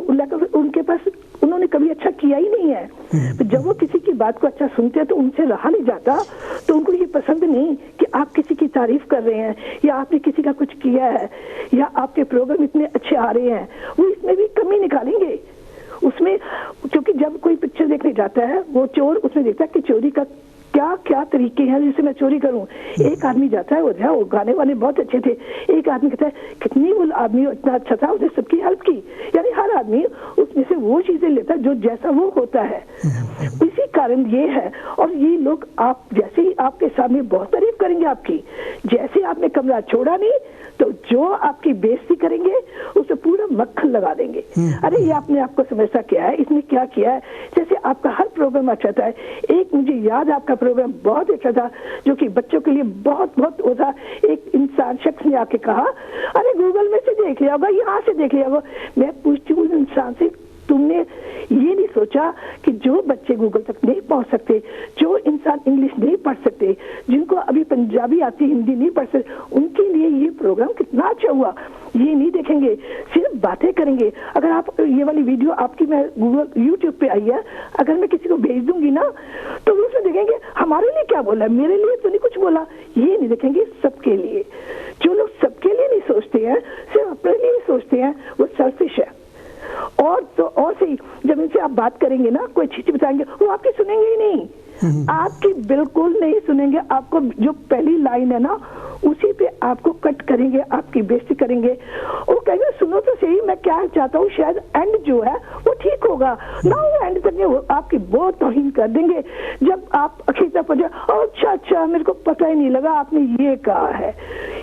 उनके पास उन्होंने कभी अच्छा किया ही नहीं है। तो जब वो किसी की बात को अच्छा सुनते हैं तो उनसे रहा नहीं जाता, तो उनको ये पसंद नहीं कि आप किसी की तारीफ कर रहे हैं या आपने किसी का कुछ किया है या आपके प्रोग्राम इतने अच्छे आ रहे हैं, वो इसमें भी कमी निकालेंगे उसमें। क्योंकि जब कोई पिक्चर देखने जाता है, वो चोर उसमें देखता है कि चोरी का क्या क्या तरीके हैं जिससे मैं चोरी करूं। एक आदमी जाता है, वो गाने वाले बहुत अच्छे थे, एक आदमी कहता है कितनी वो आदमी इतना अच्छा था, उसने सबकी हेल्प की। यानी हर आदमी उसमें से वो चीजें लेता है जो जैसा वो होता है। इसी कारण ये है, और ये लोग आप जैसे ही आपके सामने बहुत तारीफ करेंगे आपकी, जैसे आपने कमरा छोड़ा नहीं तो जो आपकी बेइज्जती करेंगे उसे पूरा मक्खन लगा देंगे। अरे ये आपने आपको समझता क्या है, इसने क्या किया है। जैसे आपका हर प्रोग्राम अच्छा था, एक मुझे याद आपका प्रोग्राम बहुत अच्छा था जो कि बच्चों के लिए बहुत बहुत वो था। एक इंसान शख्स ने आके कहा, अरे गूगल में से देख लिया होगा, यहाँ से देख लिया होगा। मैं पूछती हूँ इंसान से, तुमने ये नहीं सोचा कि जो बच्चे गूगल तक नहीं पहुंच सकते, जो इंसान इंग्लिश नहीं पढ़ सकते, जिनको अभी पंजाबी आती, हिंदी नहीं पढ़ सकते, उनके लिए ये प्रोग्राम कितना अच्छा हुआ। ये नहीं देखेंगे, सिर्फ बातें करेंगे। अगर आप ये वाली वीडियो आपकी मैं गूगल यूट्यूब पे आई है, अगर मैं किसी को भेज दूंगी ना, तो उसमें देखेंगे हमारे लिए क्या बोला, मेरे लिए तो नहीं कुछ बोला। ये नहीं देखेंगे सबके लिए। जो लोग सबके लिए नहीं सोचते हैं, सिर्फ अपने लिए सोचते हैं, वो सेल्फिश है। और तो और सही, जब इनसे आप बात करेंगे ना, कोई चीज बताएंगे, वो आपकी सुनेंगे ही नहीं, आपकी बिल्कुल नहीं सुनेंगे। आपको जो पहली लाइन है ना, उसी पे आपको कट करेंगे, आपकी बेइज्जती करेंगे। वो कहेंगे सुनो तो सही, मैं क्या चाहता हूँ, शायद एंड जो है वो ठीक होगा ना, वो एंड तक वो आपकी बहुत तौहीन कर देंगे। जब आप आखिर तक पहुंचे, अच्छा मेरे को पता ही नहीं लगा आपने ये कहा है।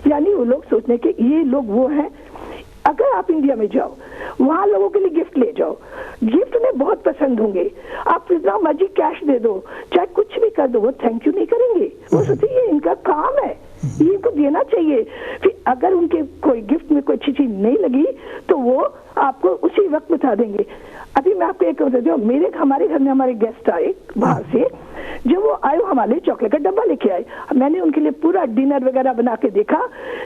यानी वो लोग सोचने के ये लोग वो हैं। अगर आप इंडिया में जाओ, वहाँ लोगों के लिए गिफ्ट ले जाओ, गिफ्ट उन्हें बहुत पसंद होंगे। आप जितना मर्जी कैश दे दो, चाहे कुछ भी कर दो, वो थैंक यू नहीं करेंगे। वो सोचते ये इनका काम है, ये इनको देना चाहिए। फिर अगर उनके कोई गिफ्ट में कोई अच्छी चीज नहीं लगी तो वो आपको उसी वक्त बता देंगे। अभी मैं आपको एक बताती हूँ, हमारे घर में हमारे गेस्ट आए बाहर से, जब वो आए हमारे लिए चॉकलेट का डब्बा लेके आए। मैंने उनके लिए पूरा डिनर वगैरह बना के देखा।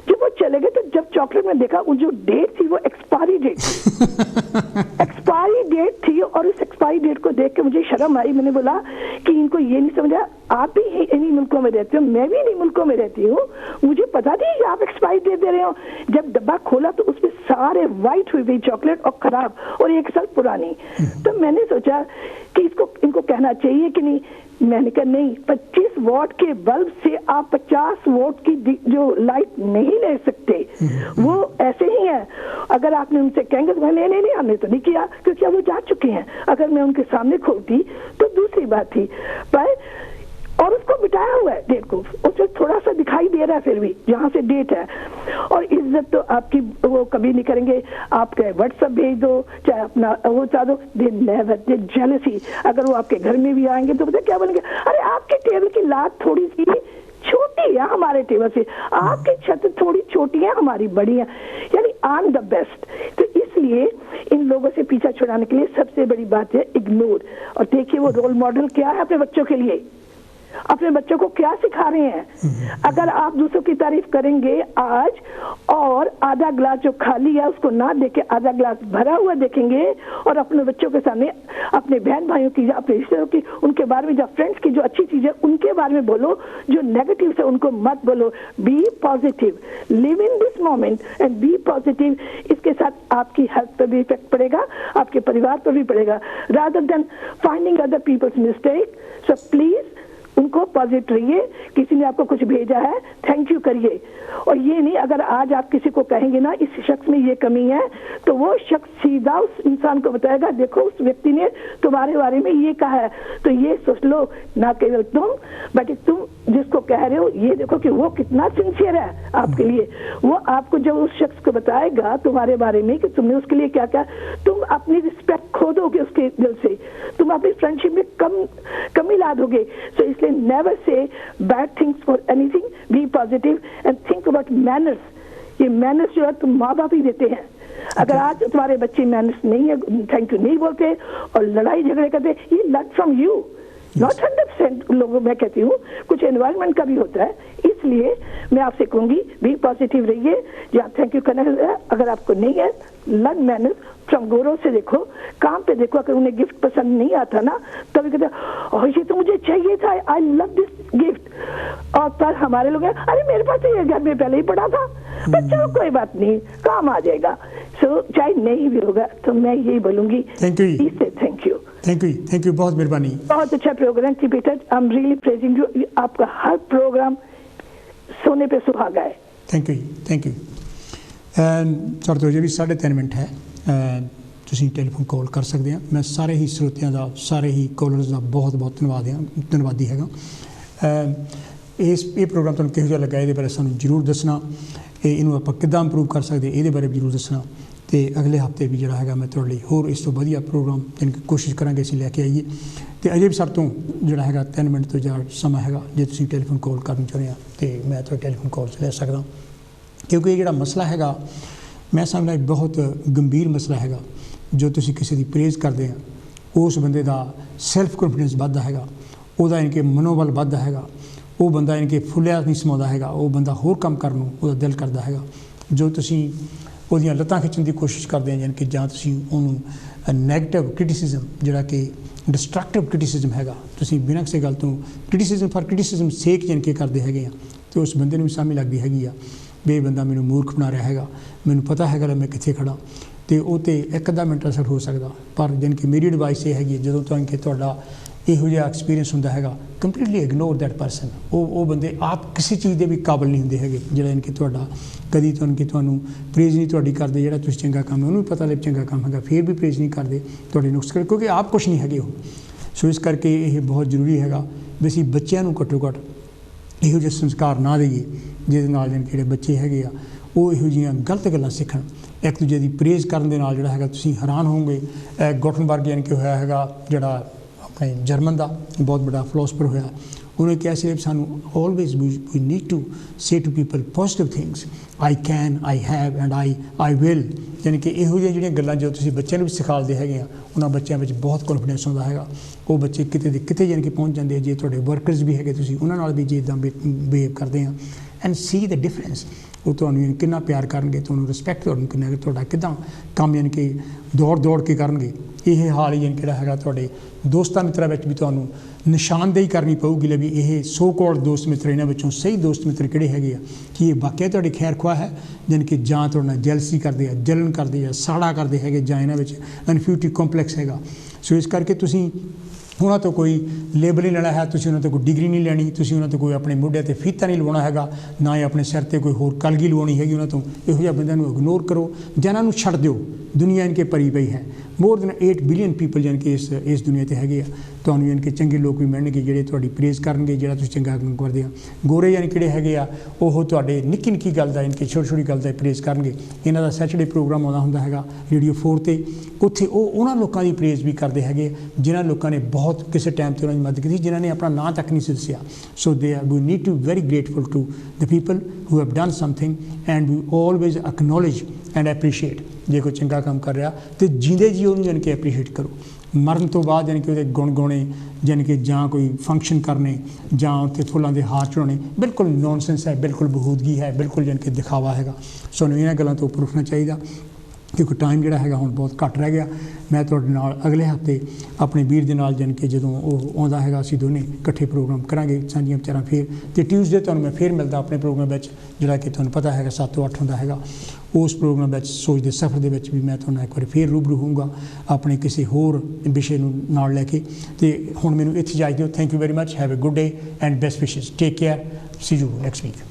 जब वो चले गए तो जब चॉकलेट में देखा, वो जो डेट थी वो एक्सपायरी डेट थी। एक्सपायरी डेट थी, और उस एक्सपायरी डेट को देख के मुझे शर्म आई। मैंने बोला कि इनको ये नहीं समझा, आप भी इन्हीं मुल्कों में रहते हो, मैं भी इन्हीं मुल्कों में रहती हूँ, मुझे पता नहीं कि आप एक्सपायरी डेट दे रहे हो। जब डब्बा खोला तो उसमें सारे वाइट हुई हुई चॉकलेट और खराब और 1 साल पुरानी। तो मैंने सोचा कि इनको कहना चाहिए कि नहीं। मैंने कहा नहीं, 25 वॉट के बल्ब से आप 50 वॉट की जो लाइट नहीं ले सकते, वो ऐसे ही है। अगर आपने उनसे कहेंगे तो नहीं हमने तो नहीं किया, क्योंकि अब वो जा चुके हैं। अगर मैं उनके सामने खोलती तो दूसरी बात थी, पर और उसको बिठाया हुआ है डेट को, उसमें थोड़ा सा दिखाई दे रहा है फिर भी जहाँ से डेट है। और इज्जत तो आपकी वो कभी नहीं करेंगे, आप चाहे व्हाट्सएप भेज दो, चाहे अपना वो चाह दो, दे नेवर, दे जेलसी। अगर वो आपके घर में भी आएंगे तो पता क्या बोलेंगे, अरे आपके टेबल की लात थोड़ी सी छोटी है हमारे टेबल से, आपकी छत थोड़ी छोटी है हमारी बड़ी है, यानी आई एम द बेस्ट। तो इसलिए इन लोगों से पीछा छुड़ाने के लिए सबसे बड़ी बात है इग्नोर। और देखिए वो रोल मॉडल क्या है अपने बच्चों के लिए, अपने बच्चों को क्या सिखा रहे हैं। अगर आप दूसरों की तारीफ करेंगे आज और आधा ग्लास जो खाली है उसको ना देके आधा ग्लास भरा हुआ देखेंगे, और अपने बच्चों के सामने अपने बहन भाइयों की, अपने रिश्तेदारों की, उनके बारे में, जो फ्रेंड्स की जो अच्छी चीजें उनके बारे में बोलो, जो नेगेटिव से उनको मत बोलो। Be positive, live in this moment and be positive. इसके साथ आपकी हेल्थ पर भी इफेक्ट पड़ेगा, आपके परिवार पर भी पड़ेगा, rather than finding other people's mistake. So please उनको पॉजिटिव रहिए। किसी ने आपको कुछ भेजा है, थैंक यू करिए। और ये नहीं, अगर आज आप किसी को कहेंगे ना इस शख्स में ये कमी है, तो वो शख्स सीधा उस इंसान को बताएगा, देखो उस व्यक्ति ने तुम्हारे बारे में ये कहा है। तो ये सोच लो, ना केवल तुम बल्कि तुम जिसको कह रहे हो, ये देखो कि वो कितना सिंसियर है आपके लिए। वो आपको जब उस शख्स को बताएगा तुम्हारे बारे में कि तुमने उसके लिए क्या क्या, तुम अपनी रिस्पेक्ट खो दोगे उसके दिल से, तुम अपनी फ्रेंडशिप में कमी ला दोगे। सो इसलिए never say bad things for anything, be positive and think about manners। ये manners जो है तुम माँ बाप ही देते हैं। अगर आज तुम्हारे बच्चे manners नहीं है, थैंक यू नहीं बोलते और लड़ाई झगड़े करते, ये learn from you, not 100% लोगों, मैं कहती हूँ कुछ एनवायरनमेंट का भी होता है। इसलिए मैं आपसे कहूंगी बी पॉजिटिव रहिए। जहाँ थैंक यू करना है, अगर आपको नहीं है, लर्न मैनर्स फ्रॉम गौरव से देखो, काम पे देखो। अगर उन्हें गिफ्ट पसंद नहीं आता ना, तभी कहते और ये तो मुझे चाहिए था, आई लव दिस गिफ्ट। और पर हमारे लोग अरे मेरे पास तो ये घर में पहले ही पड़ा था, चलो कोई बात नहीं, काम आ जाएगा। सो चाहे नहीं भी होगा तो मैं यही बोलूंगी, thank you, thank you, thank you, बहुत मेहरबानी। बहुत अच्छा प्रोग्राम थी Peter, I am really praising you. आपका हर प्रोग्राम सोने पे सुहागा है। Thank you. ਸਰ ਤੋਂ ਜੇ ਵੀ 3.5 ਮਿੰਟ ਹੈ, ਤੁਸੀਂ ਟੈਲੀਫੋਨ ਕਾਲ ਕਰ ਸਕਦੇ ਆ। ਮੈਂ ਸਾਰੇ ਹੀ ਸਰੋਤਿਆਂ ਦਾ, ਸਾਰੇ ਹੀ ਕਾਲਰਸ ਦਾ ਬਹੁਤ ਧੰਨਵਾਦੀ ਹੈਗਾ। ਇਹ ਪ੍ਰੋਗਰਾਮ ਤੁਹਾਨੂੰ ਕਿਹੋ ਜਿਹਾ ਲੱਗਾ, ਇਹਦੇ ਬਾਰੇ ਸਾਨੂੰ ਜ਼ਰੂਰ ਦੱਸਣਾ। ਇਹਨੂੰ ਆਪਾਂ ਕਿੱਦਾਂ ਇੰਪਰੂਵ ਕਰ ਸਕਦੇ, ਇਹਦੇ ਬਾਰੇ ਵੀ ਜ਼ਰੂਰ ਦੱਸਣਾ। ਅਤੇ ਅਗਲੇ ਹਫ਼ਤੇ ਵੀ ਜਿਹੜਾ ਹੈਗਾ ਮੈਂ ਤੁਹਾਡੇ ਲਈ ਹੋਰ ਇਸ ਤੋਂ ਵਧੀਆ ਪ੍ਰੋਗਰਾਮ ਜਾਣੀ ਕਿ ਕੋਸ਼ਿਸ਼ ਕਰਾਂਗੇ ਅਸੀਂ ਲੈ ਕੇ ਆਈਏ। ਅਤੇ ਅਜੇ ਵੀ ਸਰ ਤੋਂ ਜਿਹੜਾ ਹੈਗਾ 3 ਮਿੰਟ ਤੋਂ ਜ਼ਿਆਦਾ ਸਮਾਂ ਹੈਗਾ, ਜੇ ਤੁਸੀਂ ਟੈਲੀਫੋਨ ਕਾਲ ਕਰਨਾ ਚਾਹੁੰਦੇ ਆ ਅਤੇ ਮੈਂ ਤੁਹਾਡੇ ਟੈਲੀਫੋਨ ਕਾਲ 'ਚ ਲੈ ਸਕਦਾ। ਕਿਉਂਕਿ ਇਹ ਜਿਹੜਾ ਮਸਲਾ ਹੈਗਾ, ਮੈਂ ਸਮਝਦਾ ਬਹੁਤ ਗੰਭੀਰ ਮਸਲਾ ਹੈਗਾ। ਜੋ ਤੁਸੀਂ ਕਿਸੇ ਦੀ ਪ੍ਰੇਜ਼ ਕਰਦੇ ਆ, ਉਸ ਬੰਦੇ ਦਾ ਸੈਲਫ ਕੋਨਫੀਡੈਂਸ ਵੱਧਦਾ ਹੈਗਾ, ਉਹਦਾ ਯਾਨੀ ਕਿ ਮਨੋਬਲ ਵੱਧਦਾ ਹੈਗਾ, ਉਹ ਬੰਦਾ ਯਾਨੀ ਕਿ ਫੁੱਲਿਆ ਨਹੀਂ ਸਮਾਉਂਦਾ ਹੈਗਾ, ਉਹ ਬੰਦਾ ਹੋਰ ਕੰਮ ਕਰਨ ਨੂੰ ਉਹਦਾ ਦਿਲ ਕਰਦਾ ਹੈਗਾ। ਜੋ ਤੁਸੀਂ ਉਹਦੀਆਂ ਲੱਤਾਂ ਖਿੱਚਣ ਦੀ ਕੋਸ਼ਿਸ਼ ਕਰਦੇ ਆ, ਯਾਨੀ ਕਿ ਜਾਂ ਤੁਸੀਂ ਉਹਨੂੰ ਨੈਗੇਟਿਵ ਕ੍ਰਿਟਿਸਿਜ਼ਮ, ਜਿਹੜਾ ਕਿ ਡਿਸਟਰਕਟਿਵ ਕ੍ਰਿਟਿਸਿਜ਼ਮ ਹੈਗਾ, ਤੁਸੀਂ ਬਿਨਾਂ ਕਿਸੇ ਗੱਲ ਤੋਂ ਕ੍ਰਿਟਿਸਿਜ਼ਮ ਫਾਰ ਕ੍ਰਿਟਿਸਿਜ਼ਮ ਸੇਕ ਯਾਨੀ ਕਿ ਕਰਦੇ ਹੈਗੇ ਆ, ਅਤੇ ਉਸ ਬੰਦੇ ਨੂੰ ਵੀ ਸਾਹਮਣੇ ਲੱਗਦੀ ਹੈਗੀ ਆ ਵੀ ਇਹ ਬੰਦਾ ਮੈਨੂੰ ਮੂਰਖ ਬਣਾ ਰਿਹਾ ਹੈਗਾ, ਮੈਨੂੰ ਪਤਾ ਹੈਗਾ ਮੈਂ ਕਿੱਥੇ ਖੜ੍ਹਾ। ਅਤੇ ਉਹ 'ਤੇ ਇੱਕ ਅੱਧਾ ਮਿੰਟ ਅਸਰ ਹੋ ਸਕਦਾ, ਪਰ ਜਾਣੀ ਕਿ ਮੇਰੀ ਐਡਵਾਈਸ ਇਹ ਹੈਗੀ, ਜਦੋਂ ਤੁਹਾਨੂੰ ਕਿ ਤੁਹਾਡਾ ਇਹੋ ਜਿਹਾ ਐਕਸਪੀਰੀਅੰਸ ਹੁੰਦਾ ਹੈਗਾ, ਕੰਪਲੀਟਲੀ ਇਗਨੋਰ ਦੈਟ ਪਰਸਨ। ਉਹ ਬੰਦੇ ਆਪ ਕਿਸੇ ਚੀਜ਼ ਦੇ ਵੀ ਕਾਬਲ ਨਹੀਂ ਹੁੰਦੇ ਹੈਗੇ, ਜਿਹੜਾ ਯਾਨੀ ਕਿ ਤੁਹਾਡਾ ਕਦੀ ਤੁਹਾਨੂੰ ਪ੍ਰੇਜ਼ ਨਹੀਂ ਤੁਹਾਡੀ ਕਰਦੇ, ਜਿਹੜਾ ਤੁਸੀਂ ਚੰਗਾ ਕੰਮ ਹੈ ਉਹਨੂੰ ਵੀ ਪਤਾ ਲੱਗ ਚੰਗਾ ਕੰਮ ਹੈਗਾ, ਫਿਰ ਵੀ ਪ੍ਰੇਜ਼ ਨਹੀਂ ਕਰਦੇ ਤੁਹਾਡੇ ਨੁਕਸ ਕਰ, ਕਿਉਂਕਿ ਆਪ ਕੁਛ ਨਹੀਂ ਹੈਗੇ ਉਹ। ਸੋ ਇਸ ਕਰਕੇ ਇਹ ਬਹੁਤ ਜ਼ਰੂਰੀ ਹੈਗਾ ਵੀ ਅਸੀਂ ਬੱਚਿਆਂ ਨੂੰ ਘੱਟੋ ਘੱਟ ਇਹੋ ਜਿਹੇ ਸੰਸਕਾਰ ਨਾ ਦੇਈਏ, ਜਿਹਦੇ ਨਾਲ ਜਾਣੀ ਕਿ ਜਿਹੜੇ ਬੱਚੇ ਹੈਗੇ ਆ ਉਹ ਇਹੋ ਜਿਹੀਆਂ ਗਲਤ ਗੱਲਾਂ ਸਿੱਖਣ। ਇੱਕ ਦੂਜੇ ਦੀ ਪ੍ਰੇਜ਼ ਕਰਨ ਦੇ ਨਾਲ ਜਿਹੜਾ ਹੈਗਾ ਤੁਸੀਂ ਹੈਰਾਨ ਹੋਵੋਗੇ। ਗੁਟਨਬਰਗ ਯਾਨੀ ਕਿ ਹੋਇਆ ਹੈਗਾ ਜਿਹੜਾ ਆਪਣੇ ਜਰਮਨ ਦਾ ਬਹੁਤ ਵੱਡਾ ਫਿਲੋਸਫਰ ਹੋਇਆ, ਉਹਨੇ ਕਿਹਾ ਸੀ ਸਾਨੂੰ always we need to say to people positive things, I can, I have and I will. ਯਾਨੀ ਕਿ ਇਹੋ ਜਿਹੀਆਂ ਜਿਹੜੀਆਂ ਗੱਲਾਂ ਜੋ ਤੁਸੀਂ ਬੱਚਿਆਂ ਨੂੰ ਵੀ ਸਿਖਾਉਂਦੇ ਹੈਗੇ ਆ, ਉਹਨਾਂ ਬੱਚਿਆਂ ਵਿੱਚ ਬਹੁਤ ਕੌਨਫੀਡੈਂਸ ਆਉਂਦਾ ਹੈਗਾ। ਉਹ ਬੱਚੇ ਕਿਤੇ ਦੇ ਕਿਤੇ ਯਾਨੀ ਕਿ ਪਹੁੰਚ ਜਾਂਦੇ ਆ। ਜੇ ਤੁਹਾਡੇ ਵਰਕਰਸ ਵੀ ਹੈਗੇ, ਤੁਸੀਂ ਉਹਨਾਂ ਨਾਲ ਵੀ ਜੇ ਇੱਦਾਂ ਬਿਹੇਵ ਕਰਦੇ ਆ, ਐਂਡ ਸੀ ਦ ਡਿਫਰੈਂਸ। ਉਹ ਤੁਹਾਨੂੰ ਕਿੰਨਾ ਪਿਆਰ ਕਰਨਗੇ, ਤੁਹਾਨੂੰ ਰਿਸਪੈਕਟ ਤੁਹਾਨੂੰ ਕਿੰਨਾ, ਤੁਹਾਡਾ ਕਿੱਦਾਂ ਕੰਮ ਯਾਨੀ ਕਿ ਦੌੜ ਕੇ ਕਰਨਗੇ। ਇਹ ਹਾਲ ਹੀ ਜਿਹੜਾ ਹੈਗਾ ਤੁਹਾਡੇ ਦੋਸਤਾਂ ਮਿੱਤਰਾਂ ਵਿੱਚ ਵੀ ਤੁਹਾਨੂੰ ਨਿਸ਼ਾਨਦੇਹੀ ਕਰਨੀ ਪਊਗੀ ਲੈ ਵੀ ਇਹ ਸੋ ਕਾਲਡ ਦੋਸਤ ਮਿੱਤਰ, ਇਹਨਾਂ ਵਿੱਚੋਂ ਸਹੀ ਦੋਸਤ ਮਿੱਤਰ ਕਿਹੜੇ ਹੈਗੇ ਆ, ਕਿ ਇਹ ਵਾਕਿਆ ਤੁਹਾਡੀ ਖੈਰ ਖੁਆਹ ਹੈ ਯਾਨੀ ਕਿ ਜਾਂ ਤੁਹਾਡੇ ਨਾਲ ਜੈਲਸੀ ਕਰਦੇ ਆ, ਜਲਨ ਕਰਦੇ ਆ, ਸਾੜਾ ਕਰਦੇ ਹੈਗੇ, ਜਾਂ ਇਹਨਾਂ ਵਿੱਚ ਇਨਫੀਰੀਅਰਿਟੀ ਕੰਪਲੈਕਸ ਹੈਗਾ। ਸੋ ਇਸ ਕਰਕੇ ਤੁਸੀਂ ਉਹਨਾਂ ਤੋਂ ਕੋਈ ਲੇਬਲ ਨਹੀਂ ਲੈਣਾ ਹੈ, ਤੁਸੀਂ ਉਹਨਾਂ ਤੋਂ ਕੋਈ ਡਿਗਰੀ ਨਹੀਂ ਲੈਣੀ, ਤੁਸੀਂ ਉਹਨਾਂ ਤੋਂ ਕੋਈ ਆਪਣੇ ਮੋਢੇ 'ਤੇ ਫੀਤਾ ਨਹੀਂ ਲਵਾਉਣਾ ਹੈਗਾ, ਨਾ ਹੀ ਆਪਣੇ ਸਿਰ 'ਤੇ ਕੋਈ ਹੋਰ ਕਲਗੀ ਲਵਾਉਣੀ ਹੈਗੀ ਉਹਨਾਂ ਤੋਂ। ਇਹੋ ਜਿਹੇ ਬੰਦਿਆਂ ਨੂੰ ਇਗਨੋਰ ਕਰੋ ਜਾਂ ਇਹਨਾਂ ਨੂੰ ਛੱਡ ਦਿਓ। ਦੁਨੀਆ ਇਨਕੇ ਭਰੀ ਪਈ ਹੈ, ਮੋਰ ਦੈਨ 8 ਬਿਲੀਅਨ ਪੀਪਲ ਯਾਨੀ ਕਿ ਇਸ ਦੁਨੀਆ 'ਤੇ ਹੈਗੇ ਆ। ਤੁਹਾਨੂੰ ਯਾਨੀ ਕਿ ਚੰਗੇ ਲੋਕ ਵੀ ਮਿਲਣਗੇ ਜਿਹੜੇ ਤੁਹਾਡੀ ਪ੍ਰੇਜ਼ ਕਰਨਗੇ, ਜਿਹੜਾ ਤੁਸੀਂ ਚੰਗਾ ਕੰਮ ਕਰਦੇ ਆ। ਗੋਰੇ ਯਾਨੀ ਕਿਹੜੇ ਹੈਗੇ ਆ, ਉਹ ਤੁਹਾਡੇ ਨਿੱਕੀ ਨਿੱਕੀ ਗੱਲ ਦਾ ਯਾਨੀ ਕਿ ਛੋਟੀ ਗੱਲ ਦਾ ਪ੍ਰੇਜ਼ ਕਰਨਗੇ। ਇਹਨਾਂ ਦਾ ਸੈਚਰਡੇ ਪ੍ਰੋਗਰਾਮ ਆਉਂਦਾ ਹੁੰਦਾ ਹੈਗਾ ਰੇਡੀਓ 4 'ਤੇ, ਉੱਥੇ ਉਹ ਉਹਨਾਂ ਲੋਕਾਂ ਦੀ ਪ੍ਰੇਜ਼ ਵੀ ਕਰਦੇ ਹੈਗੇ ਜਿਨ੍ਹਾਂ ਲੋਕਾਂ ਨੇ ਬਹੁਤ ਕਿਸੇ ਟਾਈਮ 'ਤੇ ਉਹਨਾਂ ਦੀ ਮਦਦ ਕੀਤੀ, ਜਿਨ੍ਹਾਂ ਨੇ ਆਪਣਾ ਨਾਂ ਤੱਕ ਨਹੀਂ ਸੀ ਦੱਸਿਆ। ਸੋ we need to very grateful to the people who have done something and we always acknowledge and appreciate। ਜੇ ਕੋਈ ਚੰਗਾ ਕੰਮ ਕਰ ਰਿਹਾ ਤੇ ਜਿੰਦੇ ਜੀ ਉਹਨੂੰ ਯਾਨੀ ਕਿ ਐਪਰੀਸ਼ੀਏਟ ਕਰੋ। ਮਰਨ ਤੋਂ ਬਾਅਦ ਯਾਨੀ ਕਿ ਉਹਦੇ ਗੁਣ ਗਾਉਣੇ ਯਾਨੀ ਕਿ ਜਾਂ ਕੋਈ ਫੰਕਸ਼ਨ ਕਰਨੇ ਜਾਂ ਉੱਥੇ ਫੁੱਲਾਂ ਦੇ ਹਾਰ ਚੜਾਉਣੇ ਬਿਲਕੁਲ ਨੌਨਸੈਂਸ ਹੈ, ਬਿਲਕੁਲ ਬਹੂਦਗੀ ਹੈ, ਬਿਲਕੁਲ ਯਾਨੀ ਕਿ ਦਿਖਾਵਾ ਹੈਗਾ। ਸਾਨੂੰ ਇਹਨਾਂ ਗੱਲਾਂ ਤੋਂ ਉੱਪਰ ਉੱਠਣਾ ਚਾਹੀਦਾ ਕਿਉਂਕਿ ਟਾਈਮ ਜਿਹੜਾ ਹੈਗਾ ਹੁਣ ਬਹੁਤ ਘੱਟ ਰਹਿ ਗਿਆ। ਮੈਂ ਤੁਹਾਡੇ ਨਾਲ ਅਗਲੇ ਹਫ਼ਤੇ ਆਪਣੇ ਵੀਰ ਦੇ ਨਾਲ ਜਾਣੀ ਕਿ ਜਦੋਂ ਉਹ ਆਉਂਦਾ ਹੈਗਾ ਅਸੀਂ ਦੋਨੇ ਇਕੱਠੇ ਪ੍ਰੋਗਰਾਮ ਕਰਾਂਗੇ ਸਾਂਝੀਆਂ ਵਿਚਾਰਾਂ ਫਿਰ। ਅਤੇ ਟਿਊਜ਼ਡੇ ਤੁਹਾਨੂੰ ਮੈਂ ਫਿਰ ਮਿਲਦਾ ਆਪਣੇ ਪ੍ਰੋਗਰਾਮ ਵਿੱਚ ਜਿਹੜਾ ਕਿ ਤੁਹਾਨੂੰ ਪਤਾ ਹੈਗਾ 7 ਤੋਂ 8 ਹੁੰਦਾ ਹੈਗਾ। ਉਸ ਪ੍ਰੋਗਰਾਮ ਵਿੱਚ ਸੋਚ ਦੇ ਸਫ਼ਰ ਦੇ ਵਿੱਚ ਵੀ ਮੈਂ ਤੁਹਾਨੂੰ ਇੱਕ ਵਾਰੀ ਫਿਰ ਰੂਬਰੂ ਹੋਊਂਗਾ ਆਪਣੇ ਕਿਸੇ ਹੋਰ ਵਿਸ਼ੇ ਨੂੰ ਨਾਲ ਲੈ ਕੇ। ਅਤੇ ਹੁਣ ਮੈਨੂੰ ਇੱਥੇ ਇਜਾਜ਼ਤ ਦਿਓ। Thank you very much. Have a good day and best wishes. Take care. See you next week.